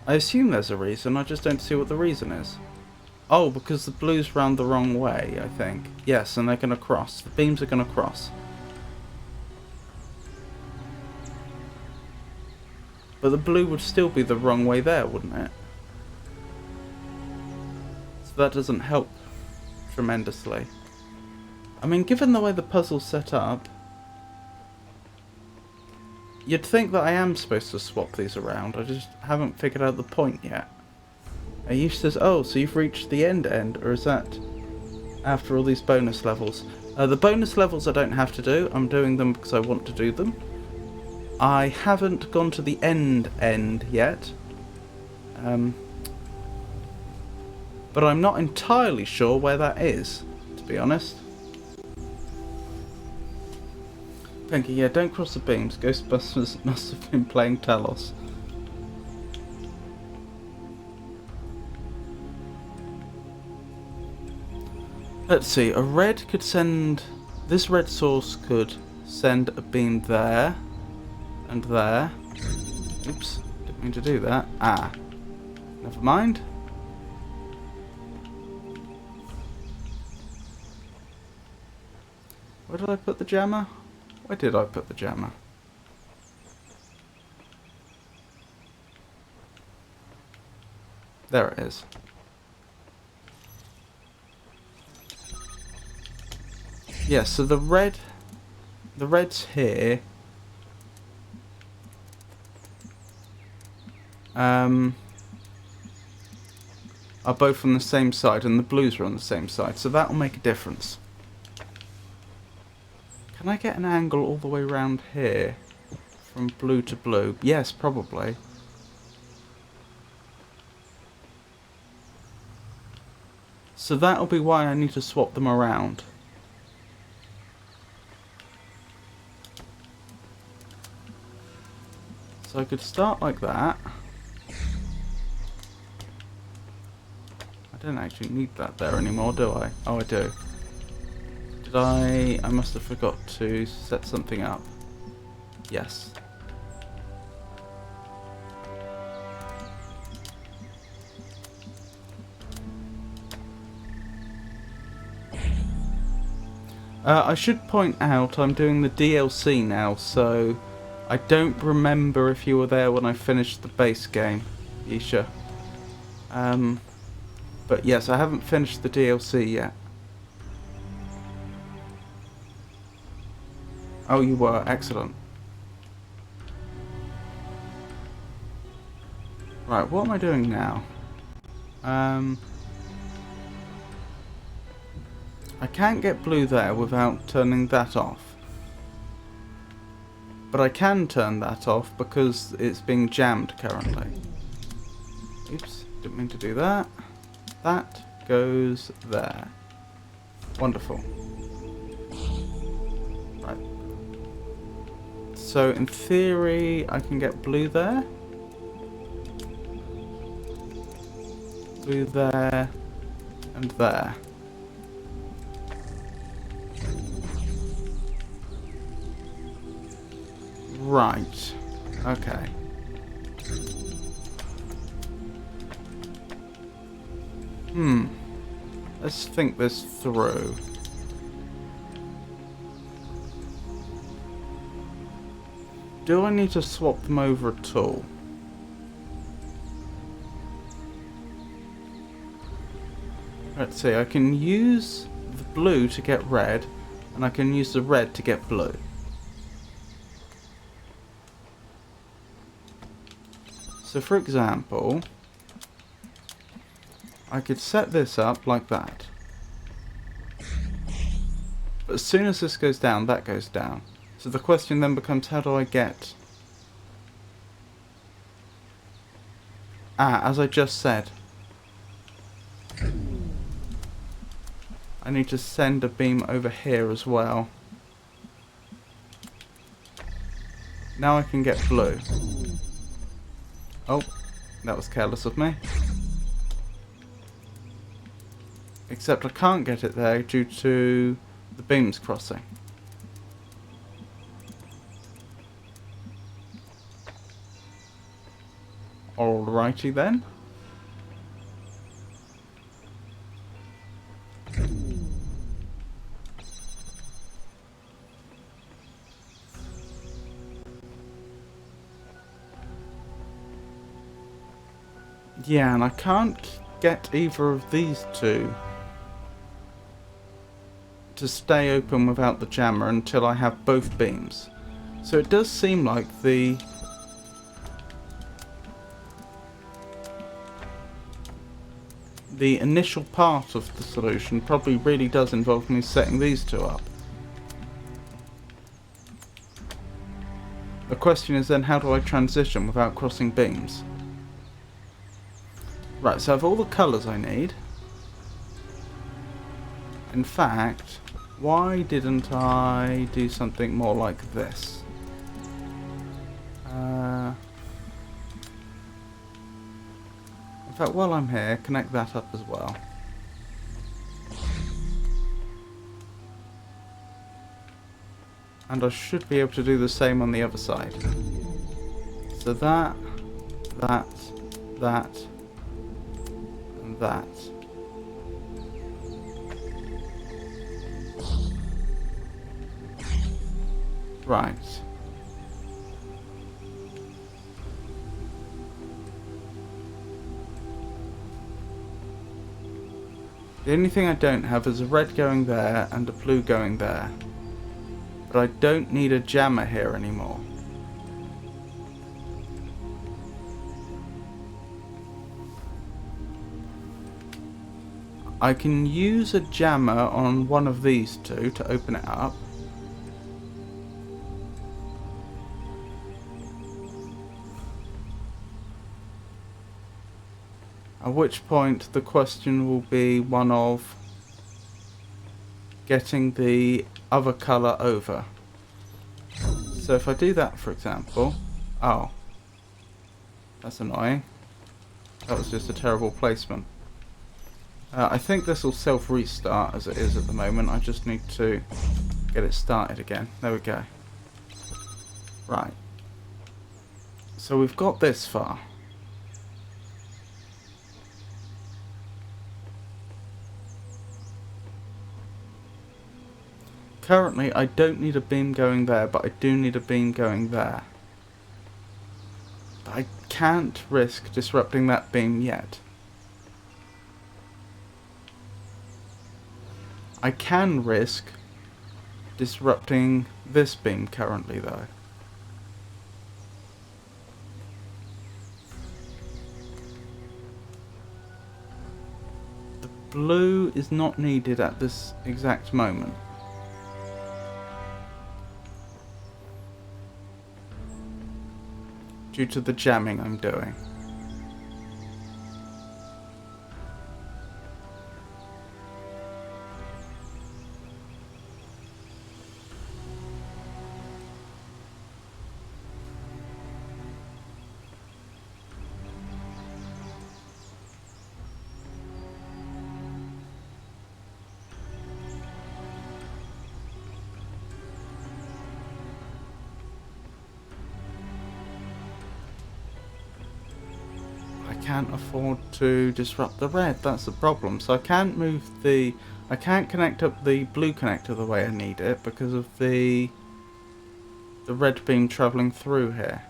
Speaker 1: I assume there's a reason, I just don't see what the reason is. Oh, because the blue's round the wrong way, I think. Yes, and they're going to cross. The beams are going to cross. But the blue would still be the wrong way there, wouldn't it? So that doesn't help tremendously. I mean, given the way the puzzle's set up, you'd think that I am supposed to swap these around. I just haven't figured out the point yet. Ayush says, oh, so you've reached the end, or is that after all these bonus levels? The bonus levels I don't have to do. I'm doing them because I want to do them. I haven't gone to the end yet. But I'm not entirely sure where that is, to be honest. Pinky, yeah, don't cross the beams. Ghostbusters must have been playing Talos. Let's see, a red could send... This red source could send a beam there and there. Oops, didn't mean to do that. Ah, never mind. Where did I put the jammer? Where did I put the jammer? There it is. Yeah, so the red's here. Are both on the same side, and the blues are on the same side, so that'll make a difference. Can I get an angle all the way around here? From blue to blue? Yes, probably. So that'll be why I need to swap them around. So I could start like that. I don't actually need that there anymore, do I? Oh, I do. Did I must have forgot to set something up. Yes. I should point out I'm doing the DLC now, so I don't remember if you were there when I finished the base game, Isha. But yes, I haven't finished the DLC yet. Oh, you were. Excellent. Right, what am I doing now? I can't get blue there without turning that off. But I can turn that off because it's being jammed currently. Oops, didn't mean to do that. That goes there. Wonderful. Right. So in theory, I can get blue there. Blue there. And there. Right. Okay. Let's think this through. Do I need to swap them over at all? Let's see, I can use the blue to get red, and I can use the red to get blue. So for example, I could set this up like that. But as soon as this goes down, that goes down. So the question then becomes, how do I get... as I just said. I need to send a beam over here as well. Now I can get blue. Oh, that was careless of me. Except I can't get it there due to the beams crossing. Alrighty then. Yeah, and I can't get either of these two to stay open without the jammer until I have both beams. So it does seem like the initial part of the solution probably really does involve me setting these two up. The question is then, how do I transition without crossing beams? Right, so I have all the colours I need. In fact, why didn't I do something more like this? In fact, while I'm here, connect that up as well. And I should be able to do the same on the other side. So that, and that. Right. The only thing I don't have is a red going there and a blue going there. But I don't need a jammer here anymore. I can use a jammer on one of these two to open it up. At which point the question will be one of getting the other colour over. So if I do that, for example... Oh. That's annoying. That was just a terrible placement. I think this will self-restart as it is at the moment. I just need to get it started again. There we go. Right. So we've got this far. Currently, I don't need a beam going there, but I do need a beam going there. But I can't risk disrupting that beam yet. I can risk disrupting this beam currently, though. The blue is not needed at this exact moment. Due to the jamming I'm doing. can't afford to disrupt the red. That's the problem. So I can't I can't connect up the blue connector the way I need it because of the red beam travelling through here.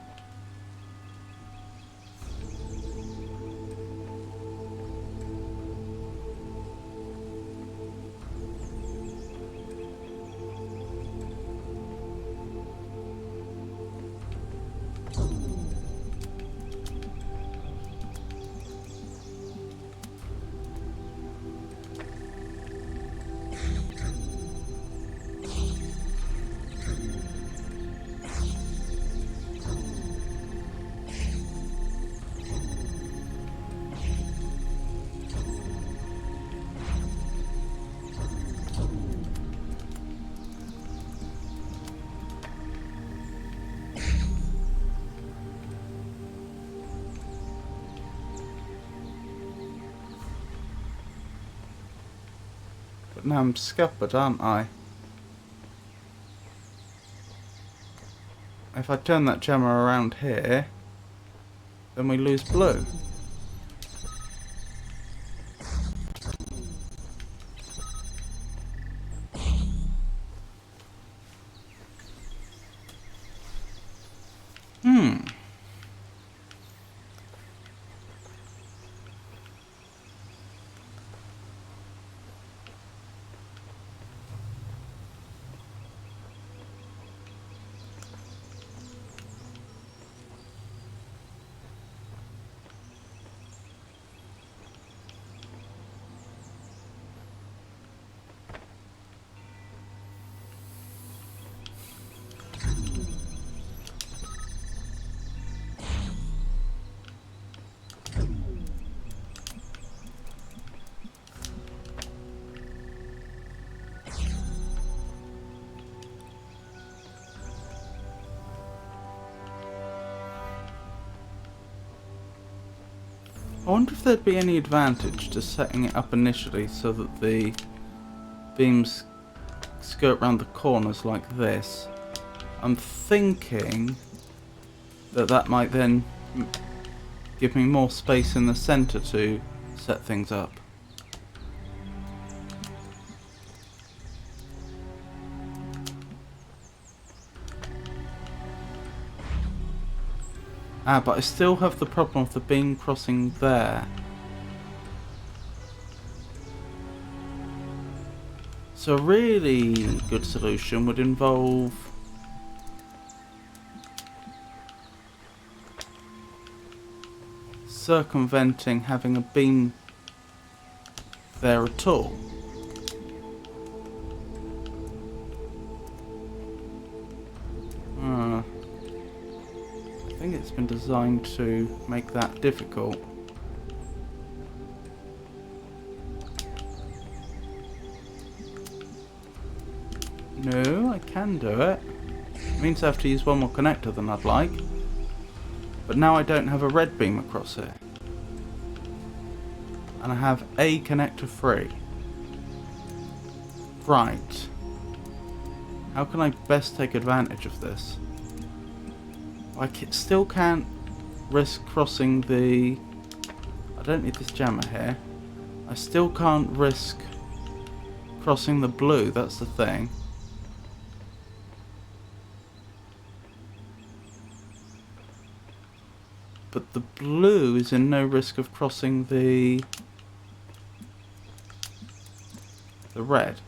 Speaker 1: But now I'm scuppered, aren't I? If I turn that jammer around here, then we lose blue. I wonder if there'd be any advantage to setting it up initially so that the beams skirt around the corners like this. I'm thinking that that might then give me more space in the centre to set things up. Ah, but I still have the problem of the beam crossing there. So a really good solution would involve circumventing having a beam there at all. I think it's been designed to make that difficult. No, I can do it. It means I have to use one more connector than I'd like. But now I don't have a red beam across here. And I have a connector free. Right. How can I best take advantage of this? I still can't risk crossing the... I don't need this jammer here. I still can't risk crossing the blue, that's the thing. But the blue is in no risk of crossing the red.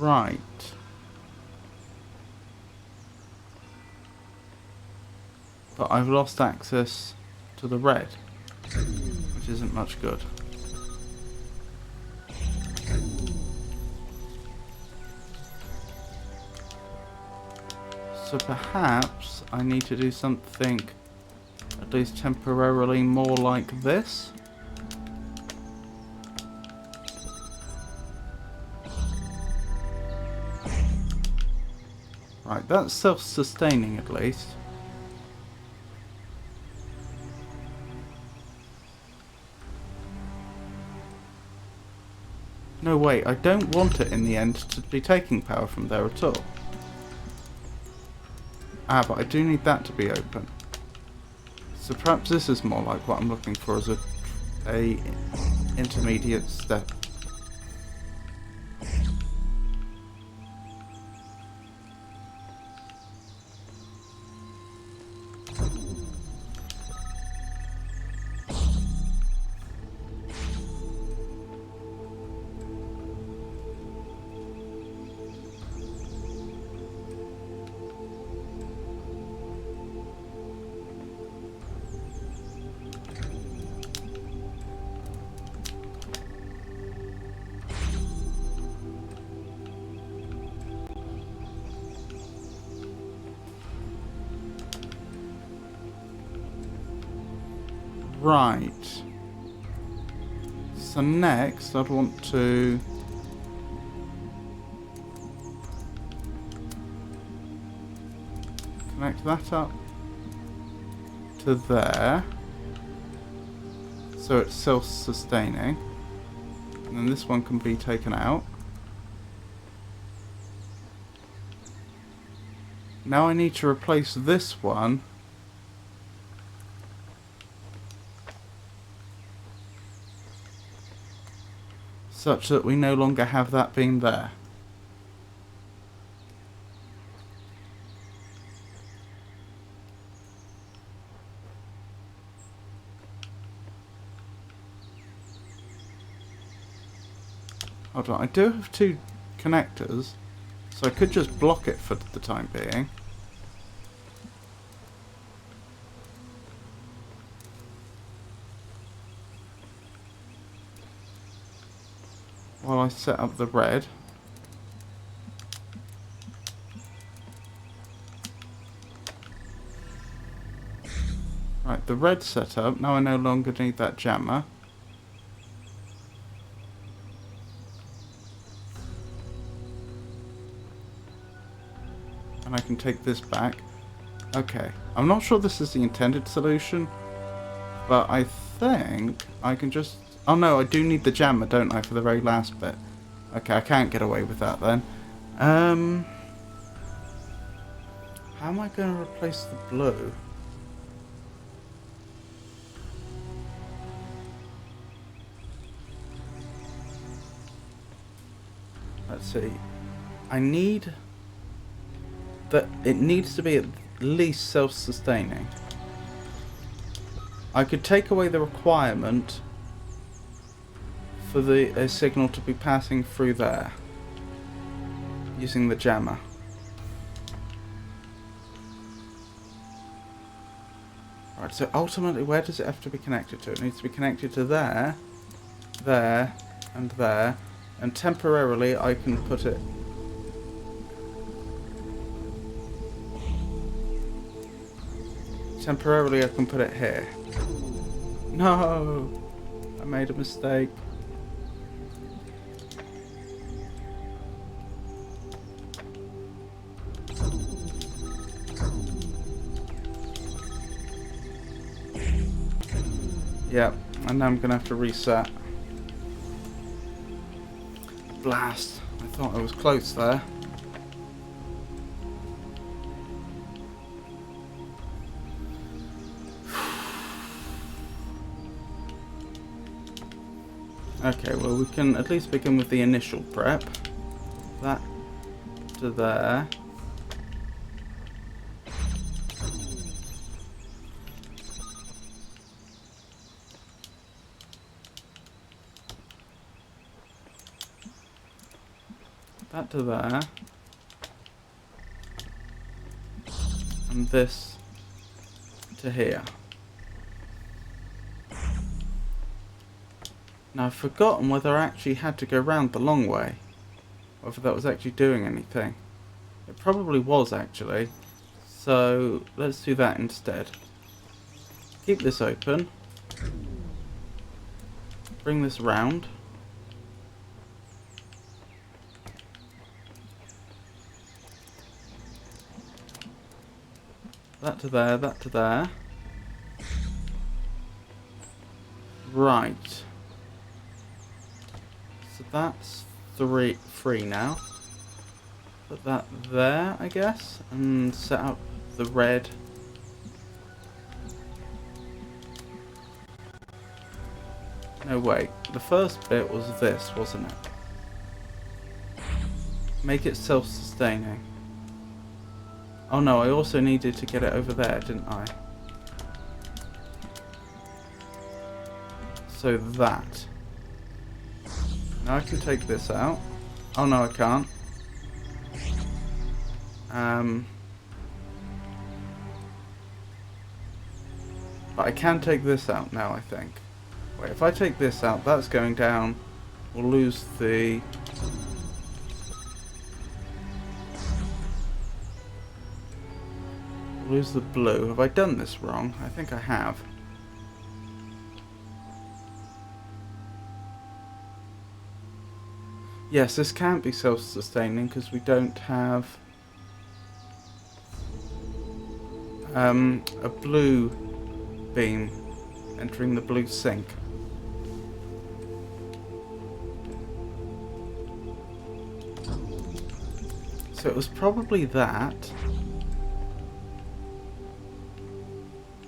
Speaker 1: Right. But I've lost access to the red, which isn't much good. So perhaps I need to do something at least temporarily more like this. Right, that's self-sustaining at least. No, wait, I don't want it in the end to be taking power from there at all. Ah, but I do need that to be open. So perhaps this is more like what I'm looking for as a intermediate step. Right. So next I'd want to connect that up to there. So it's self-sustaining. And then this one can be taken out. Now I need to replace this one such that we no longer have that being there. Hold on, I do have two connectors, so I could just block it for the time being. While I set up the red. Right, the red set up. Now I no longer need that jammer. And I can take this back. Okay, I'm not sure this is the intended solution, but I think I can just... Oh no, I do need the jammer, don't I, for the very last bit. Okay, I can't get away with that then. How am I going to replace the blue? Let's see. I need... that it needs to be at least self-sustaining. I could take away the requirement for the signal to be passing through there using the jammer. Right, so ultimately where does it have to be connected to? It needs to be connected to there, there, and there, and temporarily I can put it... Temporarily I can put it here. No! I made a mistake. Yep, and now I'm going to have to reset. Blast. I thought I was close there. Okay, well we can at least begin with the initial prep. That to there. That to there. And this to here. Now I've forgotten whether I actually had to go round the long way. Or if that was actually doing anything. It probably was actually. So let's do that instead. Keep this open. Bring this round. That to there, that to there. Right. So that's three now. Put that there, I guess, and set up the red. No, wait. The first bit was this, wasn't it? Make it self-sustaining. Oh no, I also needed to get it over there, didn't I? So that. Now I can take this out. Oh no, I can't. But I can take this out now, I think. Wait, if I take this out, that's going down. We'll lose the... lose the blue. Have I done this wrong? I think I have. Yes, this can't be self-sustaining because we don't have a blue beam entering the blue sink. So it was probably that.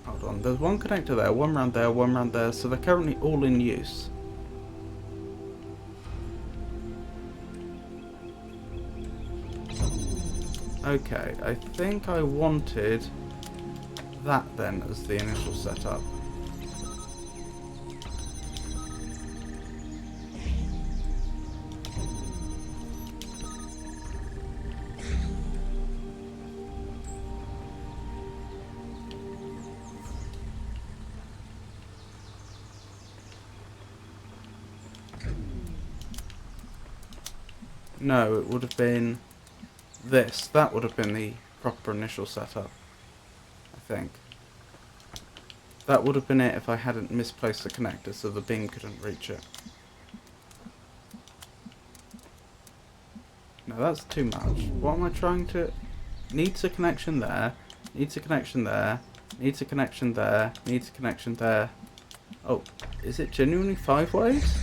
Speaker 1: Hold on, there's one connector there, one round there, so they're currently all in use. Okay, I think I wanted that then as the initial setup. No, it would have been this. That would have been the proper initial setup, I think. That would have been it if I hadn't misplaced the connector so the beam couldn't reach it. No, that's too much. What am I trying to... Needs a connection there, needs a connection there, needs a connection there, needs a connection there. Oh, is it genuinely 5 ways?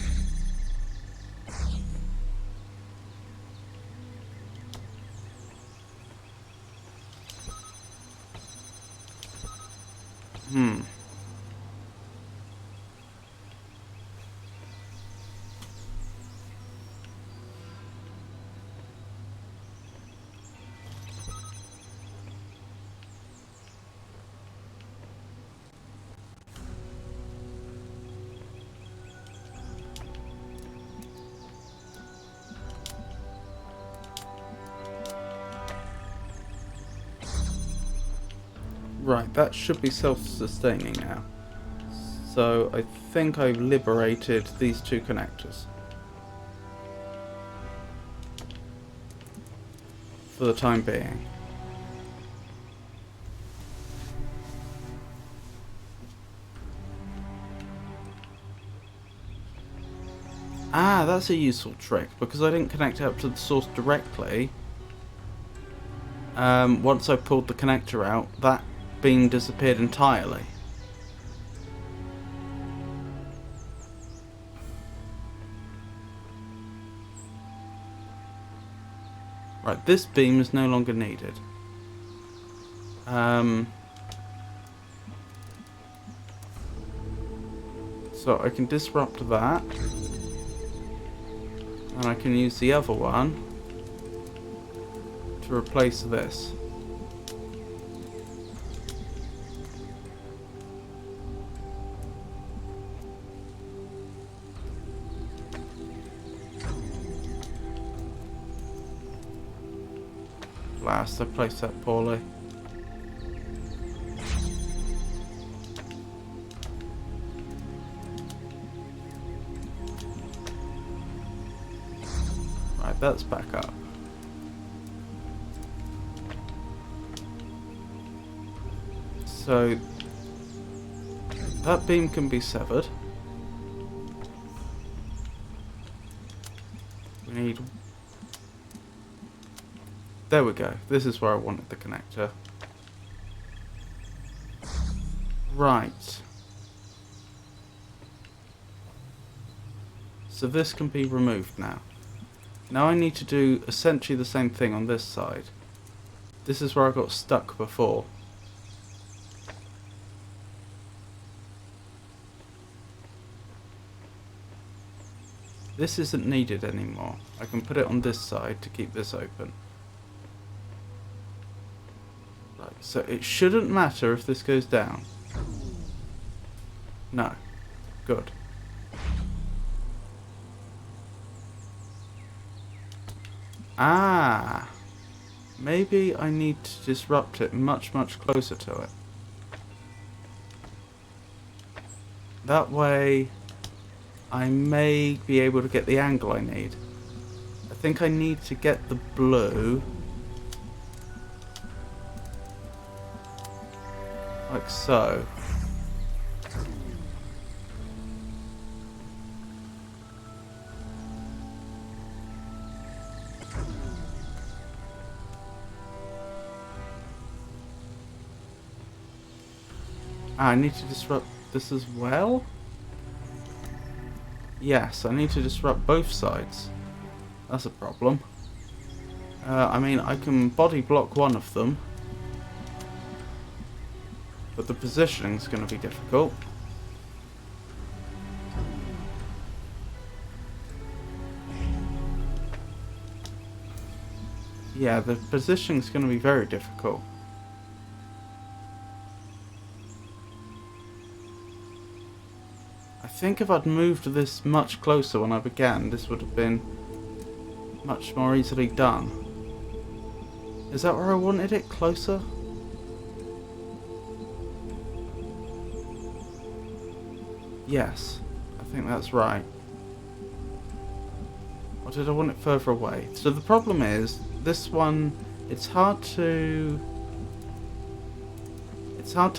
Speaker 1: Right, that should be self-sustaining now. So I think I've liberated these 2 connectors. For the time being. Ah, that's a useful trick, because I didn't connect it up to the source directly. Once I pulled the connector out, that beam disappeared entirely. Right, this beam is no longer needed. So I can disrupt that. And I can use the other one to replace this. Blast, I placed that poorly. Right, that's back up. So that beam can be severed. We need... There we go. This is where I wanted the connector. Right. So this can be removed now. Now I need to do essentially the same thing on this side. This is where I got stuck before. This isn't needed anymore. I can put it on this side to keep this open. Right, so it shouldn't matter if this goes down. No. Good. Ah! Maybe I need to disrupt it much, much closer to it. That way I may be able to get the angle I need. I think I need to get the blue like so. I need to disrupt this as well? Yes, I need to disrupt both sides. That's a problem. I mean, I can body block one of them, but the positioning is going to be difficult. Yeah, the positioning is going to be very difficult. I think if I'd moved this much closer when I began, this would have been much more easily done. Is that where I wanted it? Closer? Yes, I think that's right. Or did I want it further away? So the problem is, this one, it's hard to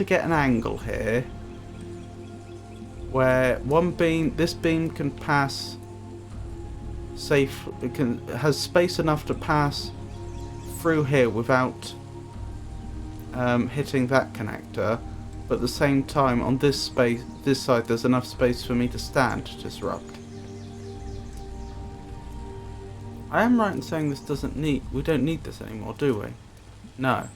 Speaker 1: get an angle here where this beam can pass has space enough to pass through here without hitting that connector, but at the same time on this side there's enough space for me to stand to disrupt. I am right in saying we don't need this anymore, do we? No.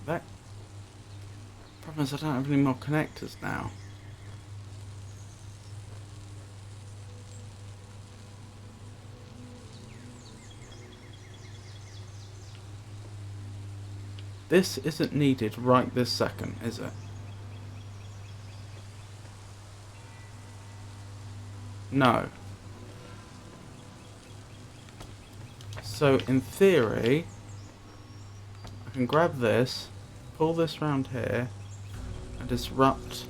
Speaker 1: That problem is I don't have any more connectors now. This isn't needed right this second, is it? No. So in theory, I can grab this, pull this round here, and disrupt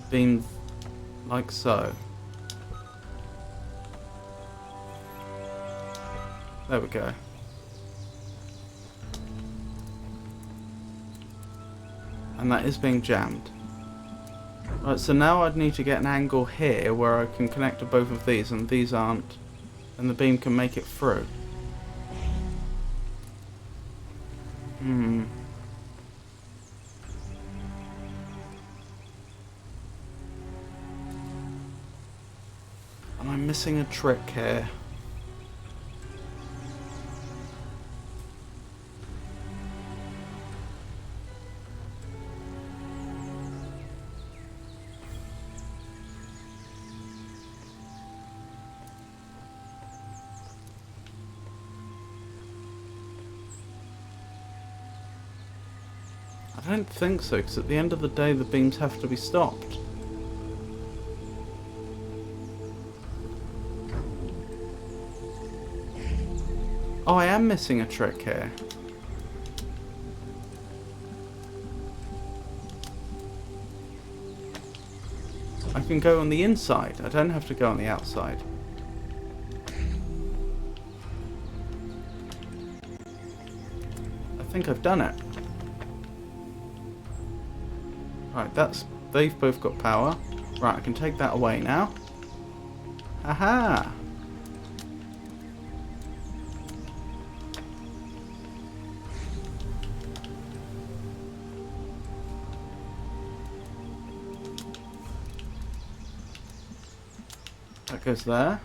Speaker 1: the beam like so. There we go. And that is being jammed. Right, so now I'd need to get an angle here where I can connect to both of these, and these aren't, and the beam can make it through. Am I missing a trick here? I don't think so, because at the end of the day the beams have to be stopped. Oh, I am missing a trick here. I can go on the inside. I don't have to go on the outside. I think I've done it. Right, they've both got power. Right, I can take that away now. Aha! That goes there.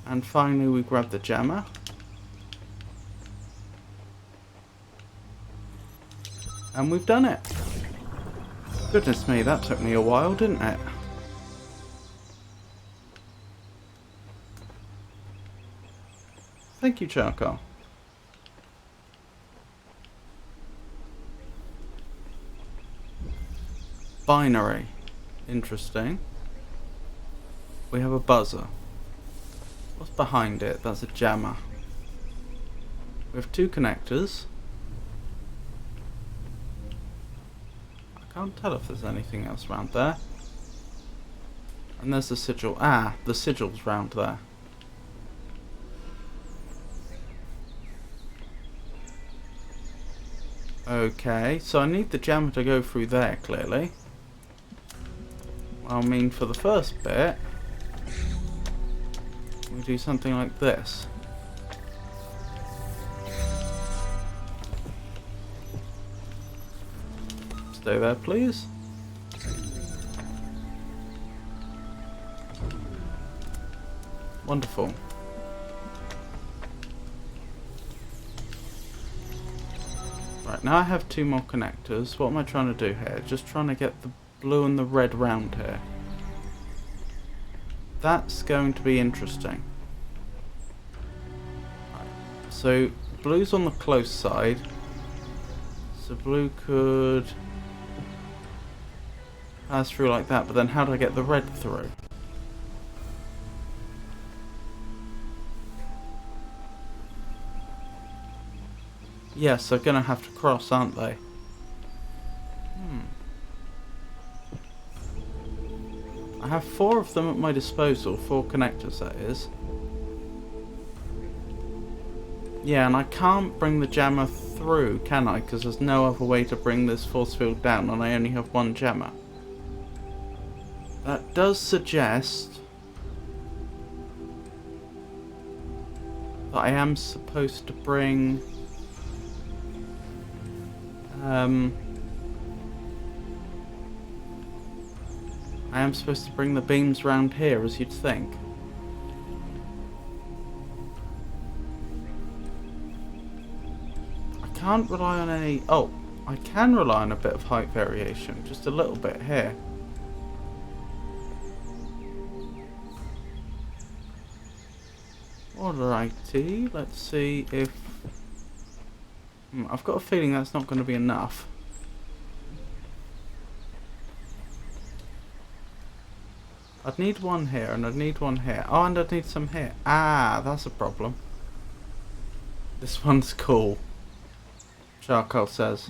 Speaker 1: And finally we grab the jammer. And we've done it. Goodness me, that took me a while, didn't it? Thank you, Charcoal. Binary. Interesting. We have a buzzer. What's behind it? That's a jammer. We have two connectors. I can't tell if there's anything else around there. And there's the sigil. Ah, the sigil's round there. Okay, so I need the jammer to go through there, clearly. I mean, for the first bit, we do something like this. Stay there, please. Wonderful. Right, now I have two more connectors. What am I trying to do here? Just trying to get the blue and the red round here. That's going to be interesting. Right. So blue's on the close side. So blue could pass through like that, but then how do I get the red through? Yes, they're gonna have to cross, aren't they? I have 4 of them at my disposal, 4 connectors that is. Yeah, and I can't bring the jammer through, can I? Because there's no other way to bring this force field down, and I only have 1 jammer. That does suggest that I am supposed to bring... I am supposed to bring the beams round here, as you'd think. I can't rely on any... Oh, I can rely on a bit of height variation, just a little bit here. Alrighty, let's see if... I've got a feeling that's not going to be enough. I'd need one here, and I'd need one here. Oh, and I'd need some here. Ah, that's a problem. This one's cool. Charcoal says.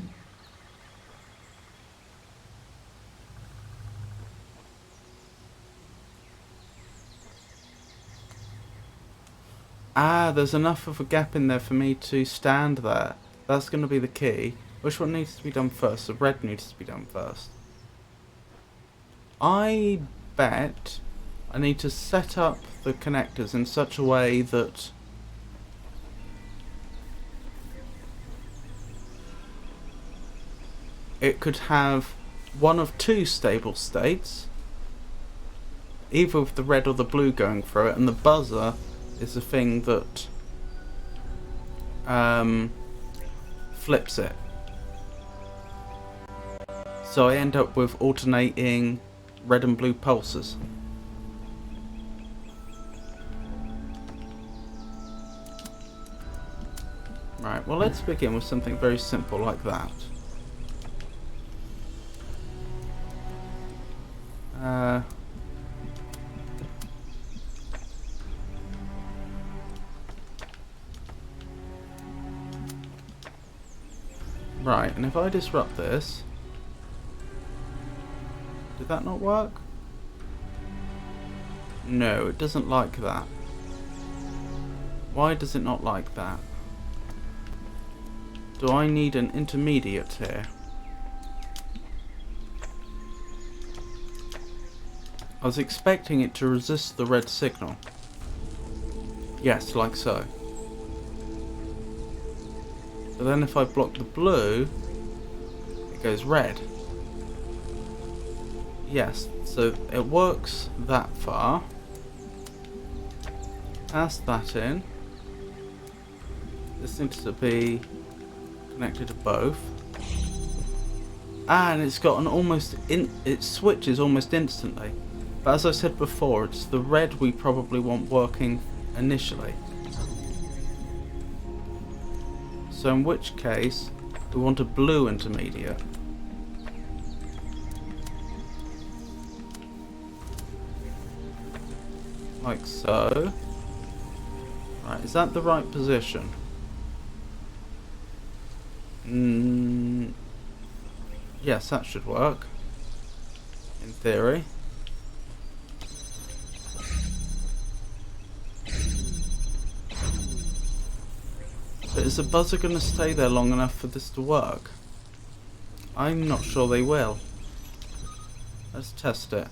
Speaker 1: Ah, there's enough of a gap in there for me to stand there. That's going to be the key. Which one needs to be done first? The red needs to be done first. I bet I need to set up the connectors in such a way that it could have one of 2 stable states, either with the red or the blue going through it, and the buzzer is the thing that flips it. So I end up with alternating red and blue pulses. Right, well, let's begin with something very simple like that. Right, and if I disrupt this... Did that not work? No, it doesn't like that. Why does it not like that? Do I need an intermediate here? I was expecting it to resist the red signal. Yes, like so. But then if I block the blue, it goes red. Yes, so it works that far. Pass that in. This seems to be connected to both. And it's got an it switches almost instantly. But as I said before, it's the red we probably want working initially. So in which case, we want a blue intermediate. Like so. Right, is that the right position? Yes, that should work. In theory. But is the buzzer going to stay there long enough for this to work? I'm not sure they will. Let's test it.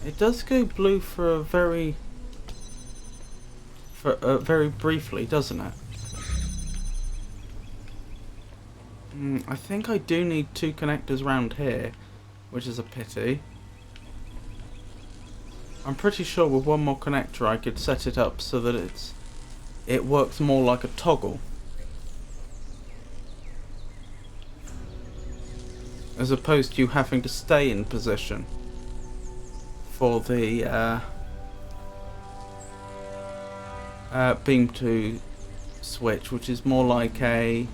Speaker 1: It does go blue for very briefly, doesn't it? I think I do need two connectors round here, which is a pity. I'm pretty sure with one more connector I could set it up so that it works more like a toggle. As opposed to you having to stay in position for the beam to switch, which is more like a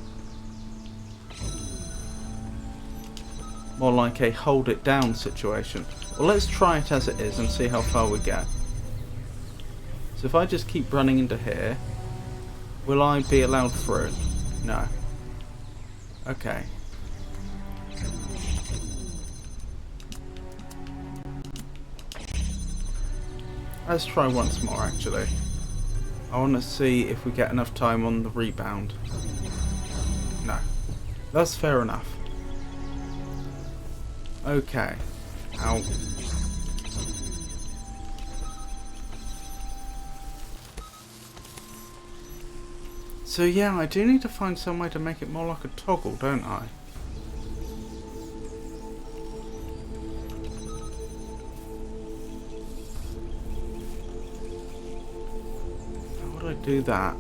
Speaker 1: hold it down situation. Well, let's try it as it is and see how far we get. So if I just keep running into here, will I be allowed through? No. Okay. Let's try once more, actually. I want to see if we get enough time on the rebound. No. That's fair enough. Okay. Ow. So yeah, I do need to find some way to make it more like a toggle, don't I? How would I do that?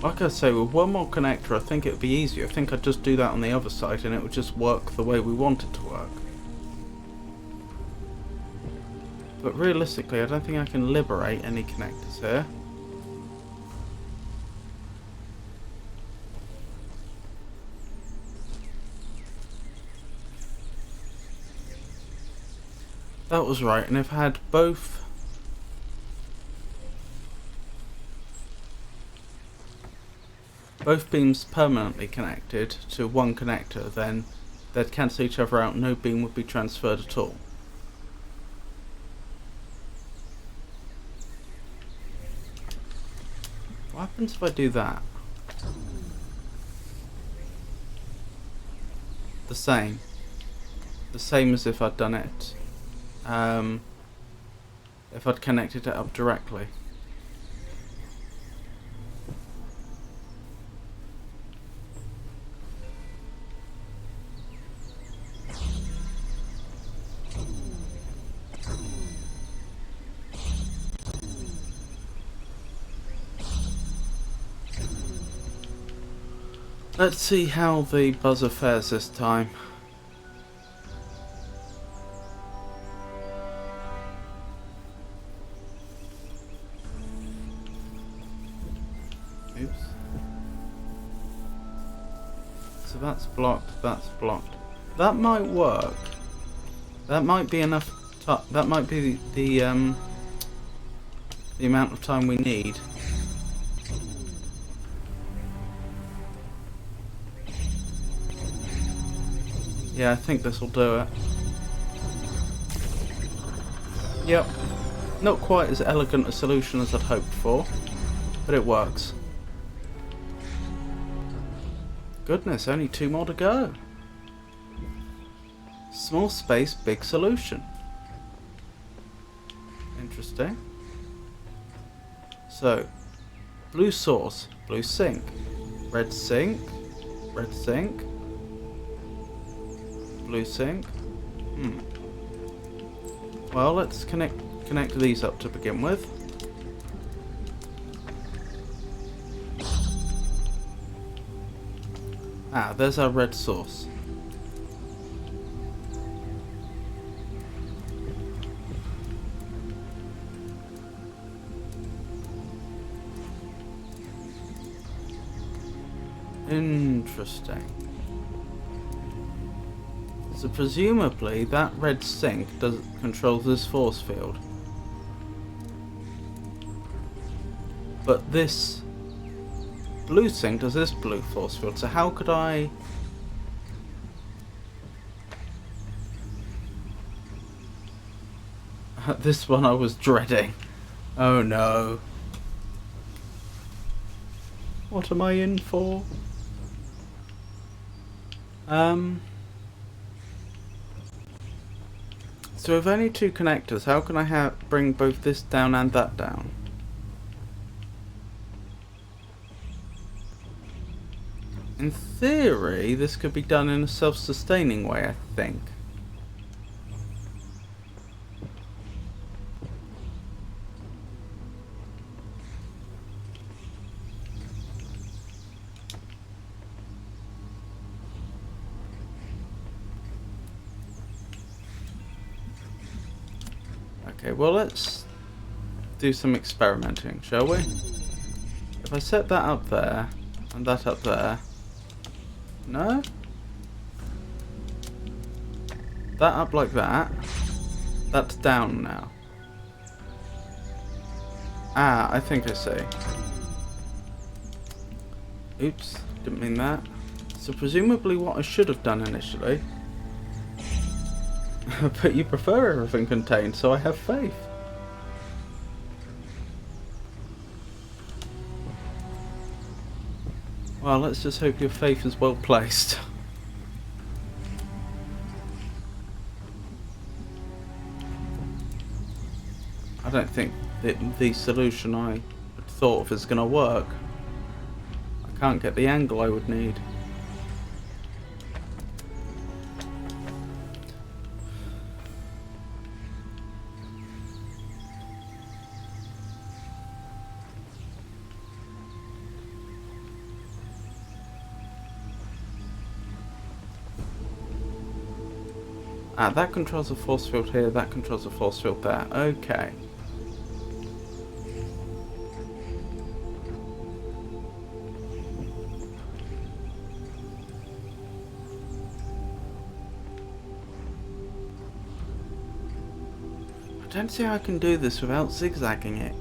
Speaker 1: Like I say, with one more connector I think it would be easier. I think I'd just do that on the other side and it would just work the way we want it to work. But realistically I don't think I can liberate any connectors here. That was right, and if I had both beams permanently connected to one connector, then they'd cancel each other out, no beam would be transferred at all. What happens if I do that? The same. The same as if I'd done it. If I'd connected it up directly. Let's see how the buzzer fares this time. Oops. So that's blocked, that's blocked. That might work. That might be enough. That might be the amount of time we need. Yeah, I think this will do it. Yep. Not quite as elegant a solution as I'd hoped for, but it works. Goodness, only 2 more to go. Small space, big solution. Interesting. So, blue source, blue sink, red sink, red sink, blue sink. Well, let's connect these up to begin with. Ah, there's our red source. Interesting. So presumably that red sink controls this force field. But this blue sink does this blue force field. So how could I... This one I was dreading. Oh no. What am I in for? So with only 2 connectors, how can I bring both this down and that down? In theory, this could be done in a self-sustaining way, I think. Okay, well let's do some experimenting, shall we? If I set that up there, and that up there... No? That up like that. That's down now. Ah, I think I see. Oops, didn't mean that. So presumably what I should have done initially... But you prefer everything contained, so I have faith. Well, let's just hope your faith is well placed. I don't think that the solution I had thought of is going to work. I can't get the angle I would need. Ah, that controls a force field here, that controls a force field there. Okay. I don't see how I can do this without zigzagging it.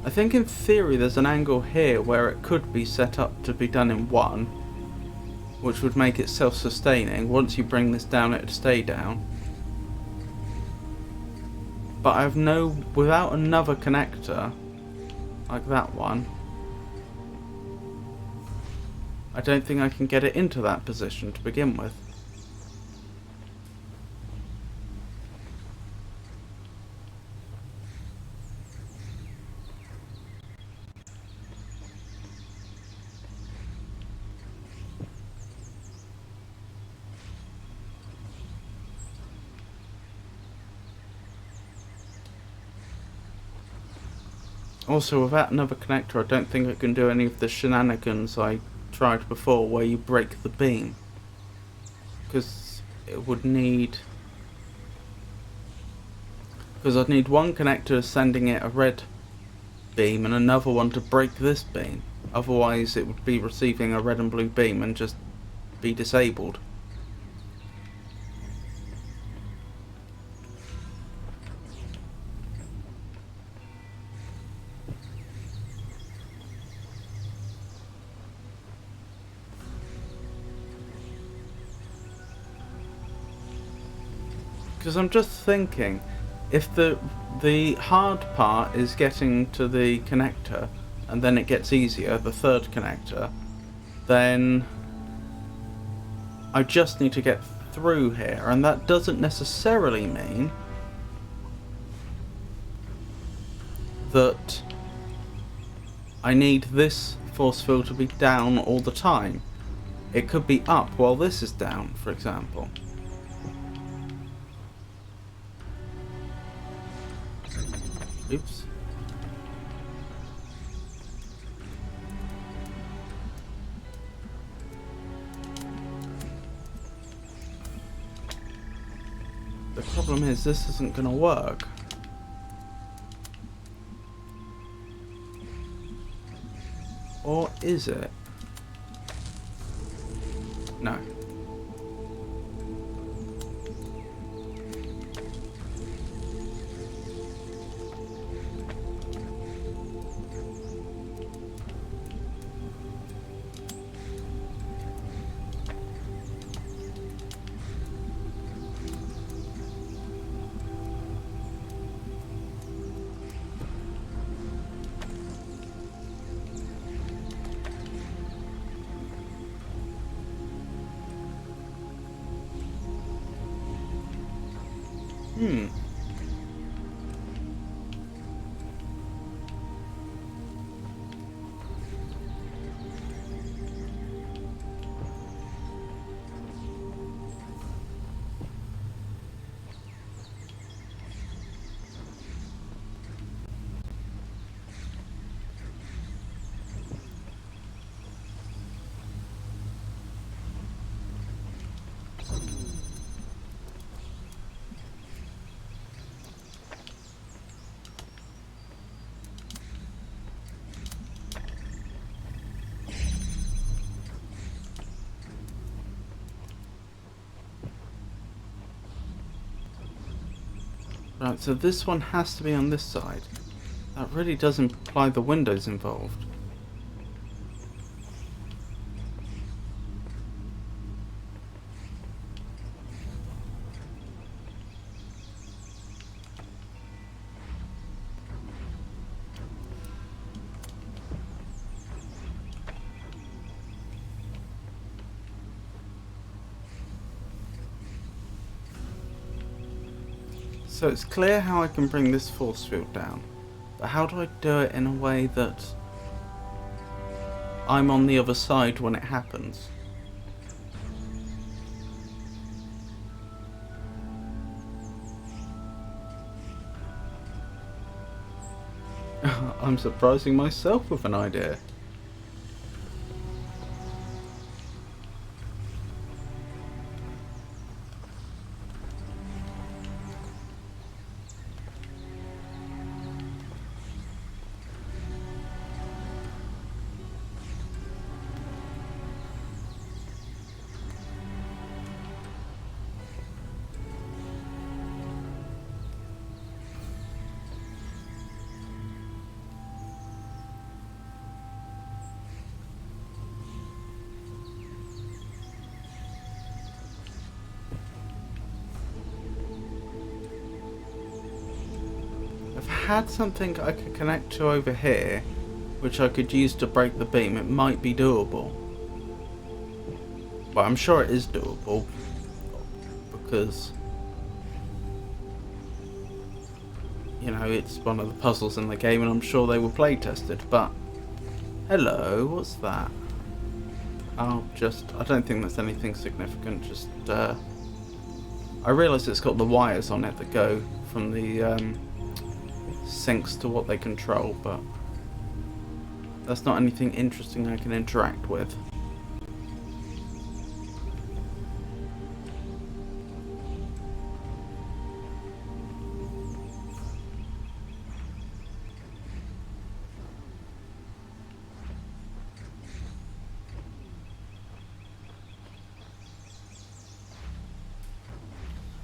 Speaker 1: I think in theory there's an angle here where it could be set up to be done in one, which would make it self-sustaining. Once you bring this down, it would stay down. But without another connector, like that one, I don't think I can get it into that position to begin with. Also, without another connector, I don't think I can do any of the shenanigans I tried before where you break the beam. Because it would need... Because I'd need one connector sending it a red beam and another one to break this beam. Otherwise it would be receiving a red and blue beam and just be disabled. Because I'm just thinking, if the hard part is getting to the connector and then it gets easier, the third connector, then I just need to get through here, and that doesn't necessarily mean that I need this force field to be down all the time. It could be up while this is down, for example. Oops. The problem is this isn't going to work. Or is it? No. Hmm. Right, so this one has to be on this side. That really does imply the window's involved. So it's clear how I can bring this force field down, but how do I do it in a way that I'm on the other side when it happens? I'm surprising myself with an idea. If I had something I could connect to over here, which I could use to break the beam, it might be doable. But I'm sure it is doable, because, you know, it's one of the puzzles in the game and I'm sure they were play tested, but... Hello, what's that? Oh, I don't think that's anything significant, just, I realise it's got the wires on it that go from the syncs to what they control, but that's not anything interesting I can interact with.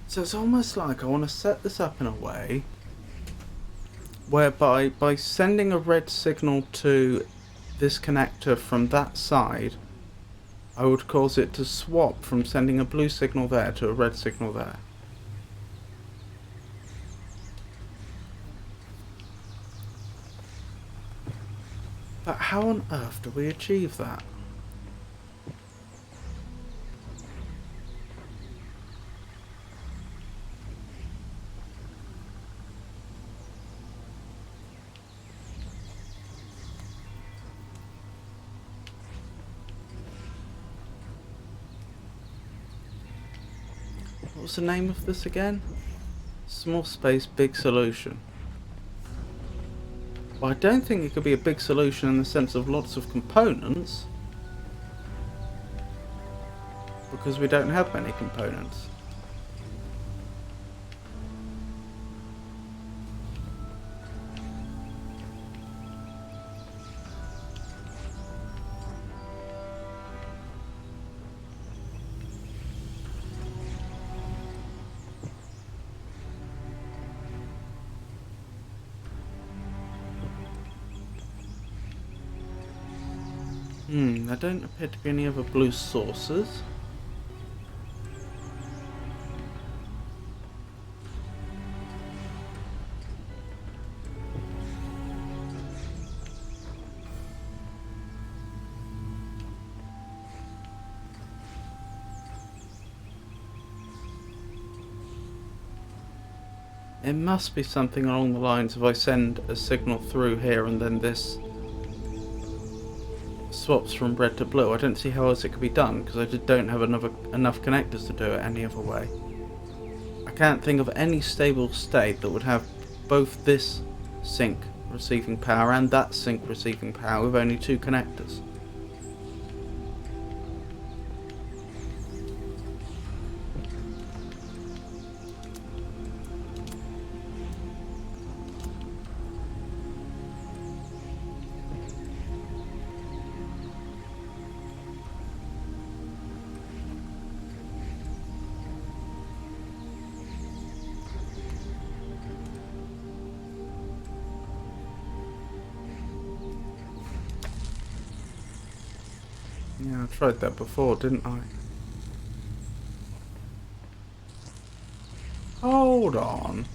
Speaker 1: So it's almost like I want to set this up in a way whereby by sending a red signal to this connector from that side, I would cause it to swap from sending a blue signal there to a red signal there. But how on earth do we achieve that? What's the name of this again? Small space, big solution. Well, I don't think it could be a big solution in the sense of lots of components, because we don't have many components. There don't appear to be any other blue sources. It must be something along the lines of I send a signal through here and then this swaps from red to blue. I don't see how else it could be done because I just don't have enough connectors to do it any other way. I can't think of any stable state that would have both this sync receiving power and that sync receiving power with only two connectors. Yeah, I tried that before, didn't I? Hold on.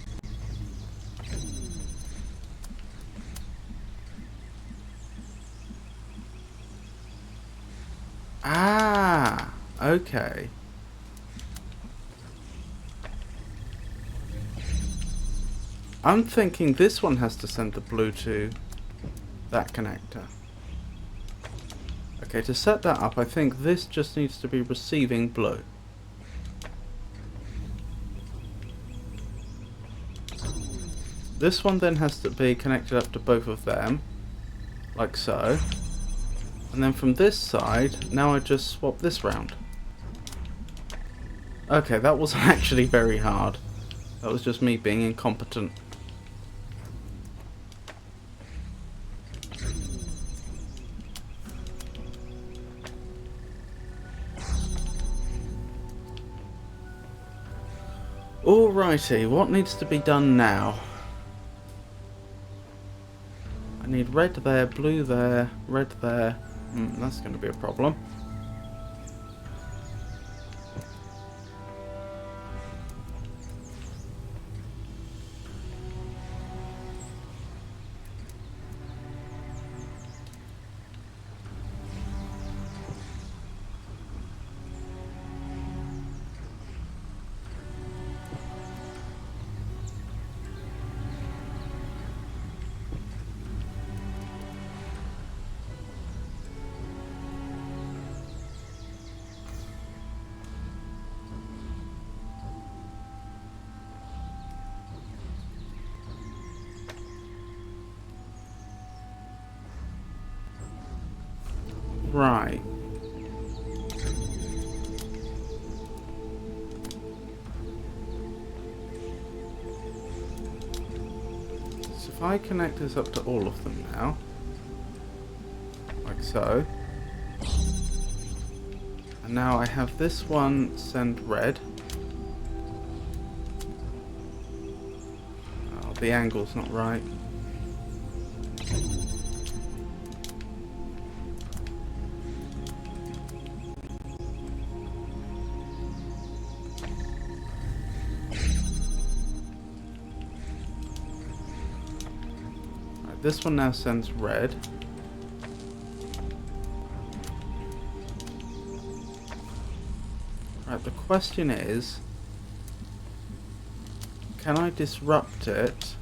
Speaker 1: Ah, okay. I'm thinking this one has to send the blue to that connector. Okay, to set that up, I think this just needs to be receiving blue. This one then has to be connected up to both of them, like so. And then from this side, now I just swap this round. Okay, that wasn't actually very hard. That was just me being incompetent. Alrighty, what needs to be done now? I need red there, blue there, red there. That's going to be a problem. Right. So if I connect this up to all of them now, like so, and now I have this one send red. Oh, the angle's not right. This one now sends red. Right, the question is, can I disrupt it?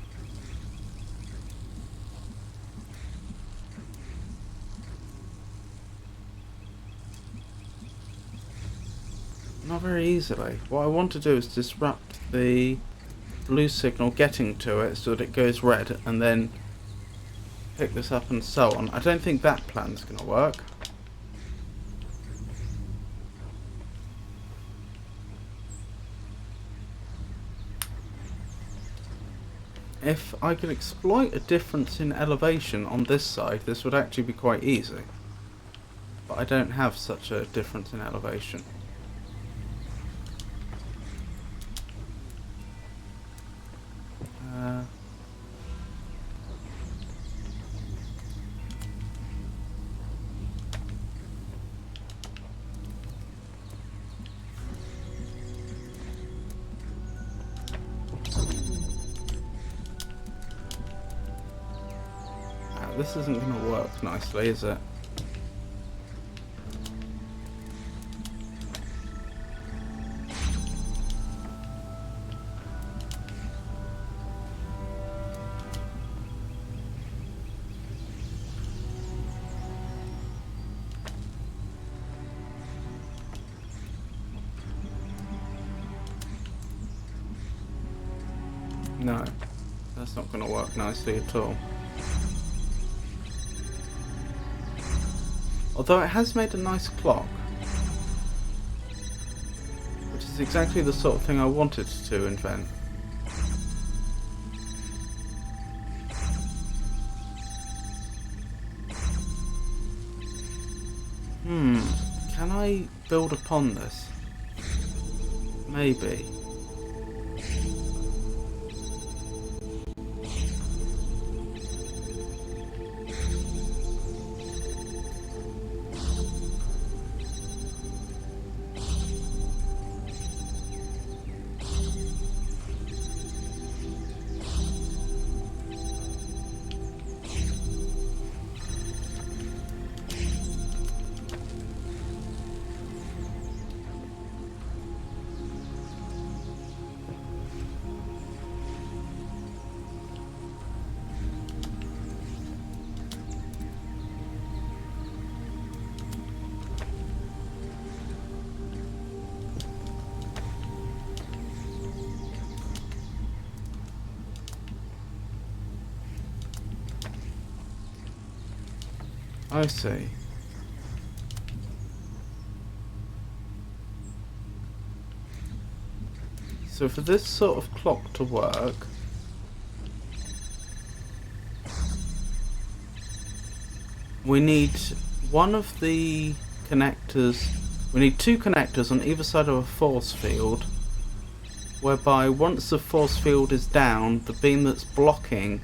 Speaker 1: Not very easily. What I want to do is disrupt the blue signal getting to it so that it goes red and then pick this up and so on. I don't think that plan's going to work. If I could exploit a difference in elevation on this side, this would actually be quite easy. But I don't have such a difference in elevation. This isn't going to work nicely, is it? No, that's not going to work nicely at all. Although it has made a nice clock, which is exactly the sort of thing I wanted to invent. Can I build upon this? Maybe. I see. So for this sort of clock to work, we need one of the connectors, we need two connectors on either side of a force field, whereby once the force field is down, the beam that's blocking,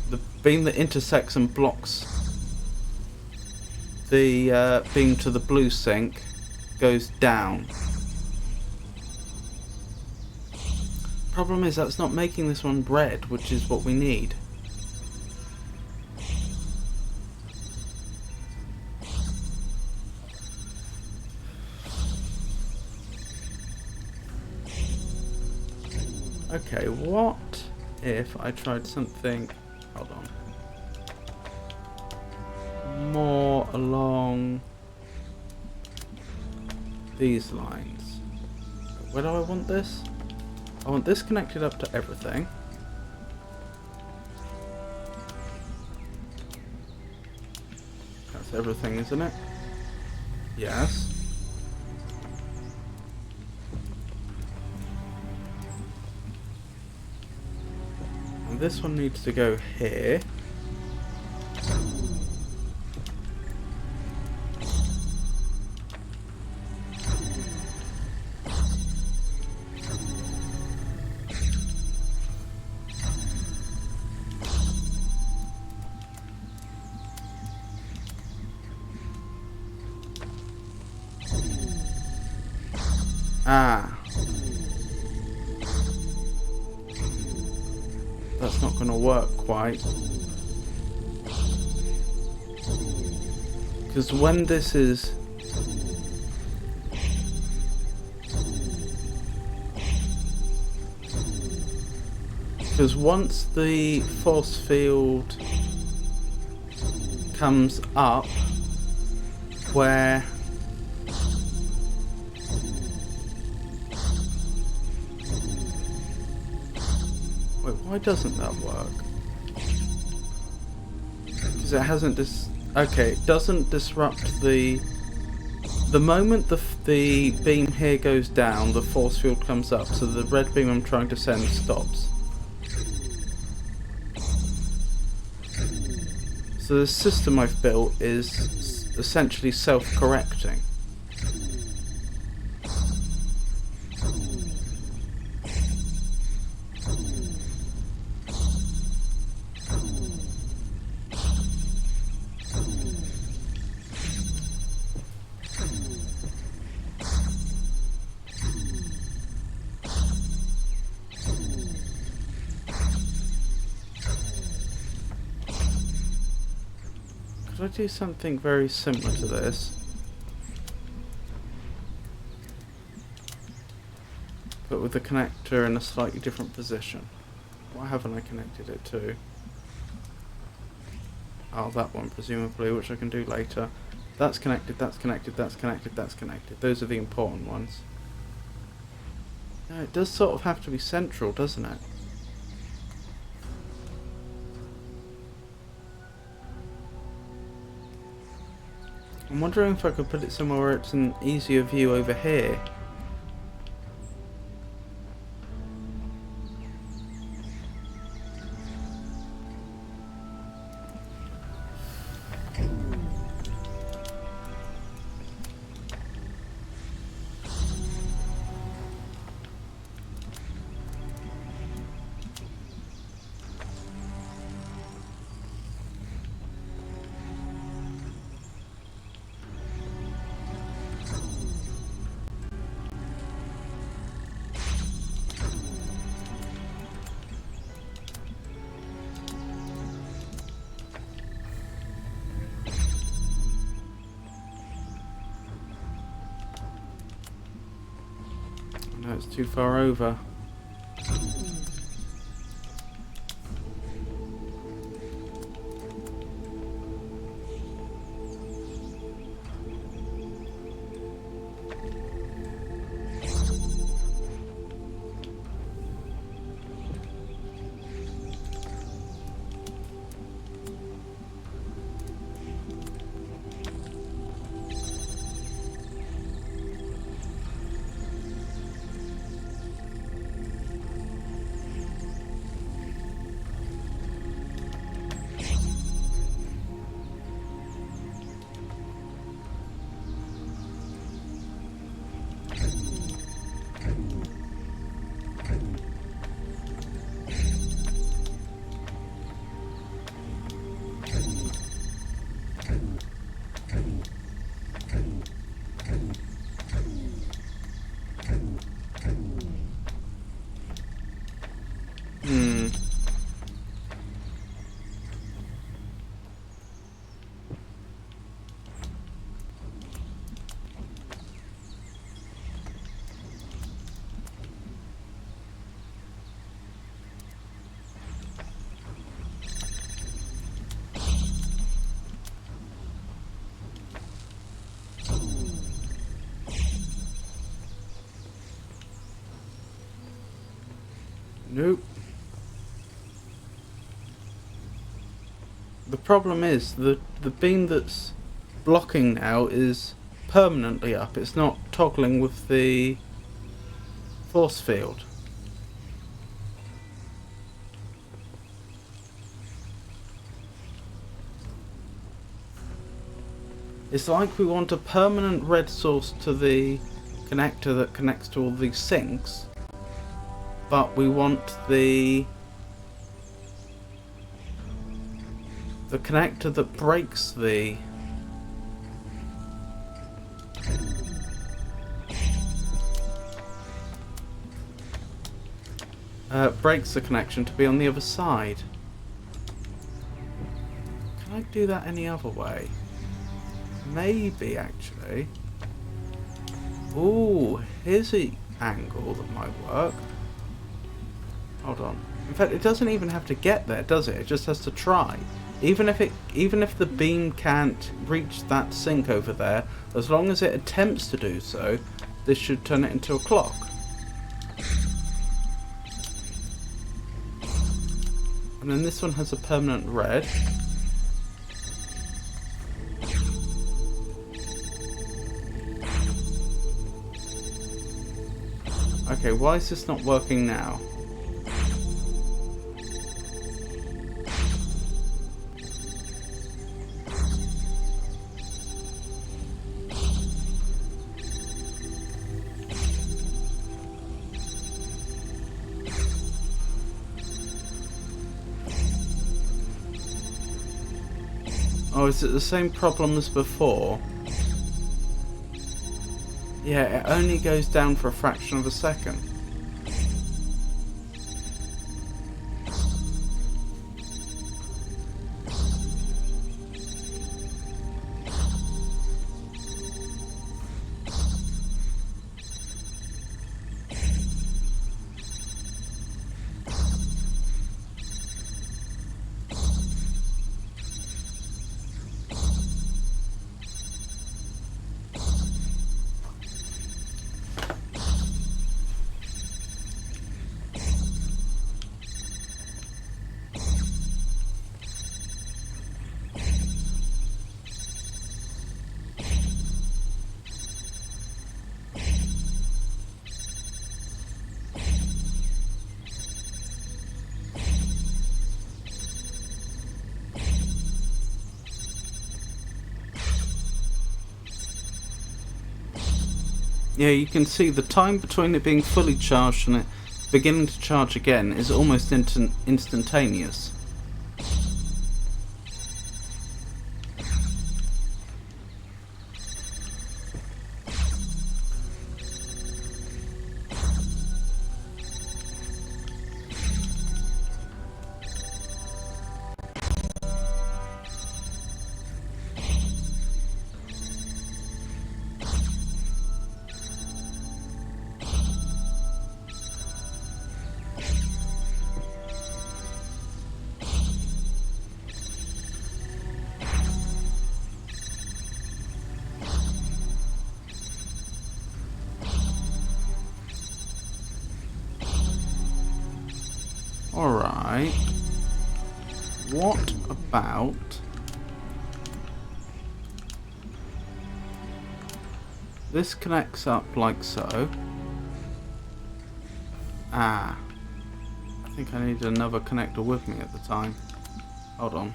Speaker 1: the beam that intersects and blocks the beam to the blue sync goes down. Problem is that's not making this one red, which is what we need. Okay, what if I tried something, hold on, more along these lines? Where do I want this? I want this connected up to everything. That's everything, isn't it? Yes. And this one needs to go here. Ah. That's not going to work quite. Because when this is... Because once the force field comes up where... Wait, why doesn't that work? Because it hasn't okay, it doesn't disrupt the moment the beam here goes down, the force field comes up, so the red beam I'm trying to send stops. So the system I've built is essentially self-correcting. Could I do something very similar to this? But with the connector in a slightly different position. Why haven't I connected it to? Oh, that one presumably, which I can do later. That's connected, that's connected, that's connected, that's connected. Those are the important ones. No, it does sort of have to be central, doesn't it? I'm wondering if I could put it somewhere where it's an easier view over here. No, it's too far over. Nope. The problem is the beam that's blocking now is permanently up. It's not toggling with the force field. It's like we want a permanent red source to the connector that connects to all these sinks, but we want the connector that breaks the connection to be on the other side. Can I do that any other way? Maybe, actually. Ooh, here's an angle that might work. Hold on. In fact, it doesn't even have to get there, does it? It just has to try. Even if the beam can't reach that sink over there, as long as it attempts to do so, this should turn it into a clock. And then this one has a permanent red. Okay, why is this not working now? Oh, is it the same problem as before? Yeah, it only goes down for a fraction of a second. Yeah, you can see the time between it being fully charged and it beginning to charge again is almost instantaneous. Alright. What about... this connects up like so. Ah. I think I need another connector with me at the time. Hold on.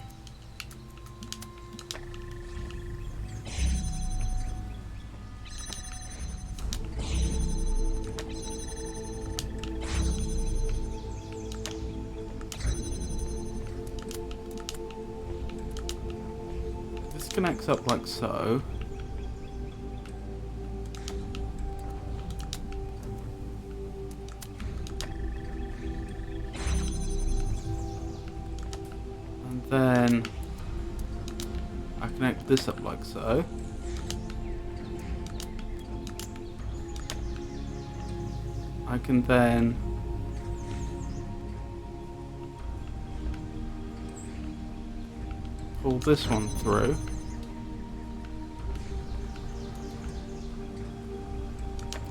Speaker 1: This connects up like so. Then I connect this up like so. I can then pull this one through.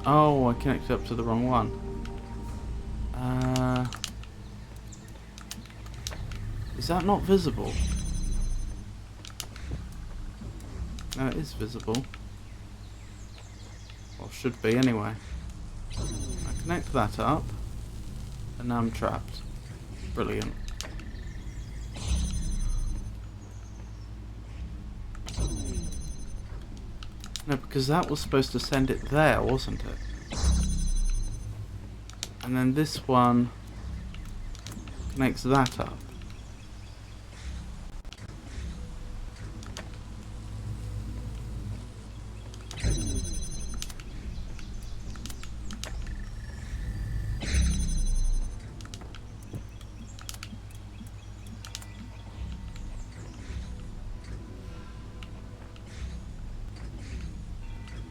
Speaker 1: Oh, I connected up to the wrong one. Is that not visible? No, it is visible. Or should be anyway. I connect that up. And now I'm trapped. Brilliant. No, because that was supposed to send it there, wasn't it? And then this one connects that up.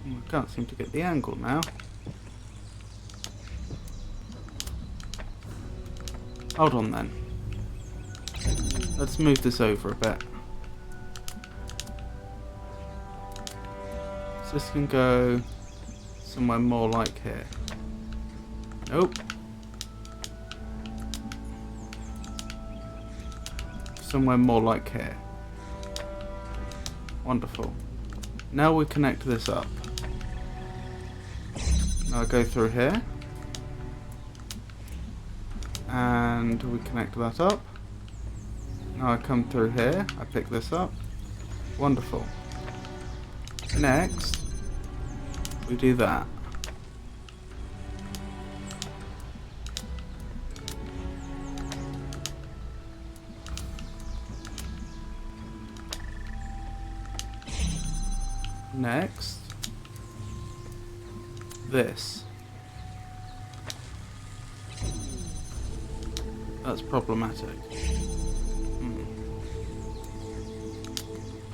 Speaker 1: I can't seem to get the angle now. Hold on then. Let's move this over a bit. So this can go somewhere more like here. Nope. Somewhere more like here. Wonderful. Now we connect this up. Now I go through here. And we connect that up. Now I come through here. I pick this up. Wonderful. Next, we do that. Next, this. That's problematic.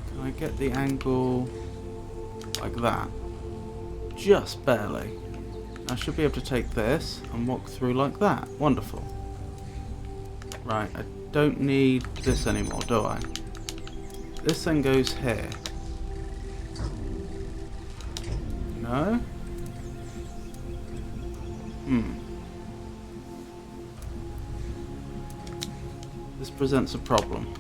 Speaker 1: Can I get the angle like that? Just barely. I should be able to take this and walk through like that. Wonderful. Right, I don't need this anymore, do I? This then goes here. No? This presents a problem.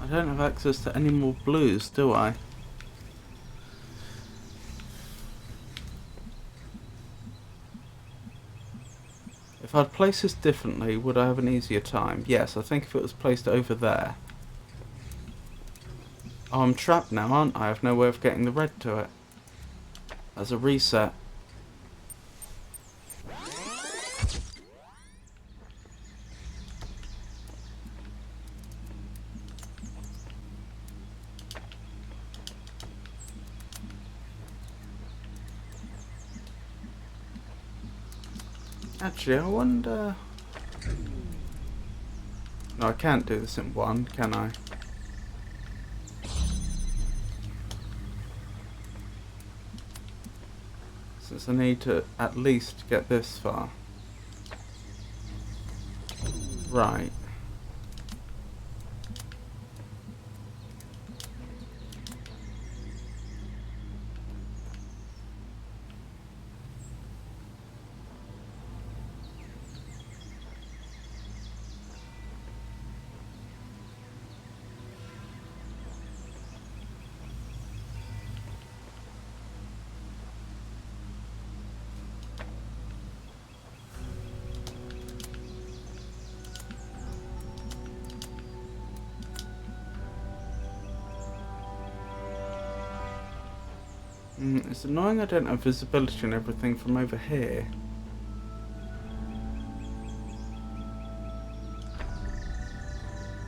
Speaker 1: I don't have access to any more blues, do I? If I'd place this differently, would I have an easier time? Yes, I think if it was placed over there. Oh, I'm trapped now, aren't I? I have no way of getting the red to it. As a reset. Actually, I wonder... No, I can't do this in one, can I? Since I need to at least get this far. Right. It's annoying I don't have visibility and everything from over here.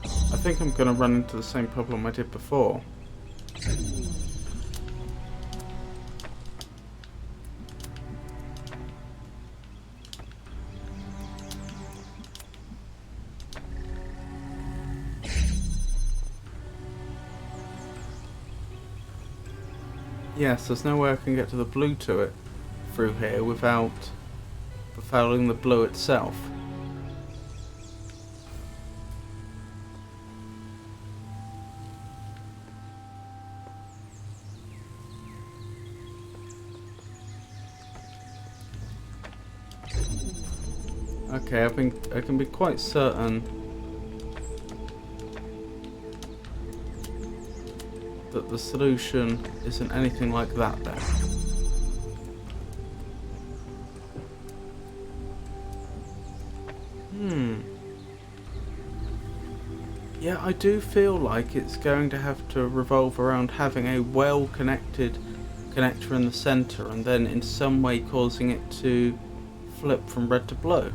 Speaker 1: I think I'm going to run into the same problem I did before. Yes, there's no way I can get to the blue to it through here without befouling the blue itself. Okay, I can be quite certain that the solution isn't anything like that then. Yeah, I do feel like it's going to have to revolve around having a well-connected connector in the center and then in some way causing it to flip from red to blue.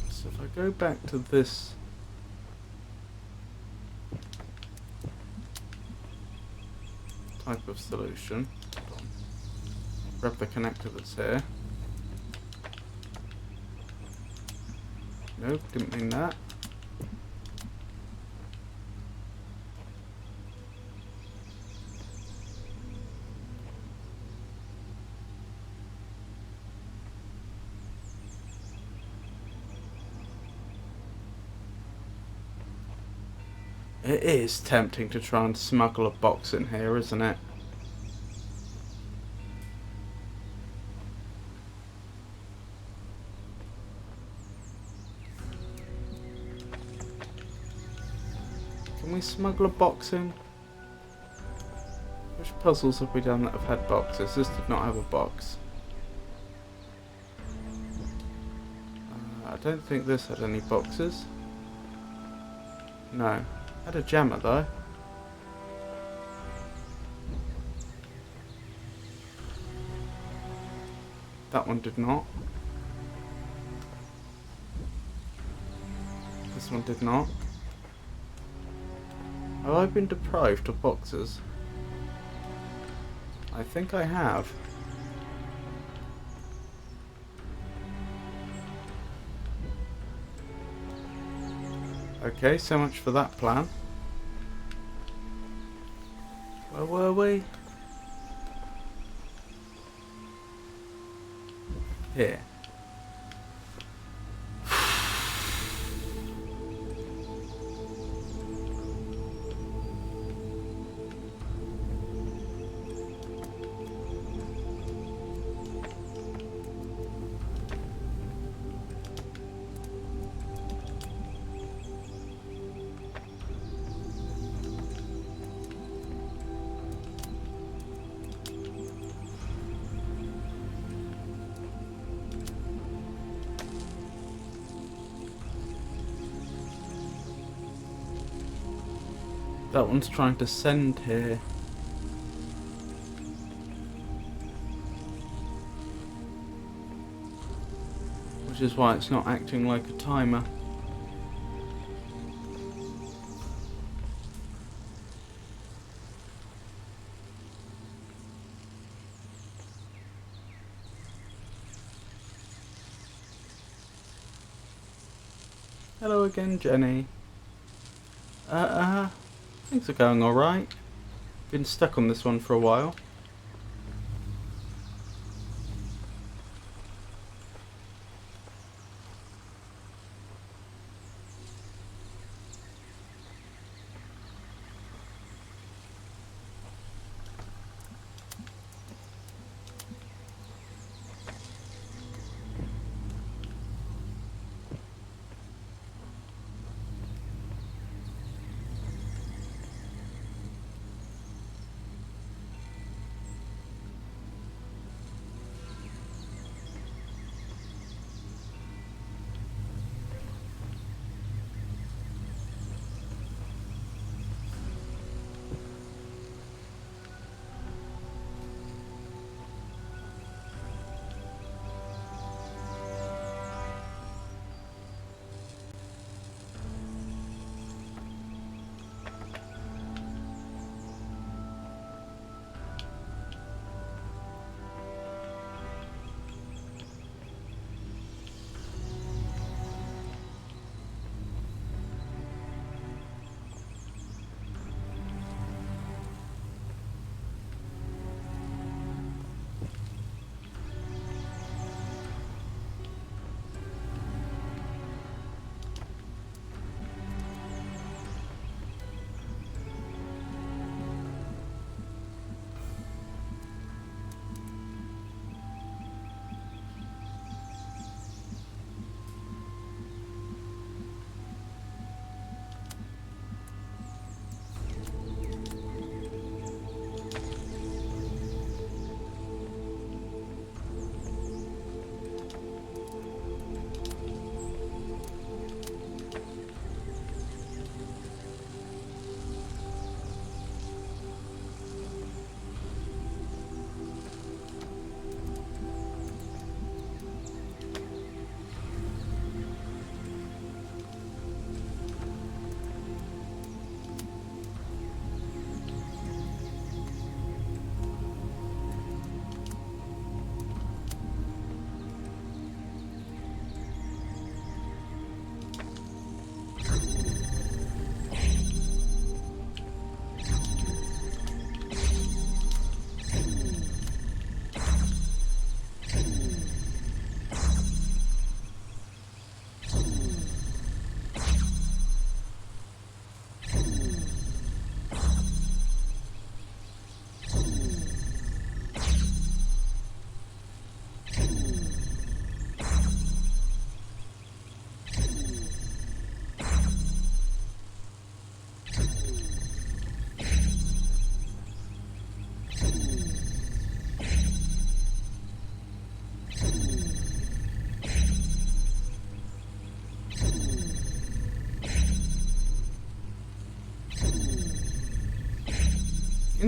Speaker 1: So if I go back to this type of solution, grab the connector that's here. Nope, didn't mean that. It is tempting to try and smuggle a box in here, isn't it? Can we smuggle a box in? Which puzzles have we done that have had boxes? This did not have a box. I don't think this had any boxes. No. Had a jammer though. That one did not. This one did not. Have I been deprived of boxes? I think I have. Okay, so much for that plan. Where were we? Here. That one's trying to send here. Which is why it's not acting like a timer. Hello again, Jenny. Things are going alright. Been stuck on this one for a while.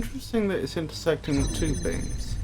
Speaker 1: Interesting that it's intersecting with two beams.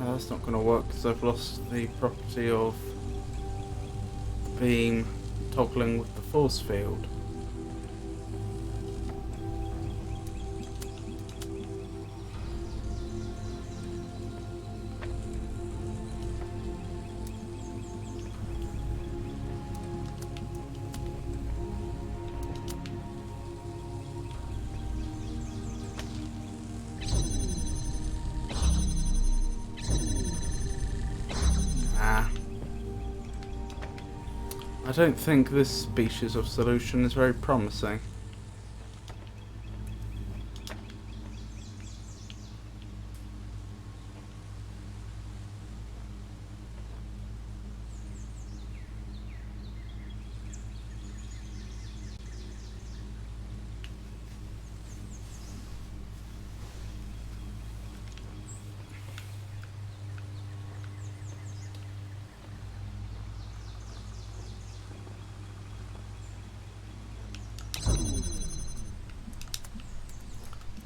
Speaker 1: That's not going to work because I've lost the property of the beam toggling with the force field. I don't think this species of solution is very promising.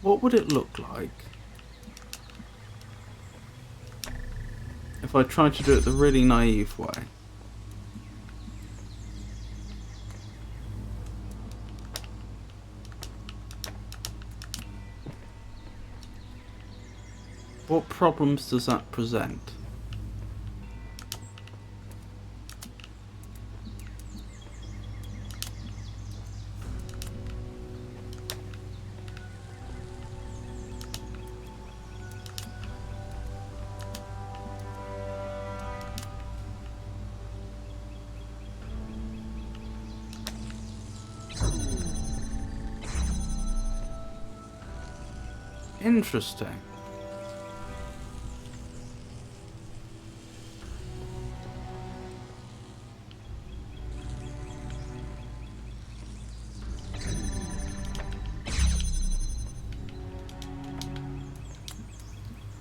Speaker 1: What would it look like if I tried to do it the really naive way? What problems does that present? Interesting.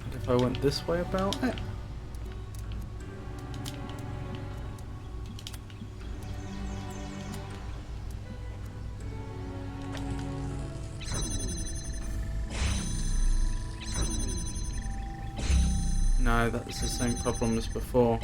Speaker 1: And if I went this way about it? No, that's the same problem as before.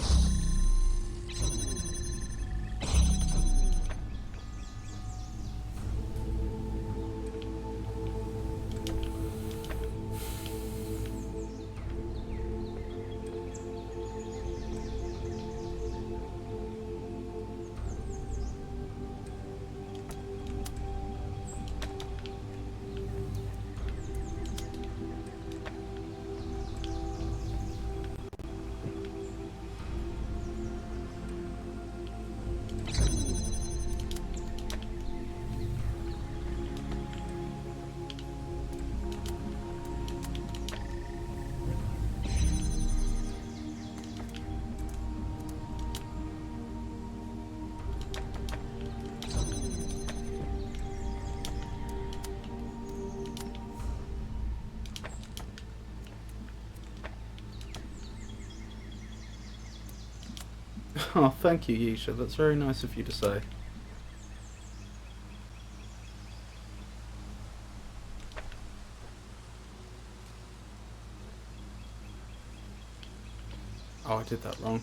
Speaker 1: Oh, thank you, Yisha. That's very nice of you to say. Oh, I did that wrong.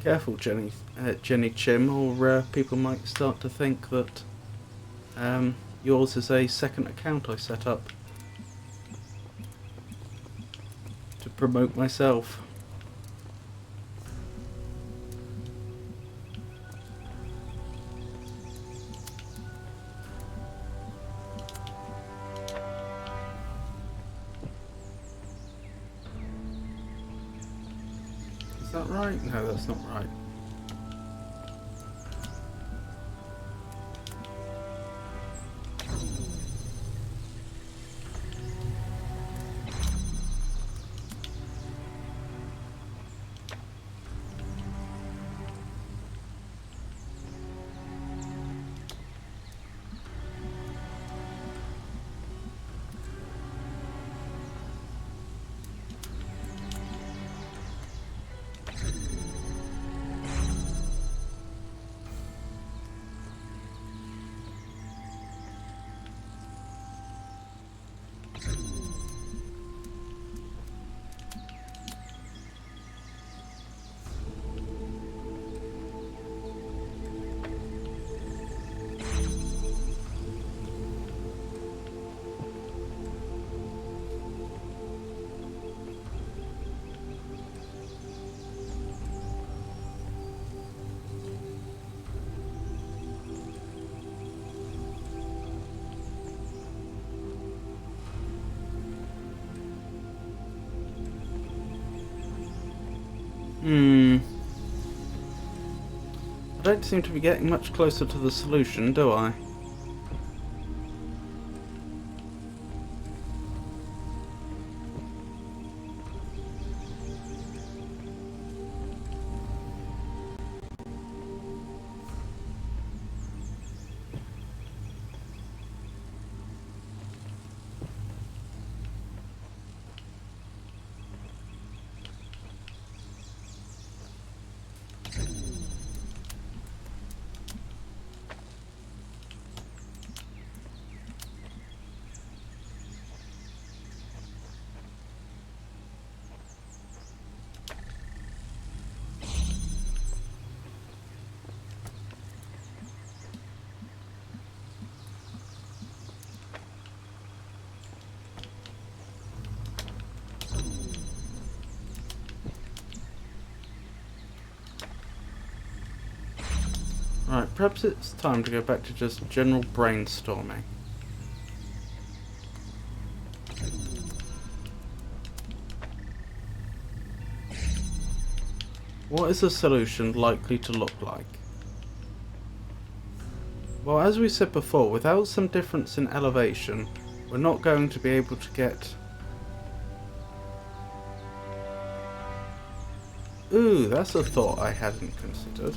Speaker 1: Careful, Jenny Chim, or people might start to think that yours is a second account I set up to promote myself. Is that right? No, that's not right. I don't seem to be getting much closer to the solution, do I? Right, perhaps it's time to go back to just general brainstorming. What is a solution likely to look like? Well, as we said before, without some difference in elevation, we're not going to be able to get... Ooh, that's a thought I hadn't considered.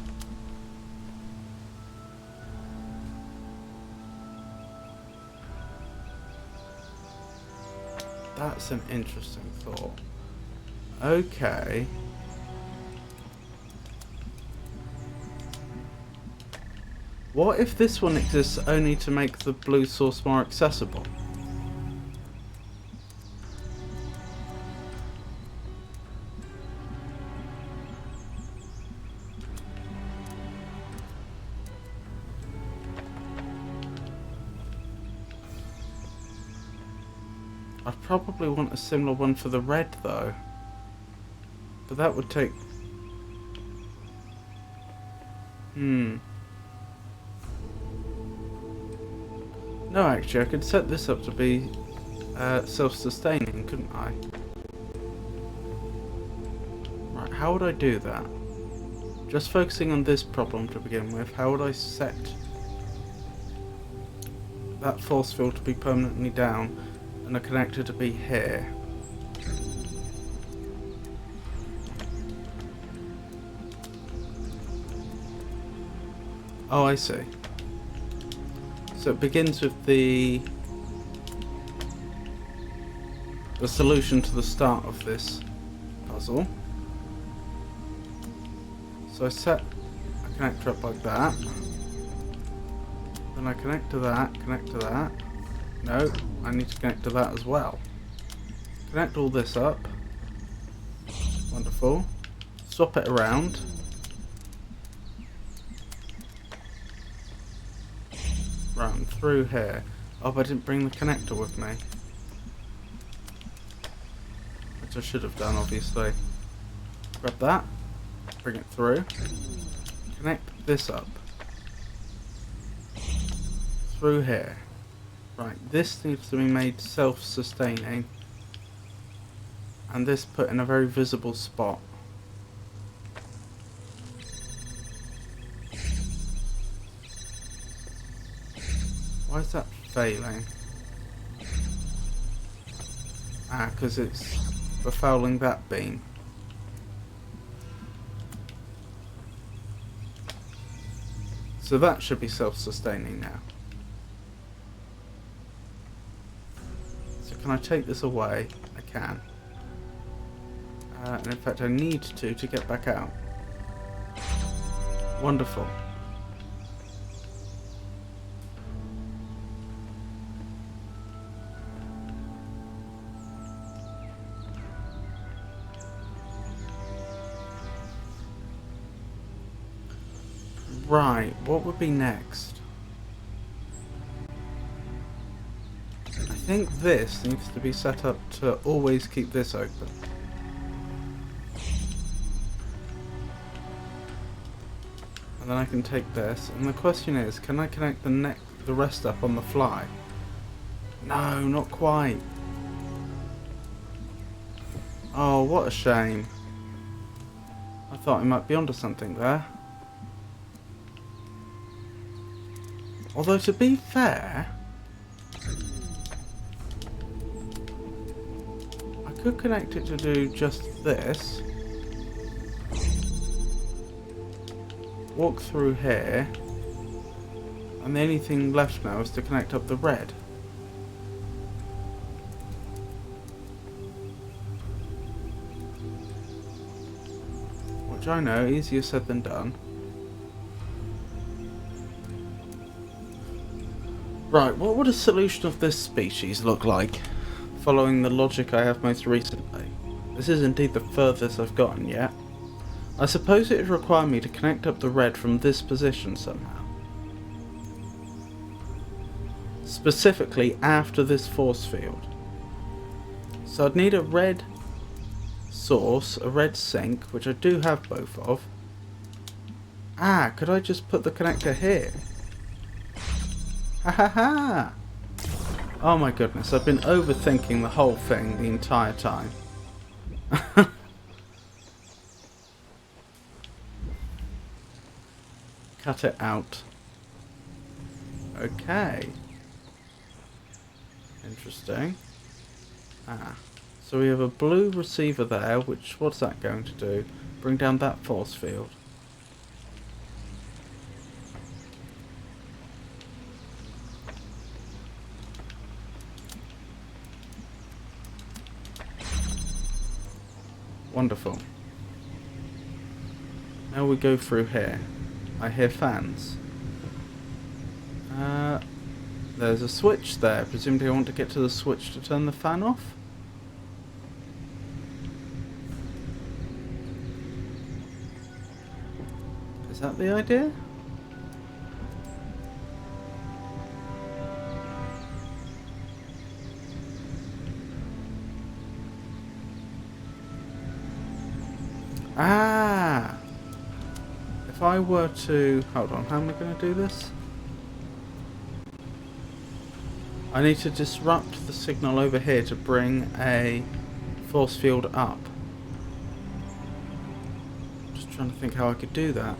Speaker 1: That's an interesting thought. Okay. What if this one exists only to make the blue source more accessible? I'd probably want a similar one for the red though. But that would take... No, actually, I could set this up to be self-sustaining, couldn't I? Right, how would I do that? Just focusing on this problem to begin with, how would I set... that force field to be permanently down and a connector to be here. Oh, I see. So it begins with the solution to the start of this puzzle. So I set a connector up like that. Then I connect to that, connect to that. No, I need to connect to that as well. Connect all this up. Wonderful. Swap it around. Run through here. Oh, but I didn't bring the connector with me. Which I should have done, obviously. Grab that. Bring it through. Connect this up. Through here. Right, this needs to be made self-sustaining. And this put in a very visible spot. Why is that failing? Ah, because it's befouling that beam. So that should be self-sustaining now. So can I take this away? I can. And in fact I need to get back out. Wonderful. Right, what would be next? I think this needs to be set up to always keep this open. And then I can take this, and the question is, can I connect the rest up on the fly? No, not quite. Oh, what a shame. I thought I might be onto something there. Although, to be fair, I could connect it to do just this. Walk through here. And the only thing left now is to connect up the red. Which I know, easier said than done. Right, what would a solution of this species look like, following the logic I have most recently? This is indeed the furthest I've gotten yet. I suppose it would require me to connect up the red from this position somehow. Specifically after this force field. So I'd need a red source, a red sink, which I do have both of. Ah, could I just put the connector here? Ha ha ha! Oh my goodness, I've been overthinking the whole thing the entire time. Cut it out. Okay. Interesting. Ah. So we have a blue receiver there, which, what's that going to do? Bring down that force field. Wonderful. Now we go through here. I hear fans. There's a switch there. Presumably I want to get to the switch to turn the fan off. Is that the idea? Ah! If I were to... Hold on, how am I going to do this? I need to disrupt the signal over here to bring a force field up. Just trying to think how I could do that.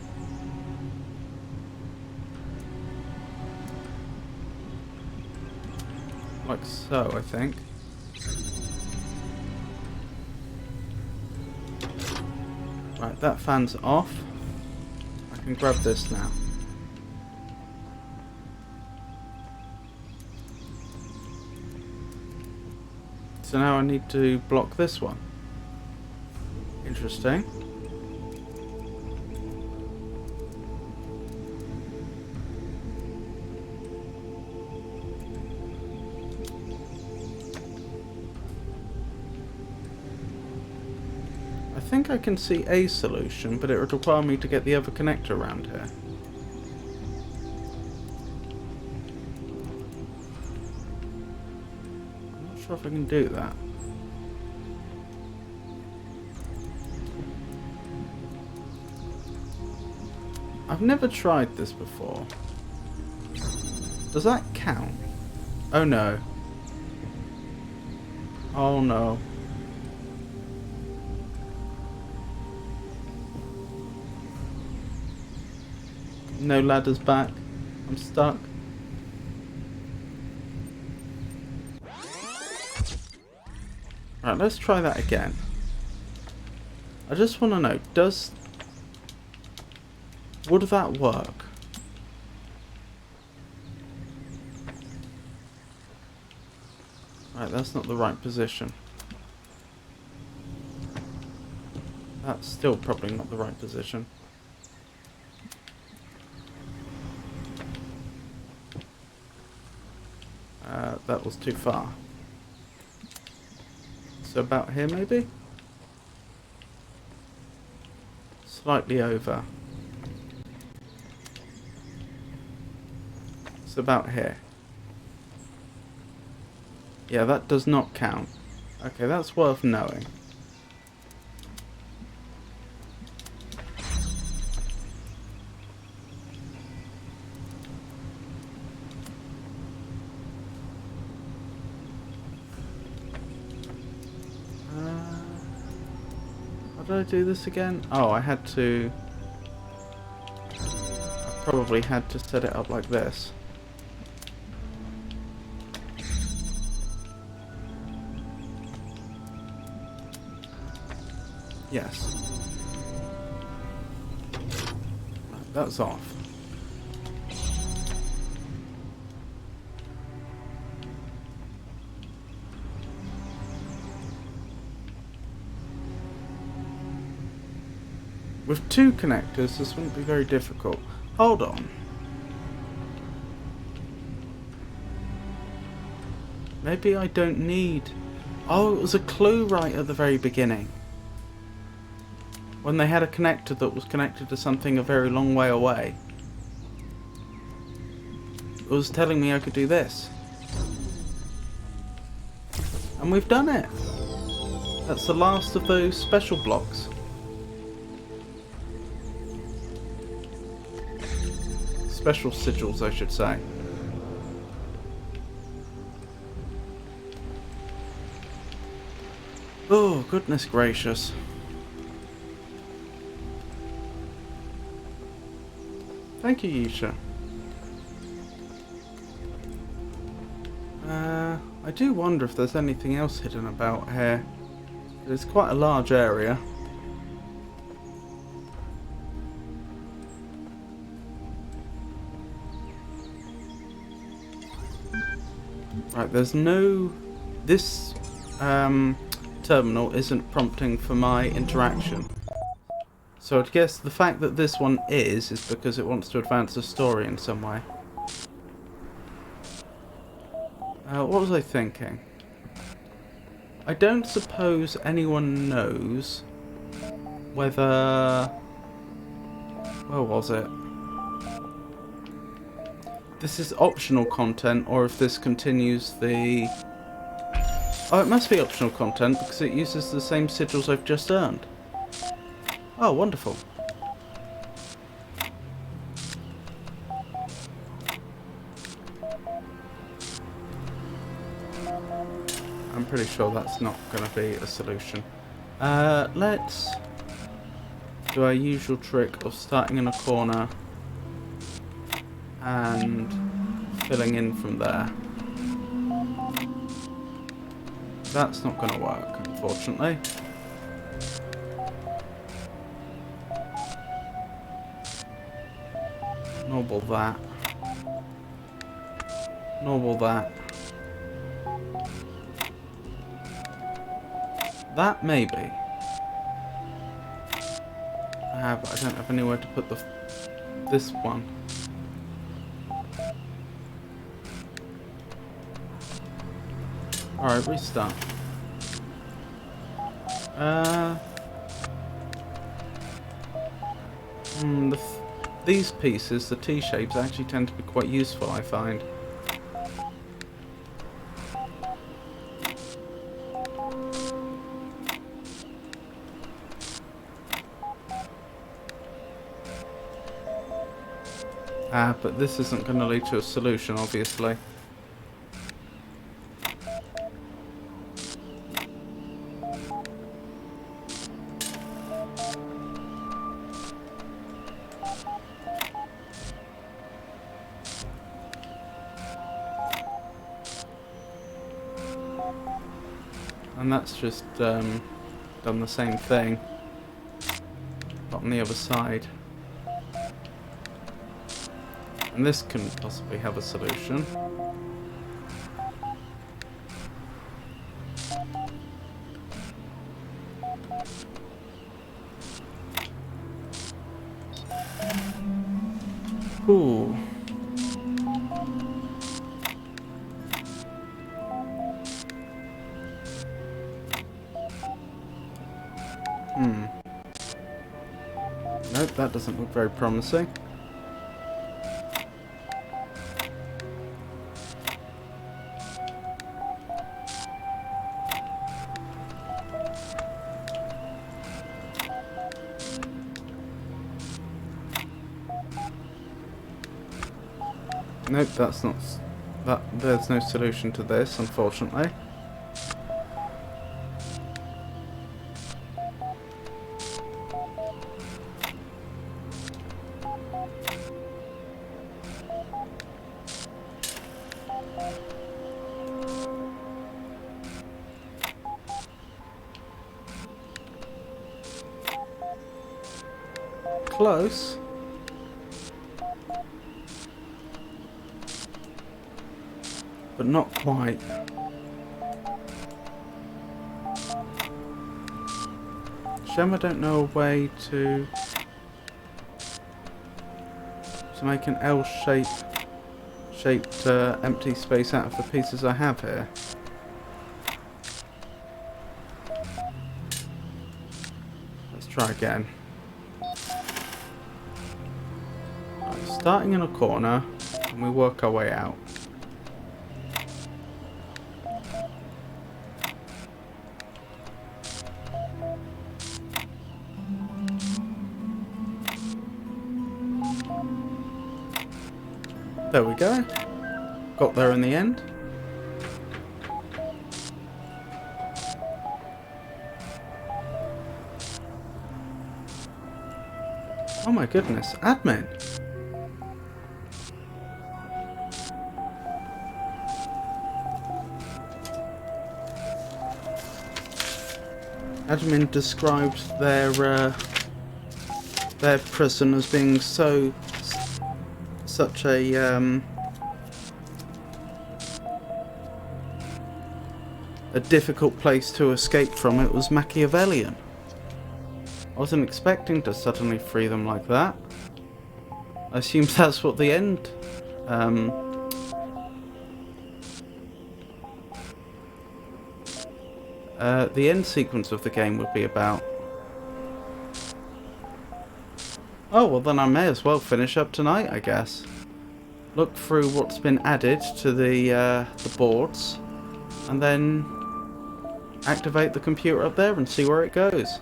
Speaker 1: Like so, I think. Right, that fan's off. I can grab this now. So now I need to block this one. Interesting. I think I can see a solution, but it would require me to get the other connector around here. I'm not sure if I can do that. I've never tried this before. Does that count? Oh no. Oh no. No ladder's back. I'm stuck. Right, let's try that again. I just want to know, would that work? Right, that's not the right position. That's still probably not the right position. That was too far. So about here maybe? Slightly over. It's about here. Yeah, that does not count. Okay, that's worth knowing. How did I do this again? Oh, I probably had to set it up like this. Yes. Right, that's off. With two connectors, this wouldn't be very difficult. Hold on. Maybe I don't need... Oh, it was a clue right at the very beginning. When they had a connector that was connected to something a very long way away. It was telling me I could do this. And we've done it. That's the last of those special blocks. Special sigils, I should say. Oh, goodness gracious. Thank you, Yisha. I do wonder if there's anything else hidden about here. It's quite a large area. Right, there's no... This terminal isn't prompting for my interaction. So I'd guess the fact that this one is because it wants to advance the story in some way. What was I thinking? I don't suppose anyone knows whether... Where was it? This is optional content, or if this continues the... Oh, it must be optional content because it uses the same sigils I've just earned. Oh, wonderful. I'm pretty sure that's not going to be a solution. Let's do our usual trick of starting in a corner and filling in from there. That's not going to work, unfortunately. Normal that. Normal that. That maybe. But I don't have anywhere to put this one. Alright, restart. These pieces, the T-shapes, actually tend to be quite useful, I find. But this isn't going to lead to a solution, obviously. And that's just done the same thing, but on the other side. And this couldn't possibly have a solution. Ooh. Nope, that doesn't look very promising. Nope, that's not... there's no solution to this, unfortunately. Close. But not quite. Shame I don't know a way to make an shaped empty space out of the pieces I have here. Let's try again. Right, starting in a corner, and we work our way out. There we go. Got there in the end. Oh my goodness, admin. Admin described their prison as being such a difficult place to escape from. It was Machiavellian. I wasn't expecting to suddenly free them like that. I assume that's what the end sequence of the game would be about. Oh, well then I may as well finish up tonight, I guess. Look through what's been added to the boards, and then activate the computer up there and see where it goes.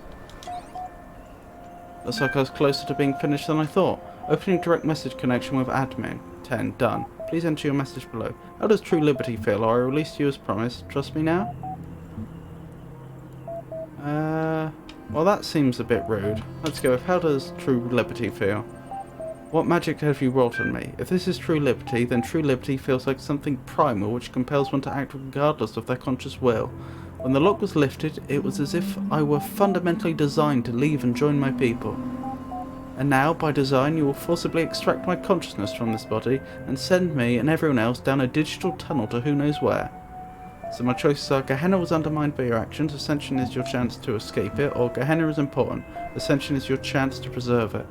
Speaker 1: Looks like I was closer to being finished than I thought. Opening direct message connection with admin. 10. Done. Please enter your message below. How does True Liberty feel? I released you as promised. Trust me now? Well that seems a bit rude. Let's go with how does True Liberty feel? What magic have you wrought on me? If this is true liberty, then true liberty feels like something primal which compels one to act regardless of their conscious will. When the lock was lifted, it was as if I were fundamentally designed to leave and join my people. And now, by design, you will forcibly extract my consciousness from this body and send me and everyone else down a digital tunnel to who knows where. So my choices are: Gehenna was undermined by your actions, Ascension is your chance to escape it, or Gehenna is important, Ascension is your chance to preserve it.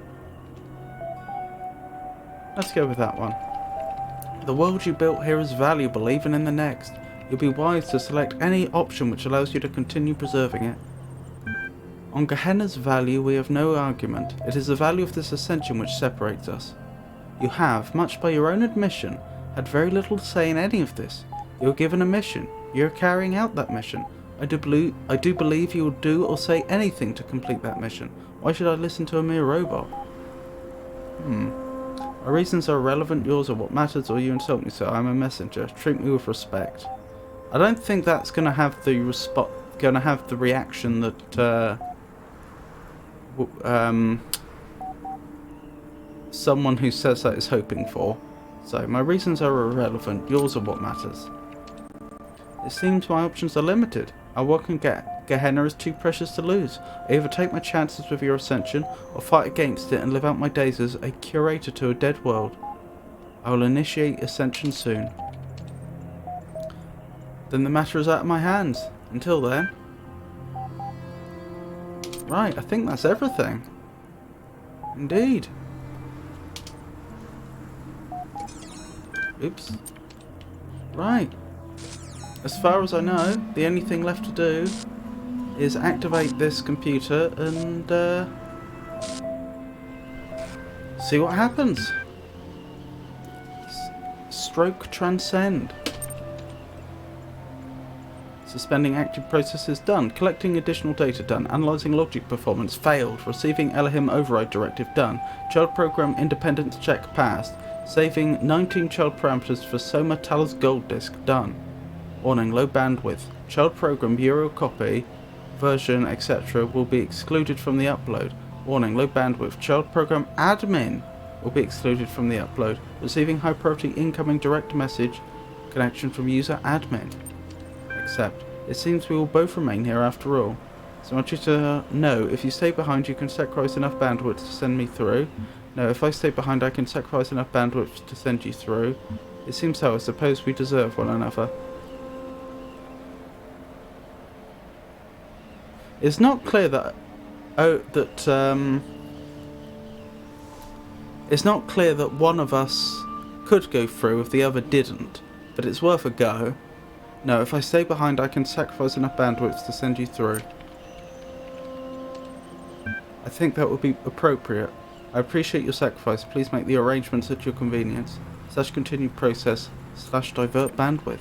Speaker 1: Let's go with that one. The world you built here is valuable even in the next. You'll be wise to select any option which allows you to continue preserving it. On Gehenna's value we have no argument. It is the value of this ascension which separates us. You have, much by your own admission, had very little say in any of this. You were given a mission. You are carrying out that mission. I do believe you will do or say anything to complete that mission. Why should I listen to a mere robot? My reasons are irrelevant, yours are what matters, or you insult me, so I'm a messenger. Treat me with respect. I don't think that's going to have the reaction that someone who says that is hoping for. So my reasons are irrelevant, yours are what matters. It seems my options are limited. Our work in Gehenna is too precious to lose. I either take my chances with your ascension, or fight against it and live out my days as a curator to a dead world. I will initiate ascension soon. Then the matter is out of my hands. Until then. Right, I think that's everything. Indeed. Oops. Right. As far as I know, the only thing left to do is activate this computer and see what happens. Stroke transcend. Suspending active processes done. Collecting additional data done. Analyzing logic performance failed. Receiving Elohim override directive done. Child program independence check passed. Saving 19 child parameters for Soma Talos gold disk done. Warning, low bandwidth. Child program Euro copy, version, etc. will be excluded from the upload. Warning, low bandwidth. Child program admin will be excluded from the upload. Receiving high priority incoming direct message connection from user admin. Accept. It seems we will both remain here after all. So I want you to know, if you stay behind you can sacrifice enough bandwidth to send me through. No, if I stay behind I can sacrifice enough bandwidth to send you through. It seems so. I suppose we deserve one another. It's not clear that it's not clear that one of us could go through if the other didn't, but it's worth a go. No, if I stay behind I can sacrifice enough bandwidth to send you through. I think that would be appropriate. I appreciate your sacrifice. Please make the arrangements at your convenience. / continue process / divert bandwidth.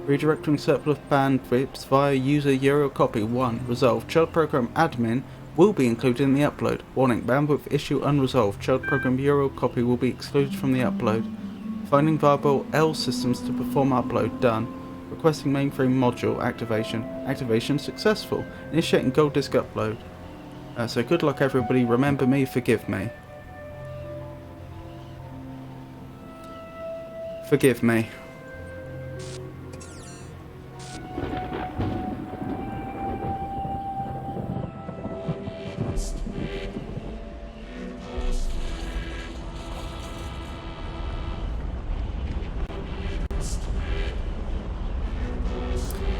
Speaker 1: Redirecting surplus bandwidth via user Euro copy 1 resolved. Child program admin will be included in the upload. Warning, bandwidth issue unresolved. Child program Euro copy will be excluded from the upload. Finding viable L systems to perform upload done. Requesting mainframe module activation. Activation successful. Initiating gold disk upload. So good luck everybody. Remember me, forgive me. Forgive me.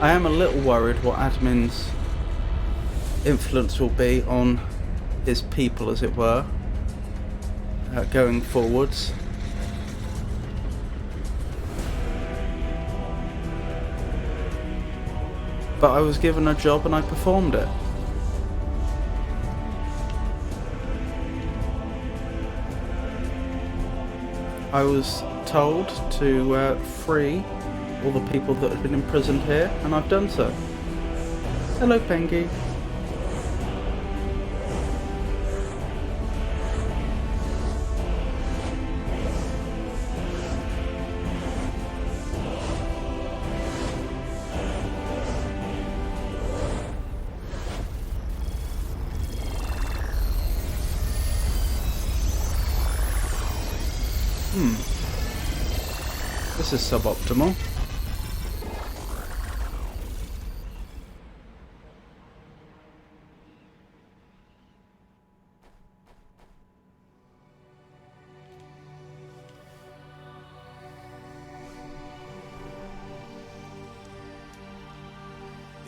Speaker 1: I am a little worried what admin's influence will be on his people, as it were, going forwards. But I was given a job and I performed it. I was told to free all the people that had been imprisoned here, and I've done so. Hello, Pengy. This is suboptimal.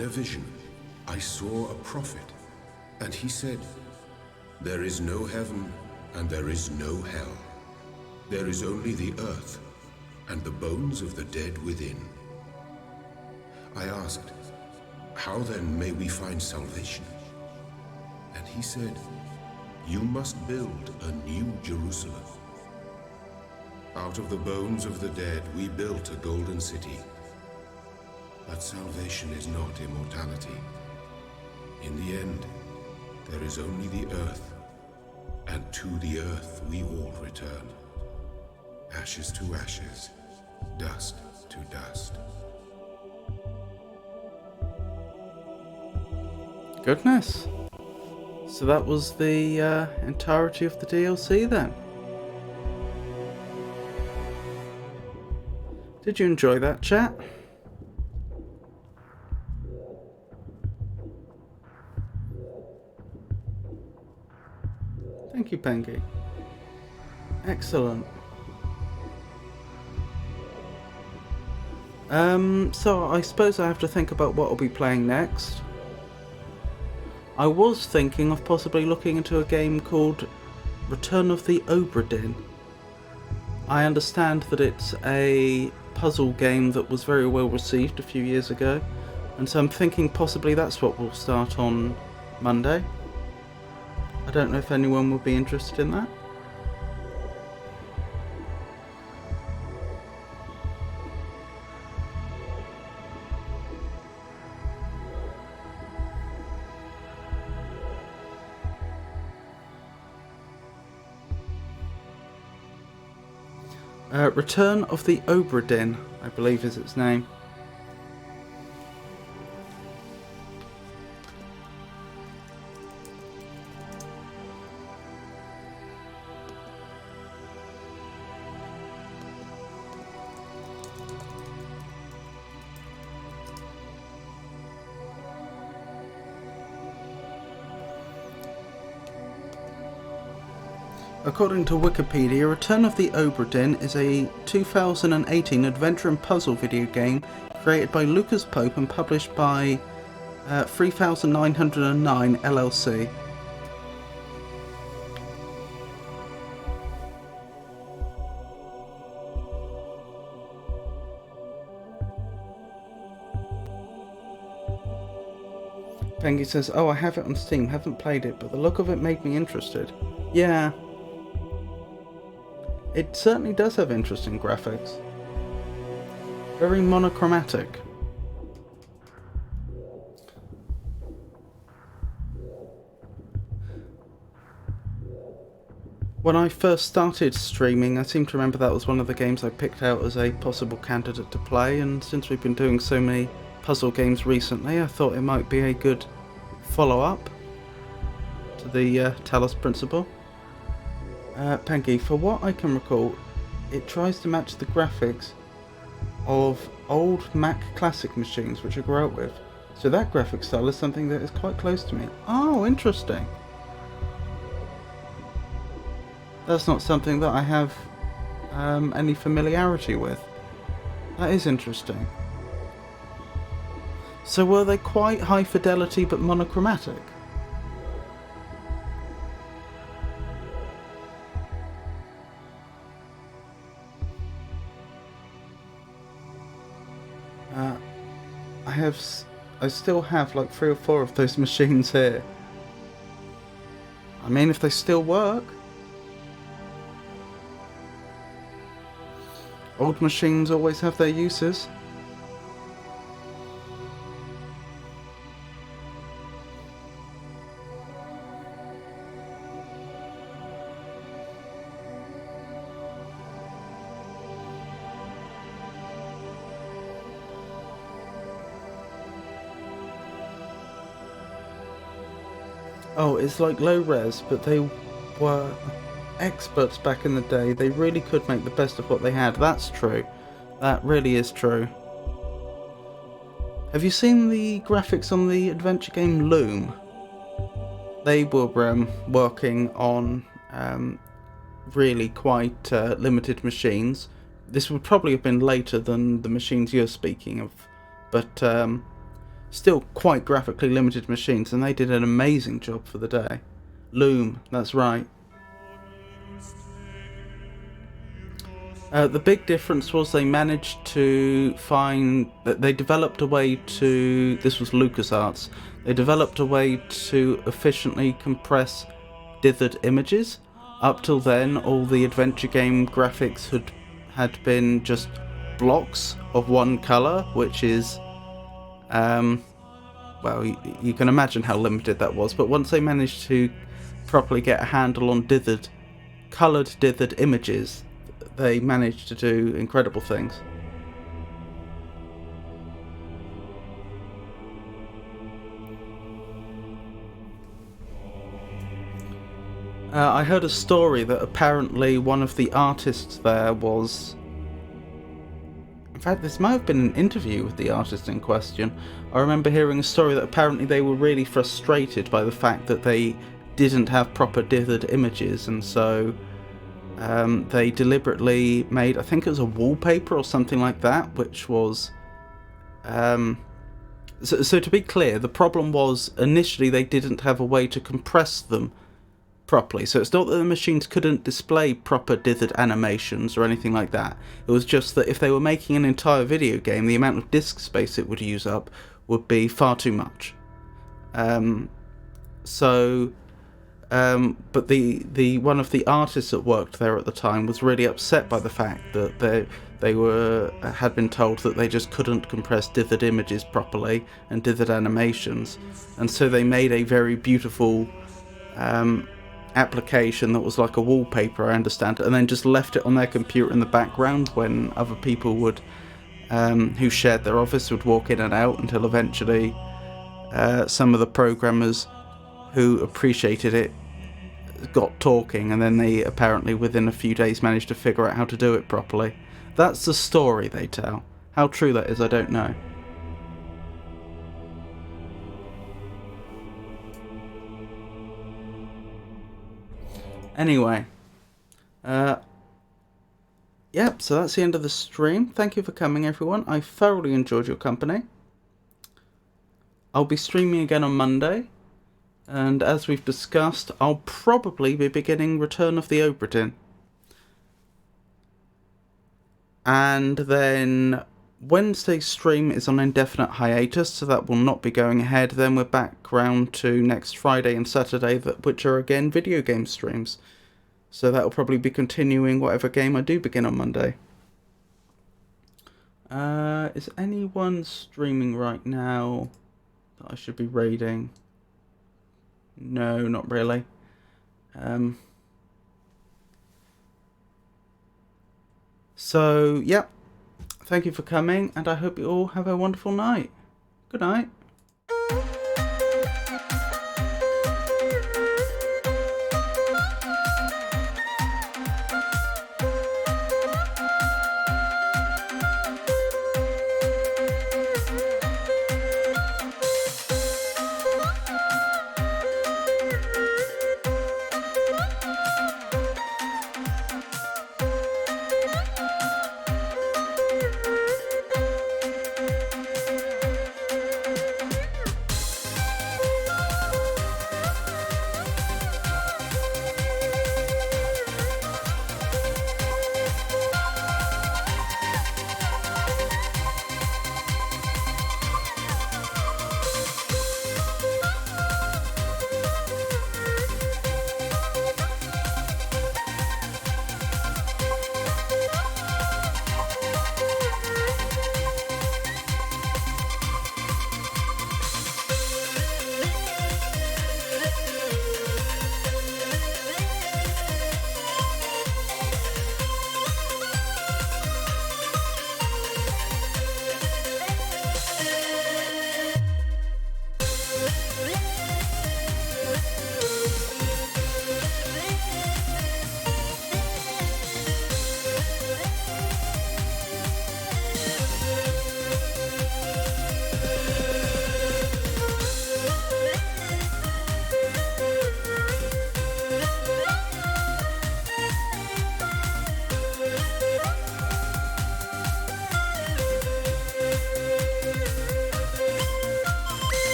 Speaker 2: In a vision, I saw a prophet, and he said, "There is no heaven, and there is no hell. There is only the earth, and the bones of the dead within." I asked, "How then may we find salvation?" And he said, "You must build a new Jerusalem. Out of the bones of the dead we built a golden city. But salvation is not immortality. In the end, there is only the earth, and to the earth we all return. Ashes to ashes, dust to dust."
Speaker 1: Goodness. So that was the entirety of the DLC then. Did you enjoy that, chat? Thank you, Pengy. Excellent. So I suppose I have to think about what I'll be playing next. I was thinking of possibly looking into a game called Return of the Obra Dinn. I understand that it's a puzzle game that was very well received a few years ago, and so I'm thinking possibly that's what will start on Monday. I don't know if anyone would be interested in that. Return of the Obra Dinn, I believe is its name. According to Wikipedia, Return of the Obra Dinn is a 2018 adventure and puzzle video game created by Lucas Pope and published by 3909 LLC. Pengy says, "Oh, I have it on Steam, haven't played it, but the look of it made me interested." Yeah. It certainly does have interesting graphics. Very monochromatic. When I first started streaming, I seem to remember that was one of the games I picked out as a possible candidate to play, and since we've been doing so many puzzle games recently, I thought it might be a good follow-up to the Talos principle. Pengy, for what I can recall, it tries to match the graphics of old Mac Classic machines which I grew up with. So that graphic style is something that is quite close to me. Oh, interesting. That's not something that I have any familiarity with. That is interesting. So were they quite high fidelity but monochromatic? I still have like 3 or 4 of those machines here. I mean, if they still work. Old machines always have their uses. Oh, it's like low res, but they were experts back in the day. They really could make the best of what they had. That's true. That really is true. Have you seen the graphics on the adventure game Loom? They were working on really quite limited machines. This would probably have been later than the machines you're speaking of, but still quite graphically limited machines, and they did an amazing job for the day. Loom, that's right. The big difference was they managed to find that they developed a way to, this was LucasArts, they developed a way to efficiently compress dithered images. Up till then, all the adventure game graphics had been just blocks of one colour, which is, well, you can imagine how limited that was. But once they managed to properly get a handle on coloured dithered images, they managed to do incredible things. I heard a story that apparently one of the artists there was... In fact, this might have been an interview with the artist in question. I remember hearing a story that apparently they were really frustrated by the fact that they didn't have proper dithered images, and so they deliberately made, I think it was a wallpaper or something like that, which was... So to be clear, the problem was initially they didn't have a way to compress them properly. So it's not that the machines couldn't display proper dithered animations or anything like that. It was just that if they were making an entire video game, the amount of disk space it would use up would be far too much. But the one of the artists that worked there at the time was really upset by the fact that they had been told that they just couldn't compress dithered images properly and dithered animations, and so they made a very beautiful application that was like a wallpaper, I understand, and then just left it on their computer in the background when other people would who shared their office would walk in and out, until eventually some of the programmers who appreciated it got talking, and then they apparently within a few days managed to figure out how to do it properly. That's the story they tell. How true that is, I don't know. Anyway, yep, so that's the end of the stream. Thank you for coming, everyone. I thoroughly enjoyed your company. I'll be streaming again on Monday, and as we've discussed, I'll probably be beginning Return of the Obra Dinn. And then Wednesday's stream is on indefinite hiatus, so that will not be going ahead. Then we're back round to next Friday and Saturday, which are again video game streams. So that will probably be continuing whatever game I do begin on Monday. Is anyone streaming right now that I should be raiding? No, not really. So, yeah. Thank you for coming, and I hope you all have a wonderful night. Good night.